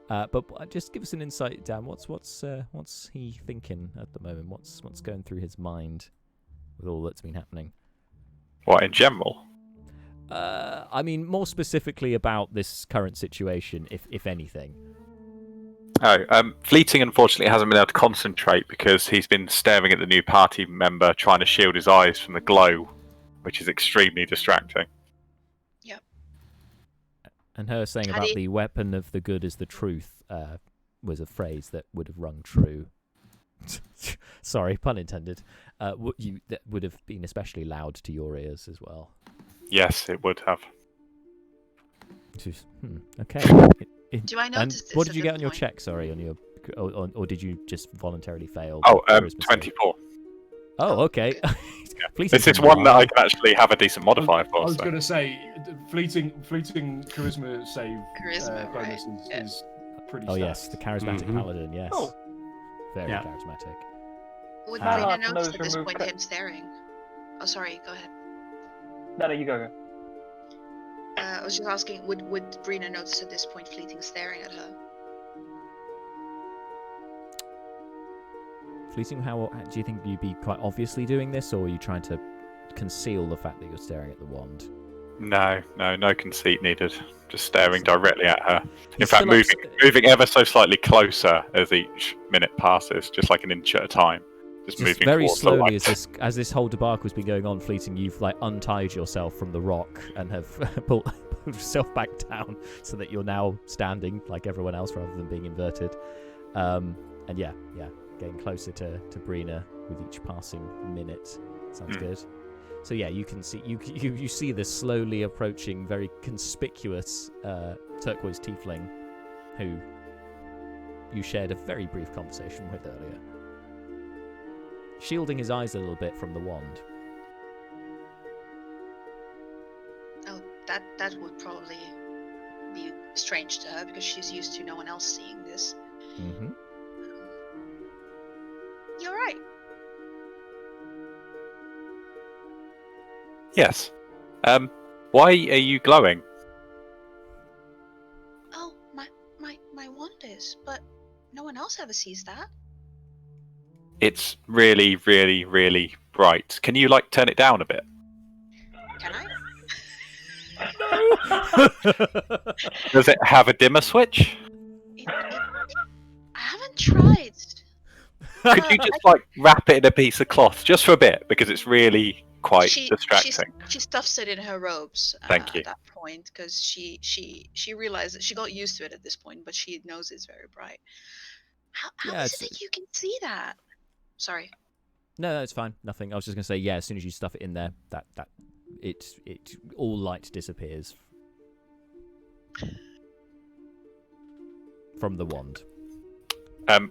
But just give us an insight, Dan. What's he thinking at the moment? What's going through his mind with all that's been happening? What, in general? I mean, more specifically about this current situation, if anything. Fleeting unfortunately hasn't been able to concentrate because he's been staring at the new party member, trying to shield his eyes from the glow, which is extremely distracting. Yep. And her saying How about do you- the weapon of the good is the truth was a phrase that would have rung true. Sorry, pun intended. That would have been especially loud to your ears as well. Yes, it would have. Okay. Do I And notice this what at did you this get on your point? check? Sorry, on your, or did you just voluntarily fail? Oh, charisma save? 24. Oh, okay. Please This is continue. one that I can actually have a decent modifier I for. was So. going to say, fleeting charisma save Charisma, bonus right, is, yeah. is pretty. Oh stacked. yes, the charismatic Mhm. paladin. Yes. Oh. Very Yeah. charismatic. Would Ah. Brina Not notice those at this remove point cut- him staring? Oh, sorry. Go ahead. No, you go. I was just asking, would Brina notice at this point Fleeting staring at her? Fleeting, how do you think you'd be quite obviously doing this, or are you trying to conceal the fact that you're staring at the wand? No conceit needed. Just staring directly at her. In He's fact, still moving ever so slightly closer as each minute passes, just like an inch at a time. Just moving very towards slowly the light. as this whole debacle's been going on, Fleeting, you've like untied yourself from the rock and have pulled yourself back down so that you're now standing like everyone else rather than being inverted. And yeah, getting closer to Brina with each passing minute. Sounds good. So yeah, you can see you see this slowly approaching, very conspicuous turquoise tiefling, who you shared a very brief conversation with earlier, shielding his eyes a little bit from the wand. Oh, that would probably be strange to her because she's used to no one else seeing this. Mm-hmm. You're right. Yes. Why are you glowing? Oh, my wand is, but no one else ever sees that. It's really, really, really bright. Can you turn it down a bit? Can I? Does it have a dimmer switch? I haven't tried. Could you just wrap it in a piece of cloth just for a bit, because it's really quite distracting. She stuffs it in her robes. Thank you. At that point, because she realized that she got used to it at this point, but she knows it's very bright. How Yeah, is it that you can see that? Sorry. No, it's fine. Nothing. I was just gonna say, yeah. As soon as you stuff it in there, that it all light disappears from the wand.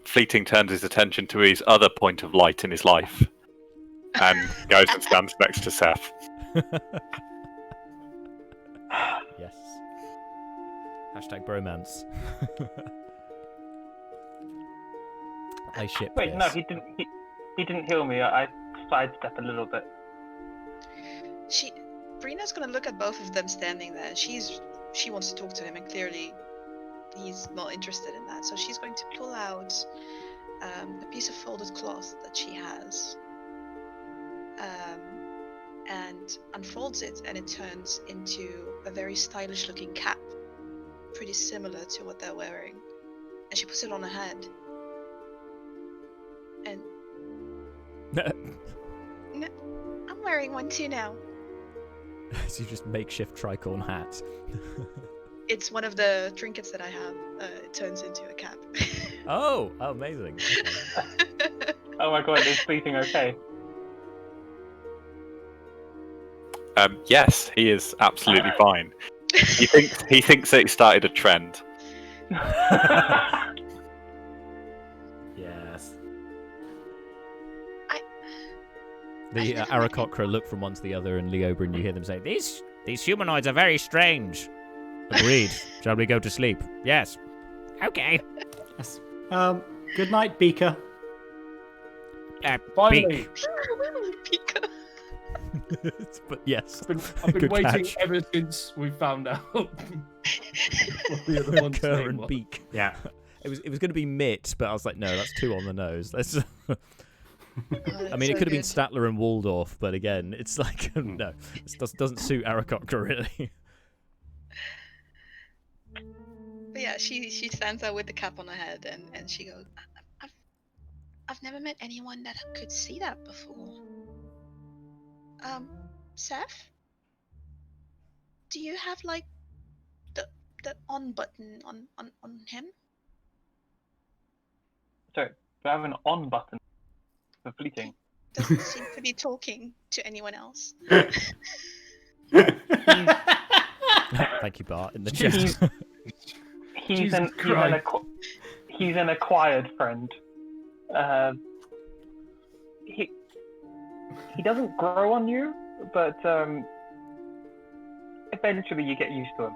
Fleeting turns his attention to his other point of light in his life, and goes and stands next to Seth. Yes. Hashtag bromance. I ship Wait, this. no, he didn't. He didn't heal me. I sidestep a little bit. Brina's gonna look at both of them standing there. She wants to talk to him, and clearly he's not interested in that. So she's going to pull out a piece of folded cloth that she has, and unfolds it, and it turns into a very stylish-looking cap, pretty similar to what they're wearing. And she puts it on her head. And I'm wearing one too now. So you just makeshift tricorn hat. It's one of the trinkets that I have. It turns into a cap. Oh, amazing. Okay. Oh my god, is Fleeting okay? Yes, he is absolutely fine. He thinks that he started a trend. Yes. The I've never met Aarakocra look from one to the other, and Leobrin, you hear them say, These humanoids are very strange. Agreed. Shall we go to sleep? Yes. Okay. Yes. Good night, Beaker. Finally, Pika. But yes. I've been Good waiting catch. ever since we found out what the other one's Kerr name and was. Beak. Yeah. It was going to be Mitt, but I was like, no, that's too on the nose. Let's. Oh, I mean, it could have been Statler and Waldorf, but again, it's like no, it doesn't suit Aarakocra really. But yeah, she stands there with the cap on her head, and she goes, I've never met anyone that could see that before. Seth, do you have like the on button on him? Sorry, do I have an on button for fleeting? Doesn't seem to be talking to anyone else. Thank you, Bart, in the chat. He's an acquired friend. He doesn't grow on you, but eventually you get used to him.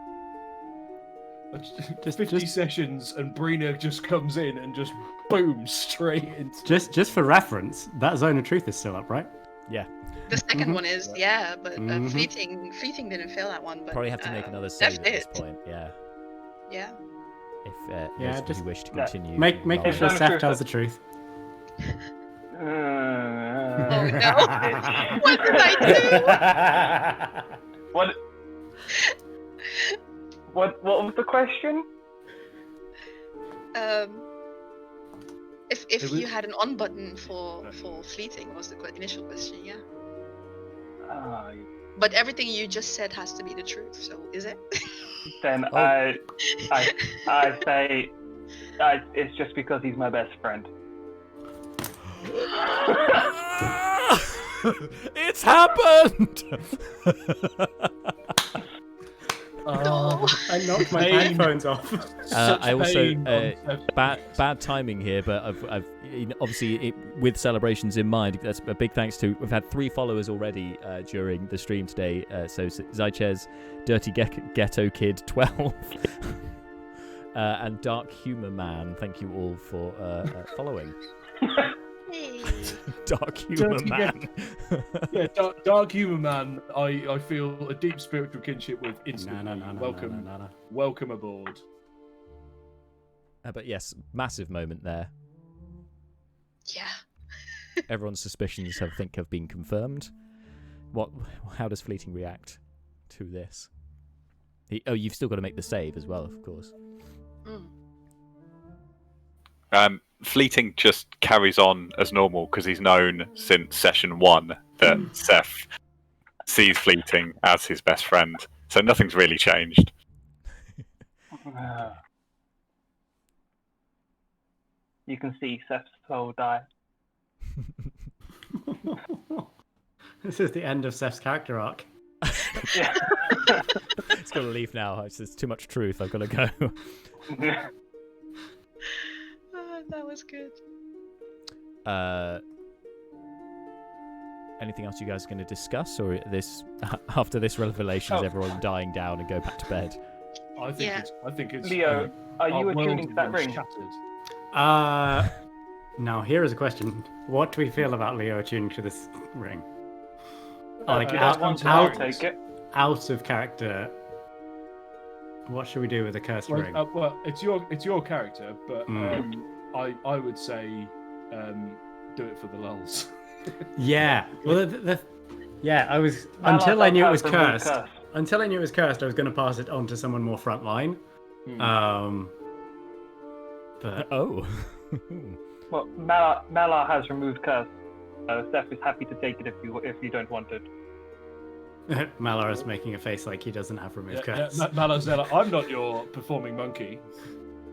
Just 50 sessions and Brina just comes in and just boom straight into. Just for reference, that Zone of Truth is still up, right? Yeah. The second one is, yeah, but Mhm. fleeting didn't fail that one. But Probably have to make another save Seth at this did. point. Yeah. Yeah. If Yeah, those of you just- wish to yeah. continue. Make rolling. sure Zone of Seth Truth tells is- the truth. Oh no! What did I What was the question? do? If It was- you had an on button for fleeting was the initial question, yeah. But everything you just said has to be the truth. So is it? Then Oh. I say it's just because he's my best friend. It's happened. No. I knocked my Pain. headphones off. Such I also pain on Steph's bad timing here, but I've obviously with celebrations in mind. That's a big thanks to. We've had 3 followers already during the stream today. So Zychez, Dirty Ghetto Kid 12, and Dark Humor Man. Thank you all for following. Hey. Dark Humor Dirty Man. Yeah, Dark Humor Man, I feel a deep spiritual kinship with instantly. No. Welcome aboard. But yes, massive moment there. Yeah. Everyone's suspicions have been confirmed. How does Fleeting react to this? You've still got to make the save as well, of course. Fleeting just carries on as normal because he's known since session 1 that Seth sees Fleeting as his best friend. So nothing's really changed. You can see Seth's soul die. This is the end of Seth's character arc. Yeah. It's got to leave now. It's too much truth. I've got to go. That was good. Anything else you guys are going to discuss, or after this revelation, is Oh. everyone dying down and go back to bed? I think it's Leo, are you our world attuning to that was ring? shattered. Now here is a question: what do we feel about Leo attuning to this ring? Like That's one to take it. out of character. What should we do with the cursed ring? Well, it's your character, but I would say do it for the lulz. Yeah. Well, yeah. I was Malar until I does knew it have was the remove cursed. curse. Until I knew it was cursed, I was going to pass it on to someone more frontline. But Oh. Well, Malar has removed curse. Seth is happy to take it if you don't want it. Malar is making a face like he doesn't have removed curse. Malazella, I'm not your performing monkey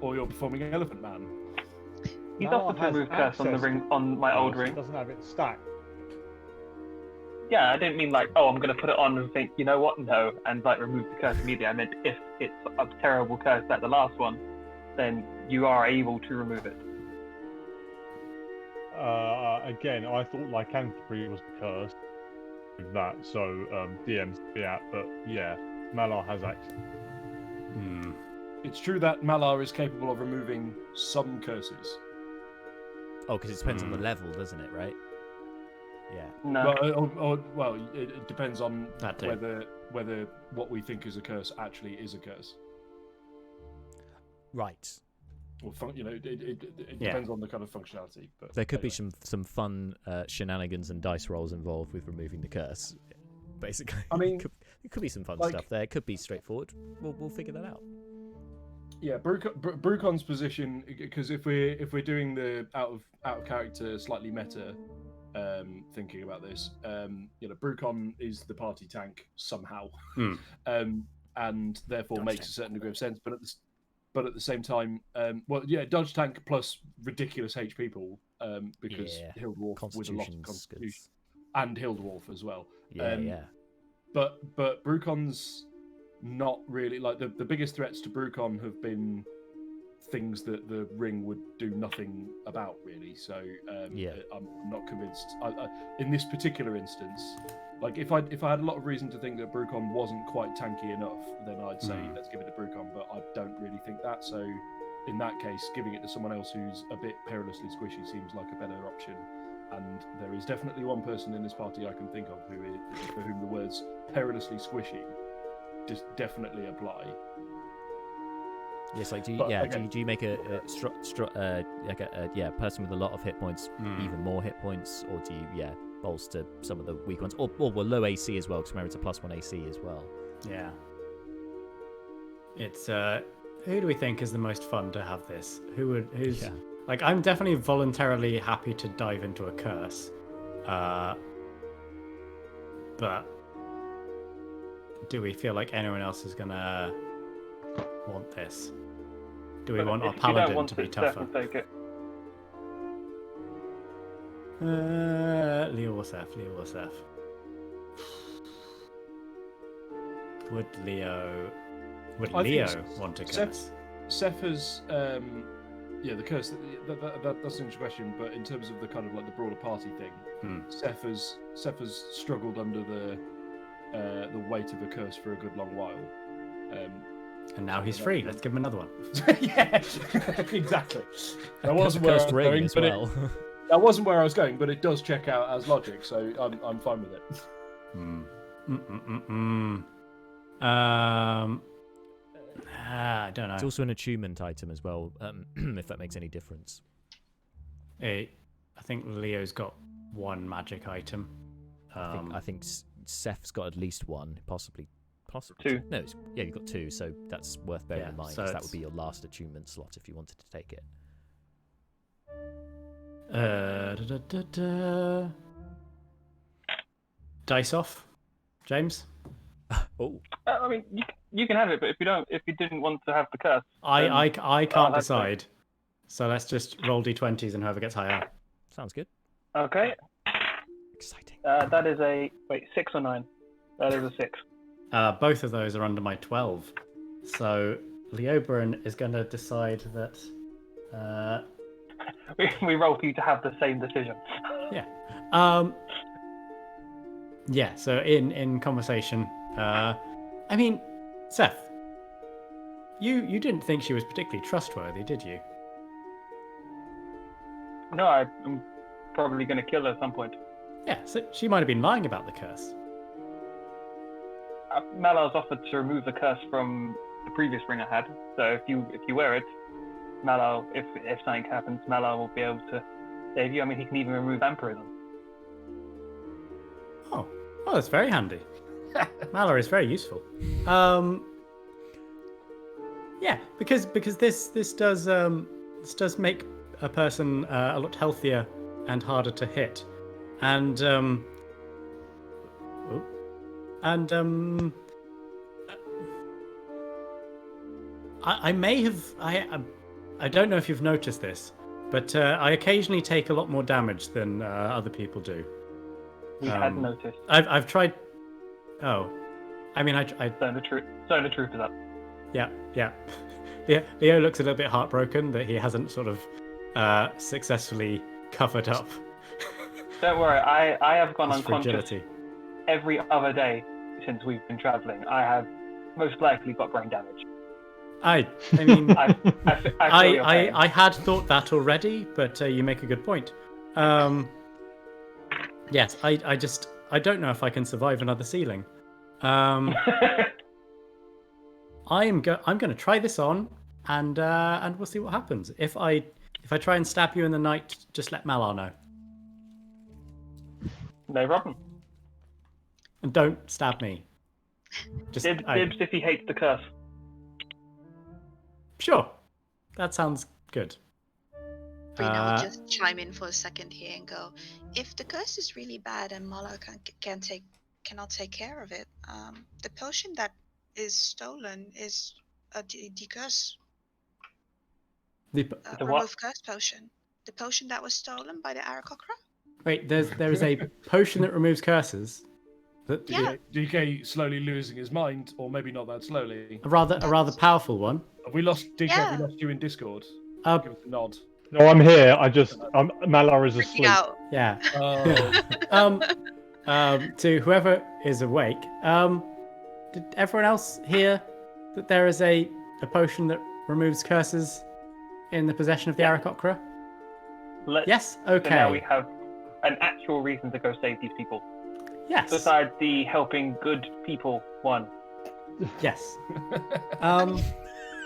or your performing elephant man. He's Malar offered to has remove curse on the access ring, on my old ring. Doesn't have it stacked. Yeah, I didn't mean like, oh, I'm going to put it on and think, you know what, no, and like remove the curse immediately. I meant if it's a terrible curse like the last one, then you are able to remove it. again, I thought lycanthropy was the curse with that, so DM's yeah, but yeah, Malar has access. It's true that Malar is capable of removing some curses. Oh, because it depends on the level, doesn't it? Right? Yeah. No. Well, it depends on That too. whether what we think is a curse actually is a curse. Right. Or it Yeah. depends on the kind of functionality. But There could be some fun shenanigans and dice rolls involved with removing the curse. Basically, I mean, it could be some fun like- stuff there. It could be straightforward. We'll figure that out. Yeah, Brucon's position, because if we're doing the out of character, slightly meta, thinking about this, Brucon is the party tank somehow, and therefore Dodge makes tank. a certain degree of sense. But at the same time, dodge tank plus ridiculous HP pool, because Yeah. Hildwolf with a lot of Constitution's constitution, and Hildwolf as well. Yeah. But Brucon's not really like the biggest threats to Brucon have been things that the ring would do nothing about, really. So I'm not convinced. In this particular instance, like if I had a lot of reason to think that Brucon wasn't quite tanky enough, then I'd say let's give it to Brucon. But I don't really think that. So in that case, giving it to someone else who's a bit perilously squishy seems like a better option. And there is definitely one person in this party I can think of for whom the words perilously squishy just definitely apply. Yes, like do But you make a person with a lot of hit points even more hit points, or do you bolster some of the weak ones, or low AC as well, because remember it's a +1 AC as well. Yeah. It's who do we think is the most fun to have this? Who's like, I'm definitely voluntarily happy to dive into a curse. But do we feel like anyone else is gonna want this? Do we want our paladin to be tougher? Take it. Leo or Seth? Would Leo want a curse? Seth has, the curse. That's an interesting question. But in terms of the kind of like the broader party thing, Seth has struggled under the weight of a curse for a good long while. And now he's free. Let's give him another one. Yeah, exactly. That wasn't where I was going, as but well. that wasn't where I was going, but it does check out as logic, so I'm fine with it. I don't know. It's also an attunement item as well, if that makes any difference. I think Leo's got one magic item. I think Seth's got at least one, possibly two. No, you've got two, so that's worth bearing in mind, so because that would be your last attunement slot if you wanted to take it. Dice off, James. Oh, I mean, you can have it, but if you didn't want to have the curse, I can't that's decide. So let's just roll d20s and whoever gets higher. sounds good. okay. Exciting. That is a 6 or 9. That is a 6. Both of those are under my 12. So Leoberon is going to decide that. We roll for you to have the same decision. Yeah. Yeah. So in conversation, I mean, Seth, you didn't think she was particularly trustworthy, did you? No, I'm probably going to kill her at some point. Yeah. So she might have been lying about the curse. Malar's offered to remove the curse from the previous ring I had. So if you wear it, Malar, if something happens, Malar will be able to save you. I mean, he can even remove vampirism. Oh, that's very handy. Malar is very useful. Yeah, because this does make a person a lot healthier and harder to hit, and I may have I don't know if you've noticed this, but I occasionally take a lot more damage than other people do. We had noticed. I've tried. Oh, I mean, I Zone the truth is up. Yeah. Leo looks a little bit heartbroken that he hasn't sort of successfully covered up. Don't worry, I have gone His unconscious fragility. every other day since we've been traveling. I have most likely got brain damage. I mean, I feel your pain. I had thought that already, but you make a good point. Yes, I don't know if I can survive another ceiling. I'm going to try this on, and we'll see what happens. If I try and stab you in the night, just let Malar know. No problem. And don't stab me. Just Dibs if he hates the curse. Sure, that sounds good. Brina will just chime in for a second here and go, if the curse is really bad and Mala cannot take care of it, the potion that is stolen is a decurse. The what? Remove curse potion. The potion that was stolen by the Arakocra? Wait, there is a potion that removes curses. That, Yeah. DK slowly losing his mind, or maybe not that slowly. a rather powerful one. Have we lost DK? Yeah. We lost you in Discord. Uh, Give us a nod. No, I'm here. Malar is Freaking asleep. out. yeah. Oh. To whoever is awake, did everyone else hear that there is a potion that removes curses in the possession of the Arakocra? Yes? Okay. So now we have an actual reason to go save these people. Yes. Besides the helping good people one. Yes.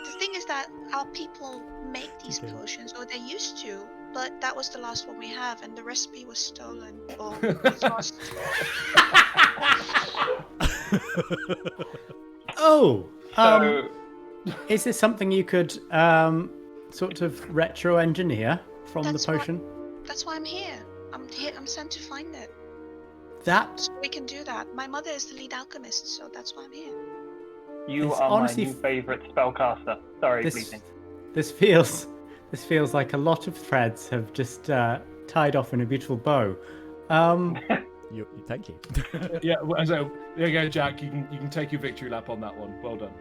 The thing is that our people make these potions, or they used to, but that was the last one we have, and the recipe was stolen or was lost. Oh. So Is this something you could sort of retro engineer from That's the what- potion? That's why I'm here. I'm sent to find it. That So we can do that. My mother is the lead alchemist, so that's why I'm here. you It's are honestly my new favourite spellcaster. Sorry, this bleating. this feels like a lot of threads have just tied off in a beautiful bow. Thank you. Yeah. So there you go, Jack. You can take your victory lap on that one. Well done.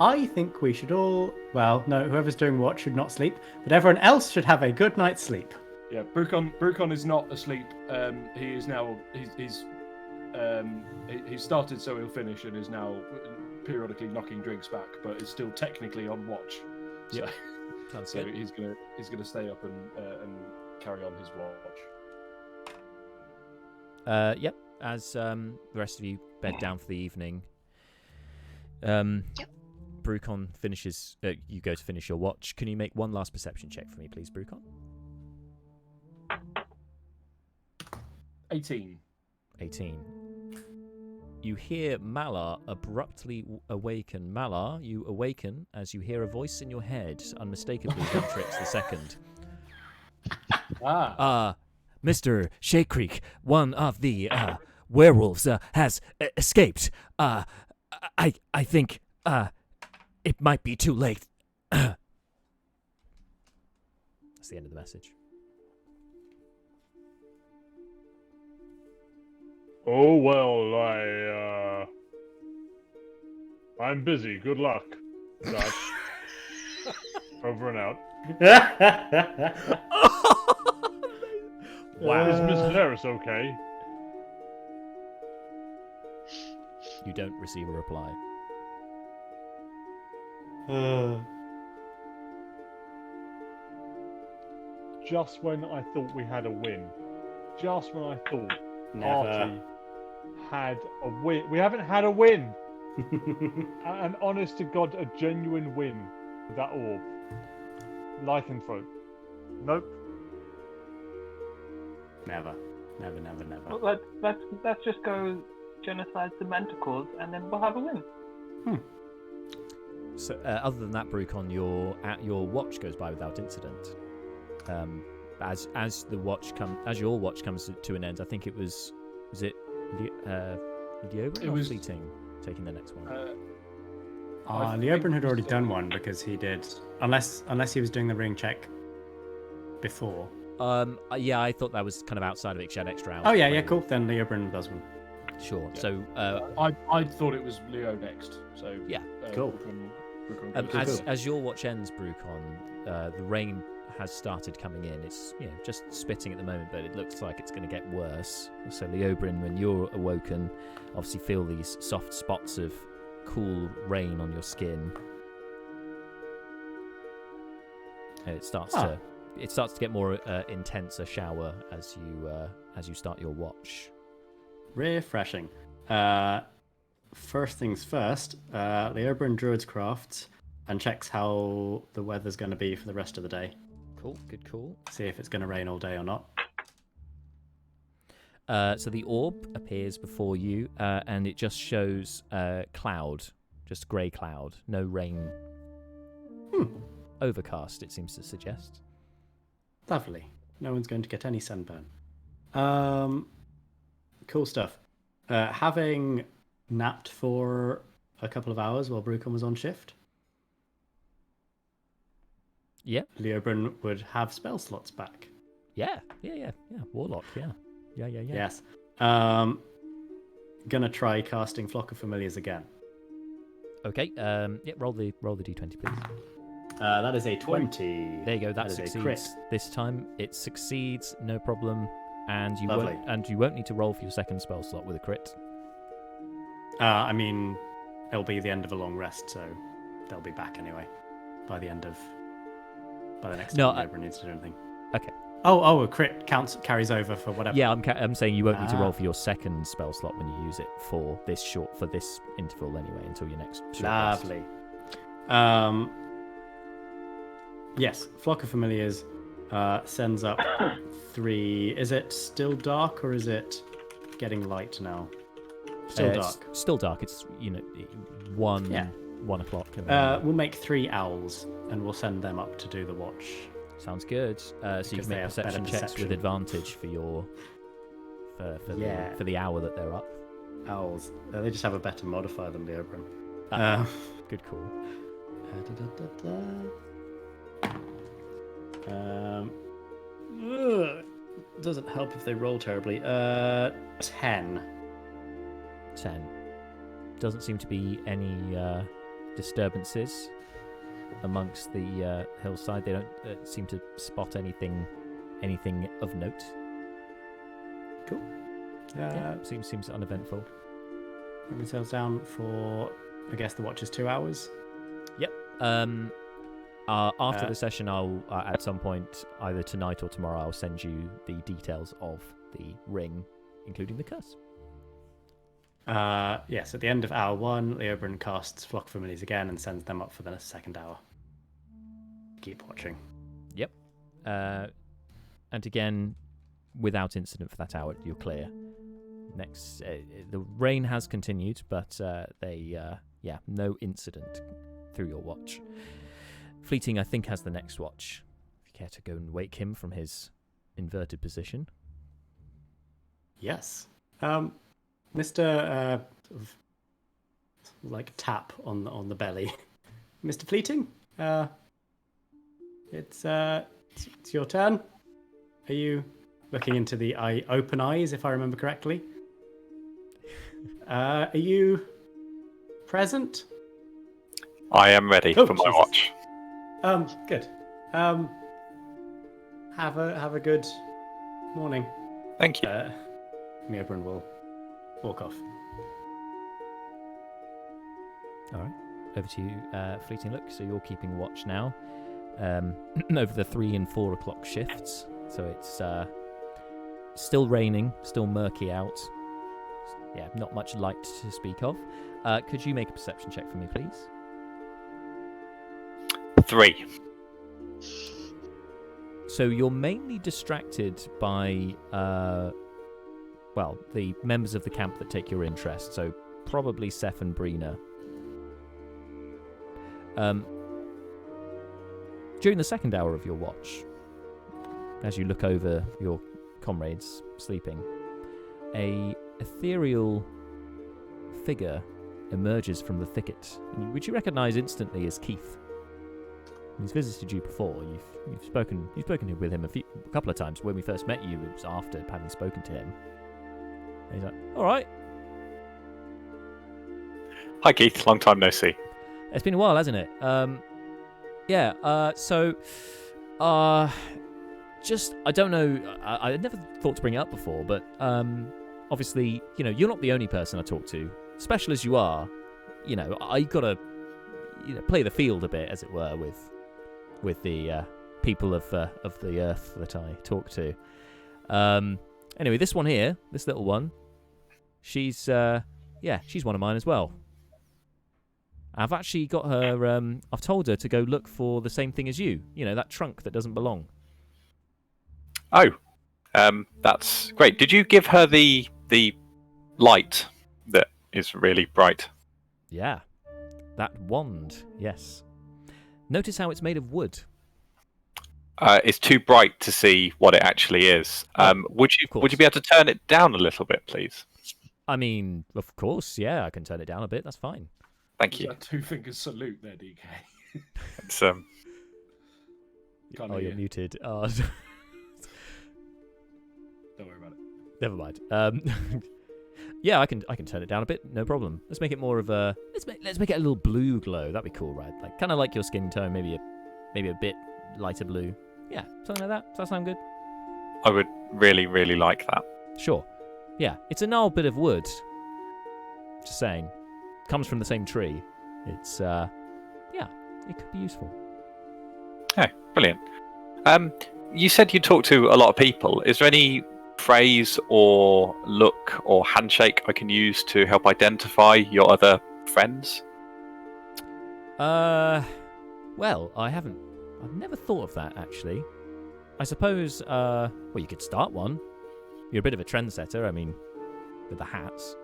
I think we should all, well, no, whoever's doing what should not sleep, but everyone else should have a good night's sleep. Yeah. Brucon is not asleep. He is now. He's started, so he'll finish, and is now periodically knocking drinks back, but is still technically on watch. So, Yep. Sounds so good. he's gonna stay up and carry on his watch. Yep. As the rest of you bed down for the evening, Brucon finishes. You go to finish your watch. Can you make one last perception check for me, please, Brucon? 18. 18. You hear Malar abruptly awaken. Malar, you awaken as you hear a voice in your head, unmistakably Huntrix the Second. Mr. Shake Creek, one of the werewolves has escaped. I think it might be too late. That's the end of the message. Oh well, I'm busy. Good luck, Dutch. Over and out. Wow. Is Miss Daenerys okay? You don't receive a reply. Just when I thought we had a win. Just when I thought Never. Artie had a win. We haven't had a win. An honest to God, a genuine win with that orb. Lycanthrope. Nope. Never. Well, let's just go genocide the manticores, and then we'll have a win. So, other than that, Brucon, your watch goes by without incident. As your watch comes to an end, I think it was it Leobrin or was Fleeting taking the next one? Leobrin had already done one because he did, unless he was doing the ring check before. Yeah, I thought that was kind of outside of it. She had extra hours. Oh yeah, cool. Then Leobrin does one. Sure. Yeah. So I thought it was Leo next. So Yeah. Cool. Brucon goes. as your watch ends, Brucon, the rain has started coming in. It's just spitting at the moment, but it looks like it's going to get worse. So Leobrin, when you're awoken, obviously feel these soft spots of cool rain on your skin. And it starts to get more intense, a shower, as you start your watch. Refreshing. First things first, Leobrin Druid's Craft and checks how the weather's going to be for the rest of the day. Cool, good call. See if it's going to rain all day or not. So the orb appears before you, and it just shows cloud, just grey cloud, no rain. Overcast, it seems to suggest. Lovely. No one's going to get any sunburn. Cool stuff. Having napped for a couple of hours while Brucon was on shift. Yeah. Leobrin would have spell slots back. Yeah. Warlock, yeah. Yes. Gonna try casting Flock of Familiars again. Okay, roll the d20, please. That is a 20. There you go, that is succeeds. a crit. This time it succeeds, no problem. And you Lovely. won't need to roll for your second spell slot with a crit. I mean, it'll be the end of a long rest, so they'll be back anyway by the next time Leobrin needs to do anything. Okay. Oh, a crit carries over for whatever. Yeah, I'm saying you won't need to roll for your second spell slot when you use it for this interval anyway, until your next short rest. Lovely. Yes, Flock of Familiars sends up 3. Is it still dark or is it getting light now? Still dark. It's still dark. It's 1 o'clock. We'll make 3 owls and we'll send them up to do the watch. Sounds good. So you can make perception checks with advantage for your for the hour that they're up. Owls. They just have a better modifier than Leobrin. Good call. Doesn't help if they roll terribly. 10. 10. Doesn't seem to be any disturbances amongst the hillside. They don't seem to spot anything of note. Cool. Seems uneventful. Bring ourselves down for, I guess, the watch is 2 hours. Yep. After the session, I'll at some point, either tonight or tomorrow, I'll send you the details of the ring, including the curse. Yes, at the end of hour 1, Leobrin casts Flock of Familiars again and sends them up for the second hour. Keep watching. Yep. And again, without incident for that hour, you're clear. Next, the rain has continued, but no incident through your watch. Fleeting, I think, has the next watch. If you care to go and wake him from his inverted position. Yes. Mr. Like tap on the belly. Mr. Fleeting, it's your turn. Are you looking into the open eyes, if I remember correctly? Are you present? I am ready for my watch. Good. Have a good morning. Thank you. Leobrin will walk off. All right. Over to you, Fleeting Look. So you're keeping watch now over the 3 and 4 o'clock shifts. So it's still raining, still murky out. Yeah, not much light to speak of. Could you make a perception check for me, please? 3. So you're mainly distracted by, the members of the camp that take your interest. So probably Seth and Brina. During the second hour of your watch, as you look over your comrades sleeping, a ethereal figure emerges from the thicket, which you recognise instantly as Keith. He's visited you before. You've spoken with him a couple of times. When we first met you, it was after having spoken to him. And he's like, "All right." Hi, Keith. Long time no see. It's been a while, hasn't it? So Just I don't know. I never thought to bring it up before, but obviously, you're not the only person I talk to. Special as you are, I gotta play the field a bit, as it were, with the people of the earth that I talk to. Anyway, this one here, this little one, she's one of mine as well. I've actually got her. I've told her to go look for the same thing as you. That trunk that doesn't belong. Oh, that's great. Did you give her the light that is really bright? Yeah, that wand. Yes. Notice how it's made of wood. It's too bright to see what it actually is. Would you be able to turn it down a little bit, please? I mean, of course, yeah, I can turn it down a bit. That's fine. Thank you. That 2 finger salute there, DK. It's you're muted. Oh. Don't worry about it. Never mind. Yeah, I can turn it down a bit. No problem. Let's make it more of a. Let's make it a little blue glow. That'd be cool, right? Like kind of like your skin tone, maybe a bit lighter blue. Yeah, something like that. Does that sound good? I would really, really like that. Sure. Yeah, it's a gnarled bit of wood. Just saying. Comes from the same tree. It's it could be useful. Oh, brilliant. You said you talk to a lot of people. Is there any phrase or look or handshake I can use to help identify your other friends? Well, I've never thought of that, actually. I suppose, you could start one. You're a bit of a trendsetter, I mean, with the hats.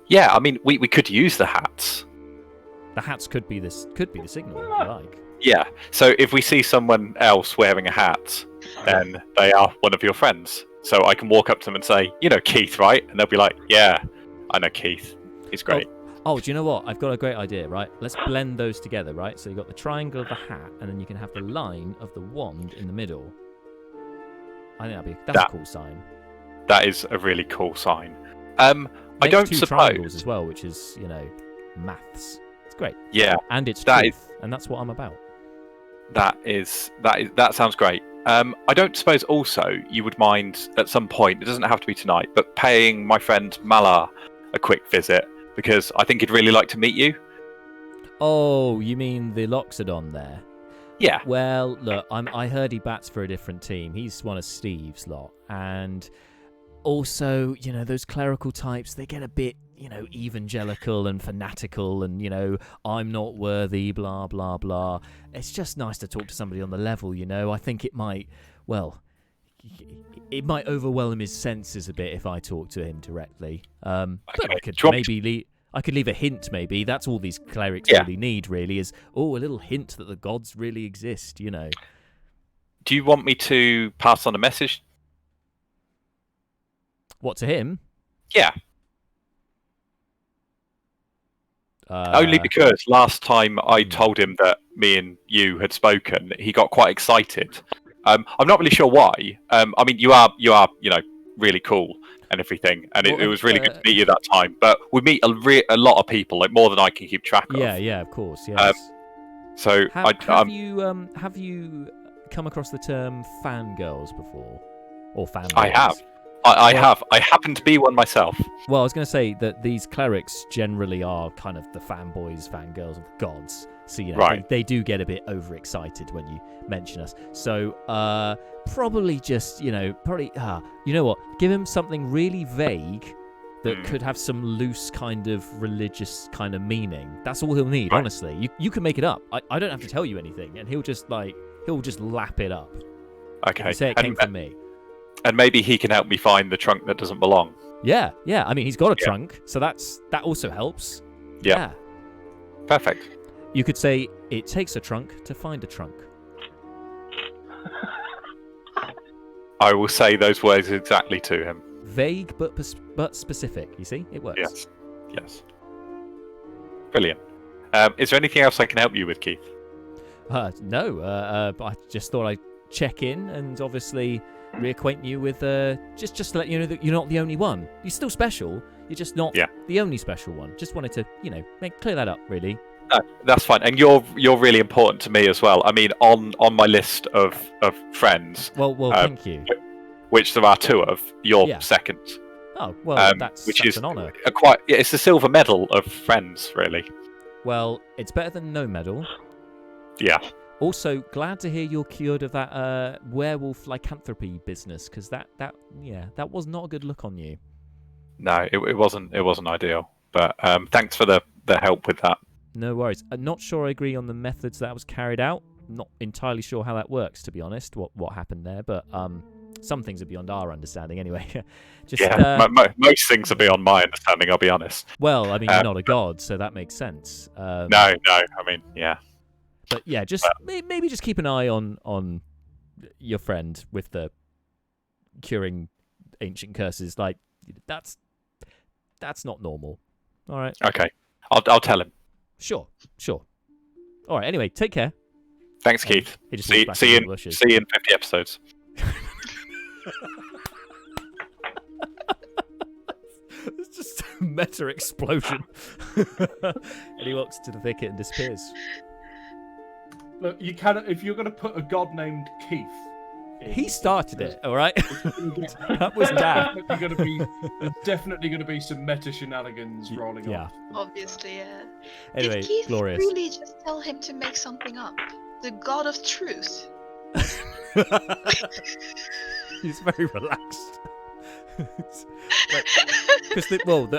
Yeah, I mean, we could use the hats. The hats could be the signal, if you like. Yeah, so if we see someone else wearing a hat, then they are one of your friends. So I can walk up to them and say, Keith, right? And they'll be like, yeah, I know Keith. He's great. Oh, do you know what? I've got a great idea, right? Let's blend those together, right? So you've got the triangle of the hat, and then you can have the line of the wand in the middle. I think that's a cool sign. That is a really cool sign. I don't two suppose triangles as well, which is, maths. It's great. Yeah, and it's truth, and that's what I'm about. That sounds great. I don't suppose also you would mind at some point, it doesn't have to be tonight, but paying my friend Malar a quick visit, because I think he'd really like to meet you. Oh, you mean the Loxodon there? Yeah. Well, look, I heard he bats for a different team. He's one of Steve's lot. And also, those clerical types, they get a bit, evangelical and fanatical and, I'm not worthy, blah, blah, blah. It's just nice to talk to somebody on the level, I think it might overwhelm his senses a bit if I talk to him directly. But I could leave a hint, maybe. That's all these clerics really need, really, is, a little hint that the gods really exist, Do you want me to pass on a message? What, to him? Yeah. Only because last time I told him that me and you had spoken, he got quite excited. I'm not really sure why. I mean, you are, really cool and everything, and it was really good to meet you that time. But we meet a lot of people, like more than I can keep track of. Yeah, of course. Yes. So have you come across the term fangirls before, or fanboys? I have. I have. I happen to be one myself. Well, I was going to say that these clerics generally are kind of the fanboys, fangirls of the gods. So, they do get a bit overexcited when you mention us. So, probably just, you know what? Give him something really vague that could have some loose kind of religious kind of meaning. That's all he'll need, honestly. You can make it up. I don't have to tell you anything, and he'll just lap it up. Okay. Say it came from me. And maybe he can help me find the trunk that doesn't belong. Yeah. I mean, he's got a trunk, so that also helps. Yeah. Perfect. You could say, it takes a trunk to find a trunk. I will say those words exactly to him. Vague but specific. You see, it works. Yes. Brilliant. Is there anything else I can help you with, Keith? No. I just thought I'd check in and obviously reacquaint you with just to let you know that you're not the only one. You're still special. You're just not the only special one. Just wanted to clear that up, really. That's fine, and you're really important to me as well. I mean, on my list of friends, Well, thank you. which there are 2 of, you're Yeah. second. Oh, well, that's which such is an honour. It's the silver medal of friends, really. Well, it's better than no medal. Yeah. Also, glad to hear you're cured of that werewolf lycanthropy business, because that was not a good look on you. No, it wasn't ideal. But thanks for the help with that. No worries. I'm not sure I agree on the methods that was carried out. Not entirely sure how that works, to be honest. What happened there, but some things are beyond our understanding anyway. Most things are beyond my understanding, I'll be honest. Well, I mean, you're not a god, so that makes sense. No, I mean, yeah. But yeah, just maybe just keep an eye on your friend with the curing ancient curses. Like, that's not normal. All right. Okay, I'll tell him. Sure. All right. Anyway, take care. Thanks, Keith. He just See you in 50 episodes. It's just a meta explosion. And he walks to the thicket and disappears. Look, you can if you're going to put a god named Keith. He started it, all right? That was Dan. There's definitely going to be some meta shenanigans rolling on. Obviously, yeah. Anyway, Did Keith glorious. really just tell him to make something up? The god of truth. He's very relaxed.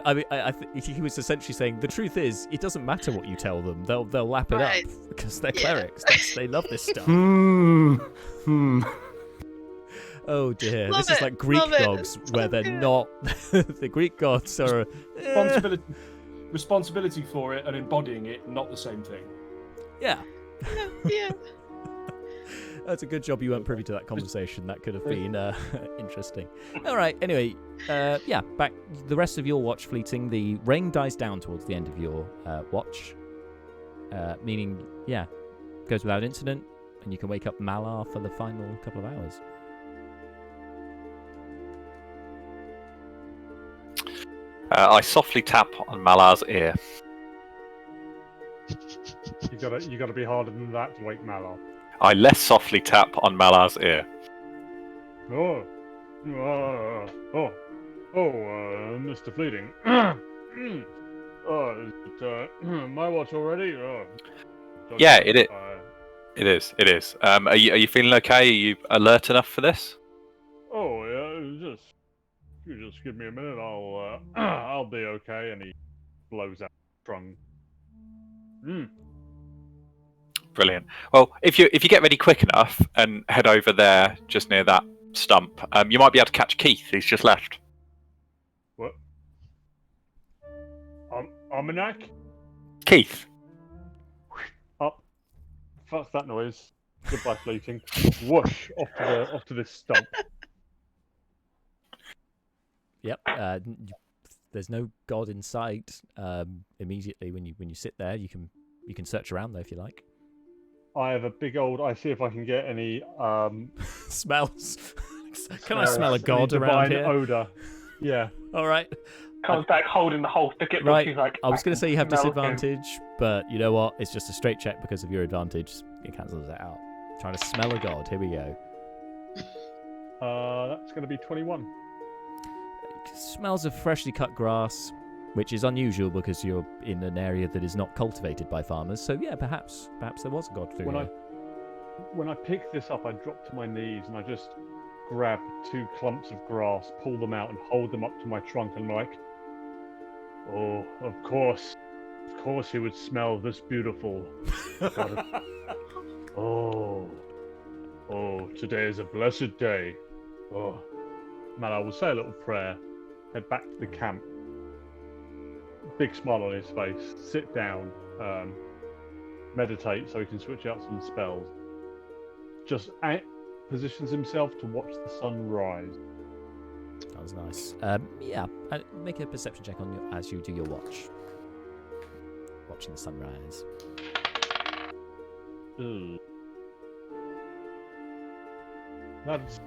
I think he was essentially saying the truth is it doesn't matter what you tell them; they'll lap it up because they're clerics. They love this stuff. Oh dear, this is like Greek gods where they're not. The Greek gods are responsibility for it and embodying it, not the same thing. Yeah. Yeah. That's a good job you weren't privy to that conversation. That could have been interesting. All right. Anyway, back the rest of your watch fleeting. The rain dies down towards the end of your watch, meaning goes without incident, and you can wake up Malar for the final couple of hours. I softly tap on Malar's ear. You gotta be harder than that to wake Malar. I less softly tap on Malar's ear. Mr. Fleeting. Is it my watch already? Yeah, it is. It is. Are you feeling okay? Are you alert enough for this? Oh yeah, just give me a minute. I'll be okay. And he blows out strong. Brilliant. Well, if you get ready quick enough and head over there, just near that stump, you might be able to catch Keith. He's just left. What? Almanac? Keith. Up. Fuck that noise. Goodbye, Fleeting. Whoosh off to this stump. Yep. There's no god in sight. Immediately when you sit there, you can search around though if you like. I have a big old. I see if I can get any smells. Can I smell a god around here? Odor. Yeah. All right. Comes back holding the whole thicket. Right. He's like, I was going to say you have smell disadvantage, but you know what? It's just a straight check because of your advantage. It cancels it out. Trying to smell a god. Here we go. That's going to be 21. It smells of freshly cut grass, which is unusual because you're in an area that is not cultivated by farmers. So yeah, perhaps there was a god through here. When I pick this up, I drop to my knees and I just grab 2 clumps of grass, pull them out, and hold them up to my trunk. And like, oh, of course he would smell this beautiful. Oh, today is a blessed day. Oh, man, I will say a little prayer, head back to the camp. Big smile on his face, sit down, meditate so he can switch out some spells. Just positions himself to watch the sun rise. That was nice. Make a perception check on as you do your watch. Watching the sunrise. Ooh. That's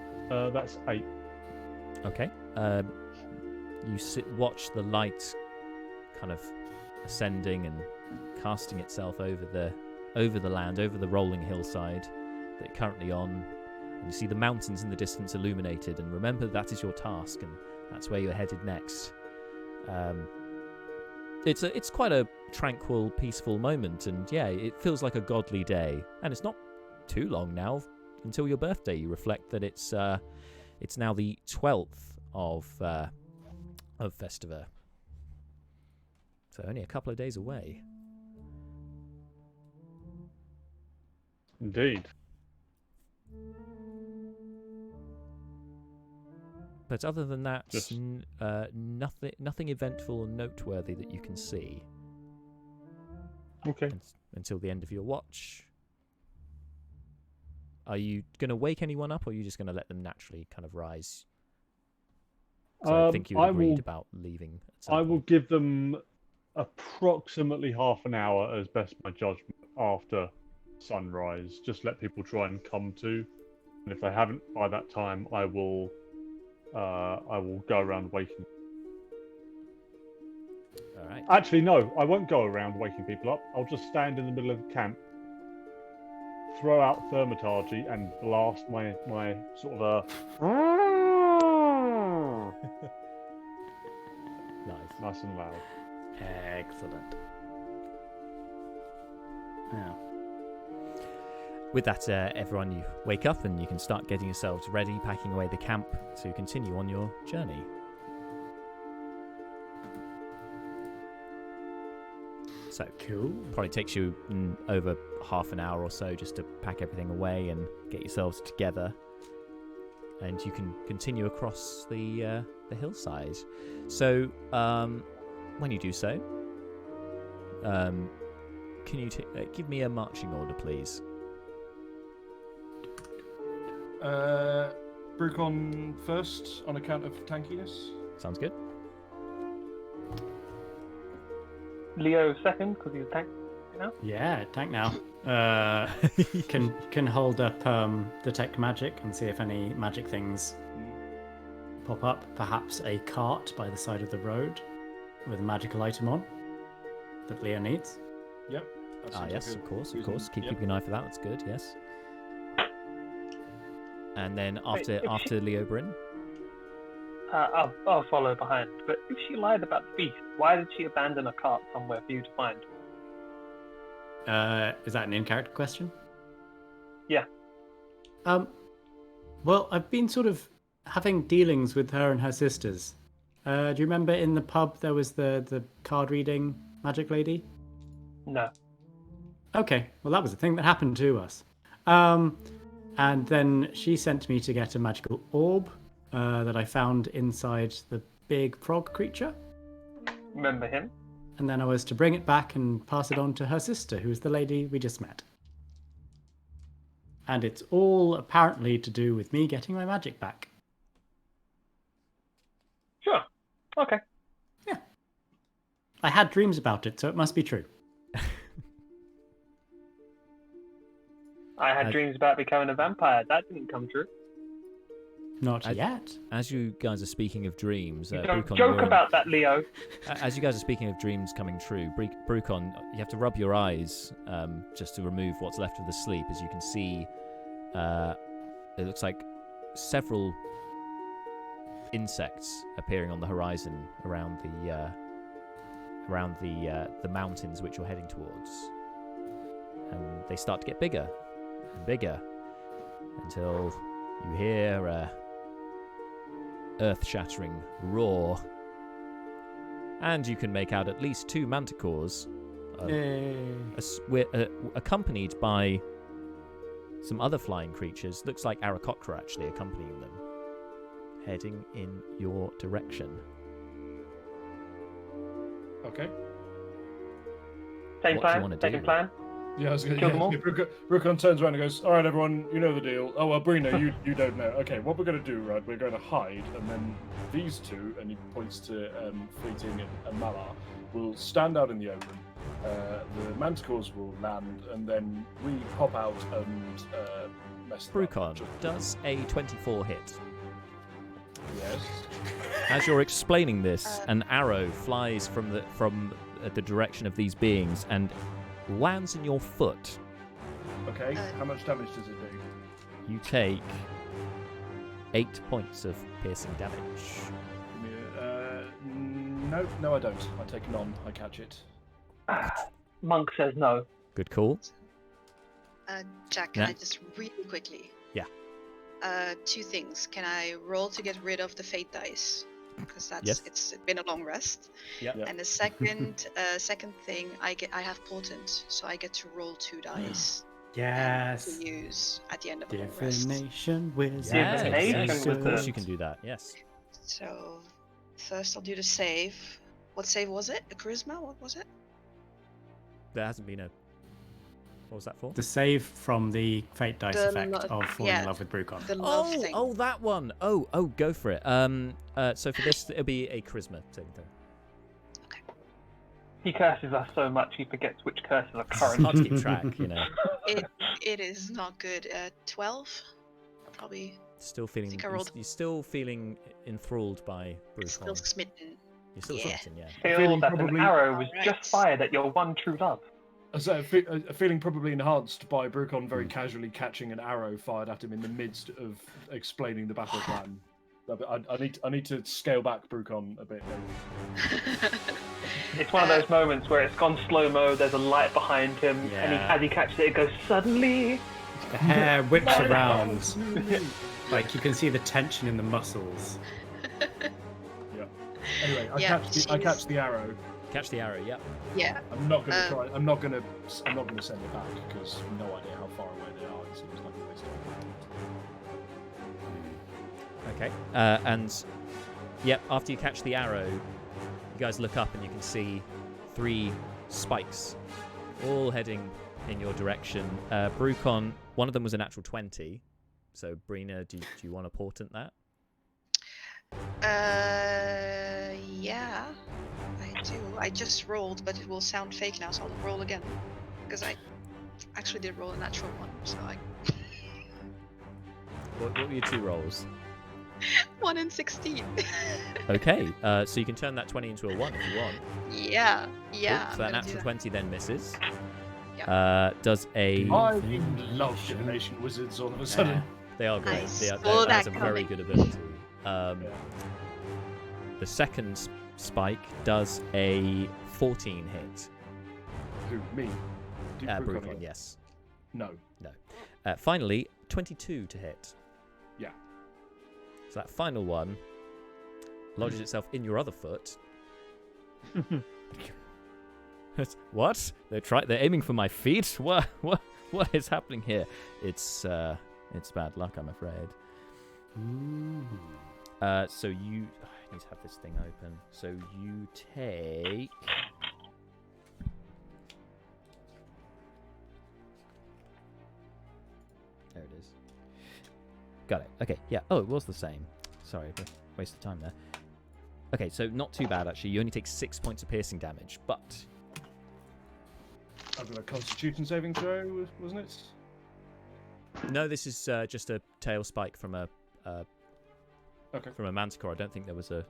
8. Okay. You watch the light kind of ascending and casting itself over the land, over the rolling hillside that you're currently on. And you see the mountains in the distance illuminated, and remember that is your task, and that's where you're headed next. It's quite a tranquil, peaceful moment, and yeah, it feels like a godly day. And it's not too long now until your birthday. You reflect that it's now the 12th of Festiva, so only a couple of days away. Indeed. But other than that, nothing eventful or noteworthy that you can see. Okay. Until the end of your watch. Are you going to wake anyone up, or are you just going to let them naturally kind of rise? So I think you agreed about leaving. I will give them approximately half an hour as best my judgment after sunrise. Just let people try and come to. And if they haven't by that time, I will go around waking. All right. Actually, no, I won't go around waking people up. I'll just stand in the middle of the camp, throw out thermaturgy, and blast my sort of a nice and loud. Excellent. Yeah. With that, everyone, you wake up and you can start getting yourselves ready, packing away the camp to continue on your journey. So, Cool. probably takes you over half an hour or so just to pack everything away and get yourselves together. And you can continue across the hillside. So, when you do so, can you give me a marching order, please? Brucon first on account of tankiness. Sounds good. Leo second because he's tank. Yeah, tank now. Can hold up detect magic and see if any magic things pop up. Perhaps a cart by the side of the road with a magical item on that Leo needs. Yep. Yes, of course. Keep keeping an eye for that. That's good. Yes. And then after Leo Bryn, I'll follow behind. But if she lied about the beast, why did she abandon a cart somewhere for you to find? Is that an in-character question? Yeah. Well, I've been sort of having dealings with her and her sisters. Do you remember in the pub there was the card reading magic lady? No. Okay, well that was a thing that happened to us. And then she sent me to get a magical orb that I found inside the big frog creature. Remember him? And then I was to bring it back and pass it on to her sister, who's the lady we just met. And it's all apparently to do with me getting my magic back. Sure. Okay. Yeah. I had dreams about it, so it must be true. I had dreams about becoming a vampire. That didn't come true. Not yet. As you guys are speaking of dreams, You don't Brucon, joke about that, Leo. As you guys are speaking of dreams coming true, Brucon, you have to rub your eyes just to remove what's left of the sleep. As you can see, it looks like several insects appearing on the horizon around the mountains which you're heading towards, and they start to get bigger and bigger until you hear a earth-shattering roar, and you can make out at least two manticores, accompanied by some other flying creatures. Looks like Aarakocra actually accompanying them, heading in your direction. Okay. Same What do you plan. wanna Second do? plan. Yeah, I was gonna, Kill them all? Brucon turns around and goes, "All right, everyone, you know the deal. Oh, well, Brina, you don't know. Okay, what we're gonna do, right? We're gonna hide, and then these two," and he points to Fleeting and Malar, will stand out in the open. The manticores will land, and then we pop out and mess them up. Brucon, does a 24 hit? Yes. As you're explaining this, an arrow flies from at the direction of these beings and lands in your foot. Okay, how much damage does it do? You take 8 points of piercing damage. No, I don't. I take none. I catch it. Monk says no. Good call. Jack, can Yeah. I just really quickly? Yeah. 2 things. Can I roll to get rid of the fate dice? Because it's been a long rest. Yep. Yeah. And the second thing, I have potent, so I get to roll 2 dice Yes. to use at the end of a long rest. Divination wizard. Divination Yes, of course wizard. you can do that. Yes. So first I'll do the save. What save was it? A charisma? What was it? There hasn't been a. What was that for? The save from the fate dice The effect lo- of falling yeah. in love with Brucon. The love thing. Oh, that one. Oh, go for it. So for this, it'll be a charisma saving throw. He curses us so much he forgets which curses are It's current. hard to keep track, you know. It is not good. 12? Probably Still feeling. think I rolled- You're still feeling enthralled by still Brucon. smitten. You're still yeah. smitten, yeah. Feel Feeling that probably- an arrow was Alright. just fired at your one true love. So a feeling probably enhanced by Brucon very casually catching an arrow fired at him in the midst of explaining the battle plan. I need to scale back Brucon a bit. It's one of those moments where it's gone slow-mo, there's a light behind him, and Yeah. as he catches it, it goes suddenly. The hair whips around. Like you can see the tension in the muscles. Anyway, I Yeah, catch the arrow. Catch the arrow. Yep. Yeah. I'm not gonna try. I'm not gonna send it back because no idea how far away they are. It seems like a waste of time. Okay. And yep. After you catch the arrow, you guys look up and you can see 3 spikes, all heading in your direction. Brucon, one of them was a natural 20. So Brina, do you want to portent that? Yeah, I do. I just rolled, but it will sound fake now, so I'll roll again. Because I actually did roll a natural 1, so I. What were your 2 rolls? 1 and 16. Okay. So you can turn that 20 into a 1 if you want. Yeah. Cool. I'm So that gonna do natural that. 20 then misses. Yep. Does a. I love divination wizards all of a sudden. They are great. I That saw has that a very coming. good ability. The second spike does a 14 hit. Who, me? Did Brucon Brucon, hit? yes. No. Finally, 22 to hit. Yeah. So that final one lodges itself in your other foot. What? They're aiming for my feet? What is happening here? It's bad luck, I'm afraid. So you I need to have this thing open. So you take There it is. Got it. Okay, yeah. Oh, it was the same. Sorry, waste of time there. Okay, so not too bad actually. You only take 6 points of piercing damage, but I've got a Constitution saving throw, wasn't it? no, this is just a tail spike from a from a manticore. I don't think there was a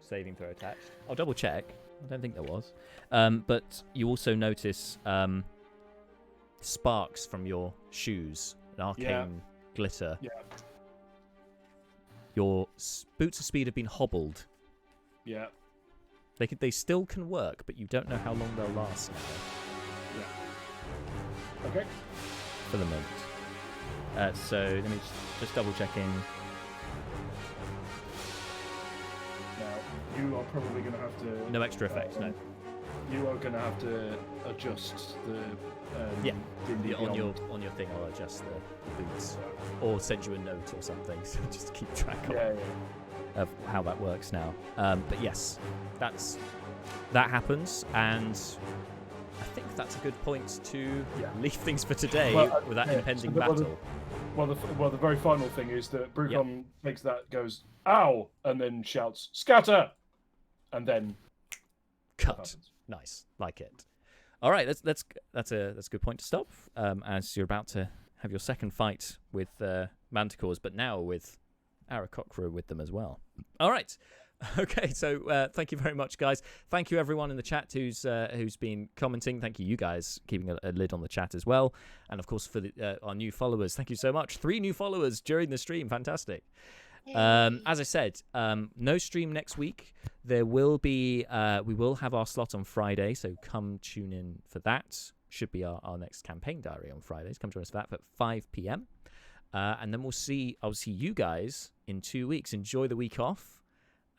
saving throw attached. I'll double check. I don't think there was. But you also notice sparks from your shoes, an arcane glitter. Yeah. Your boots of speed have been hobbled. Yeah. They still can work, but you don't know how long they'll last now. Yeah. Okay. For the moment. So let me just double checking. Now, you are probably going to have to... No extra effects, no. You are going to have to adjust the... Yeah, D&D on your Beyond. thing, I'll adjust the boots, or send you a note or something, so just to keep track of how that works now. But yes, that happens, and I think that's a good point to leave things for today with that impending battle. Well, the very final thing is that Brucon takes that, goes, ow, and then shouts, scatter! And then... Cut. Nice. Like it. All right, that's a good point to stop, as you're about to have your second fight with manticores, but now with Aarakocra with them as well. All right, Okay, so thank you very much, guys. Thank you everyone in the chat who's been commenting. Thank you guys keeping a lid on the chat as well, and of course for our new followers. Thank you so much. 3 new followers during the stream. Fantastic. As I said, no stream next week. There will be we will have our slot on Friday, so come tune in for that. Should be our next campaign diary on Fridays. Come join us for that at 5 p.m. And then I'll see you guys in 2 weeks. Enjoy the week off.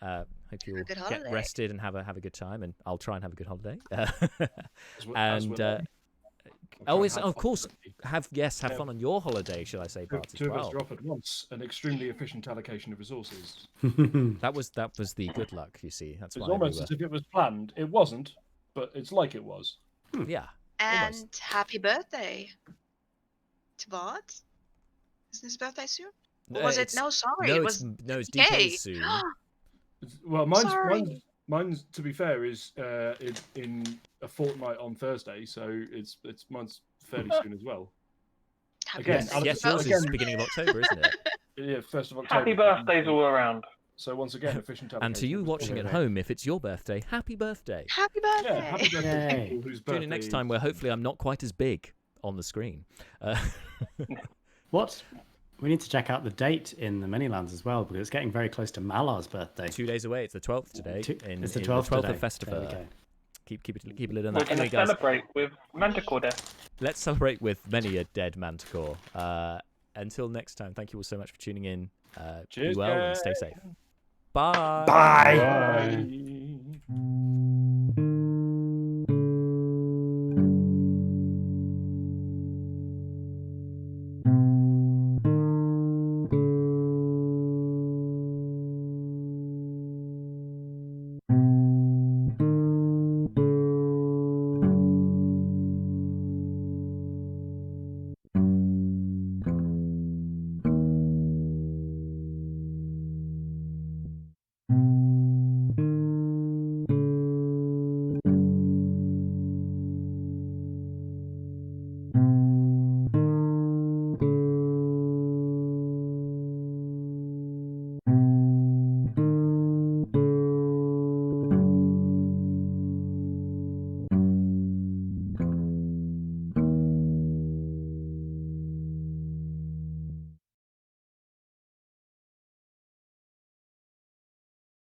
Hope you all get rested and have a good time, and I'll try and have a good holiday. Of course, have fun on your holiday, shall I say, Bart? Two of us drop at once. An extremely efficient allocation of resources. That was the good luck. You see, that's it's why almost as if it was planned. It wasn't, but it's like it was. Yeah. And almost. Happy birthday to Bart. Isn't his birthday soon? Or was it? No, sorry. It's DK soon. Well, mine's to be fair is in a fortnight on Thursday, so mine's fairly soon as well. Yes, yours is beginning of October, isn't it? Yeah, 1st of October. Happy birthdays all around. So once again, efficient allocation. And to you watching at home, if it's your birthday, happy birthday. Happy birthday. Yeah, happy birthday. Tune in next time where hopefully I'm not quite as big on the screen. What? We need to check out the date in the Manylands as well, because it's getting very close to Malar's birthday. 2 days away. It's the 12th today. It's the 12th of Festival. Keep it a little. We're going to celebrate with Manticore death. Let's celebrate with many a dead Manticore. Until next time, thank you all so much for tuning in. Cheers, be well and stay safe. Bye. Bye.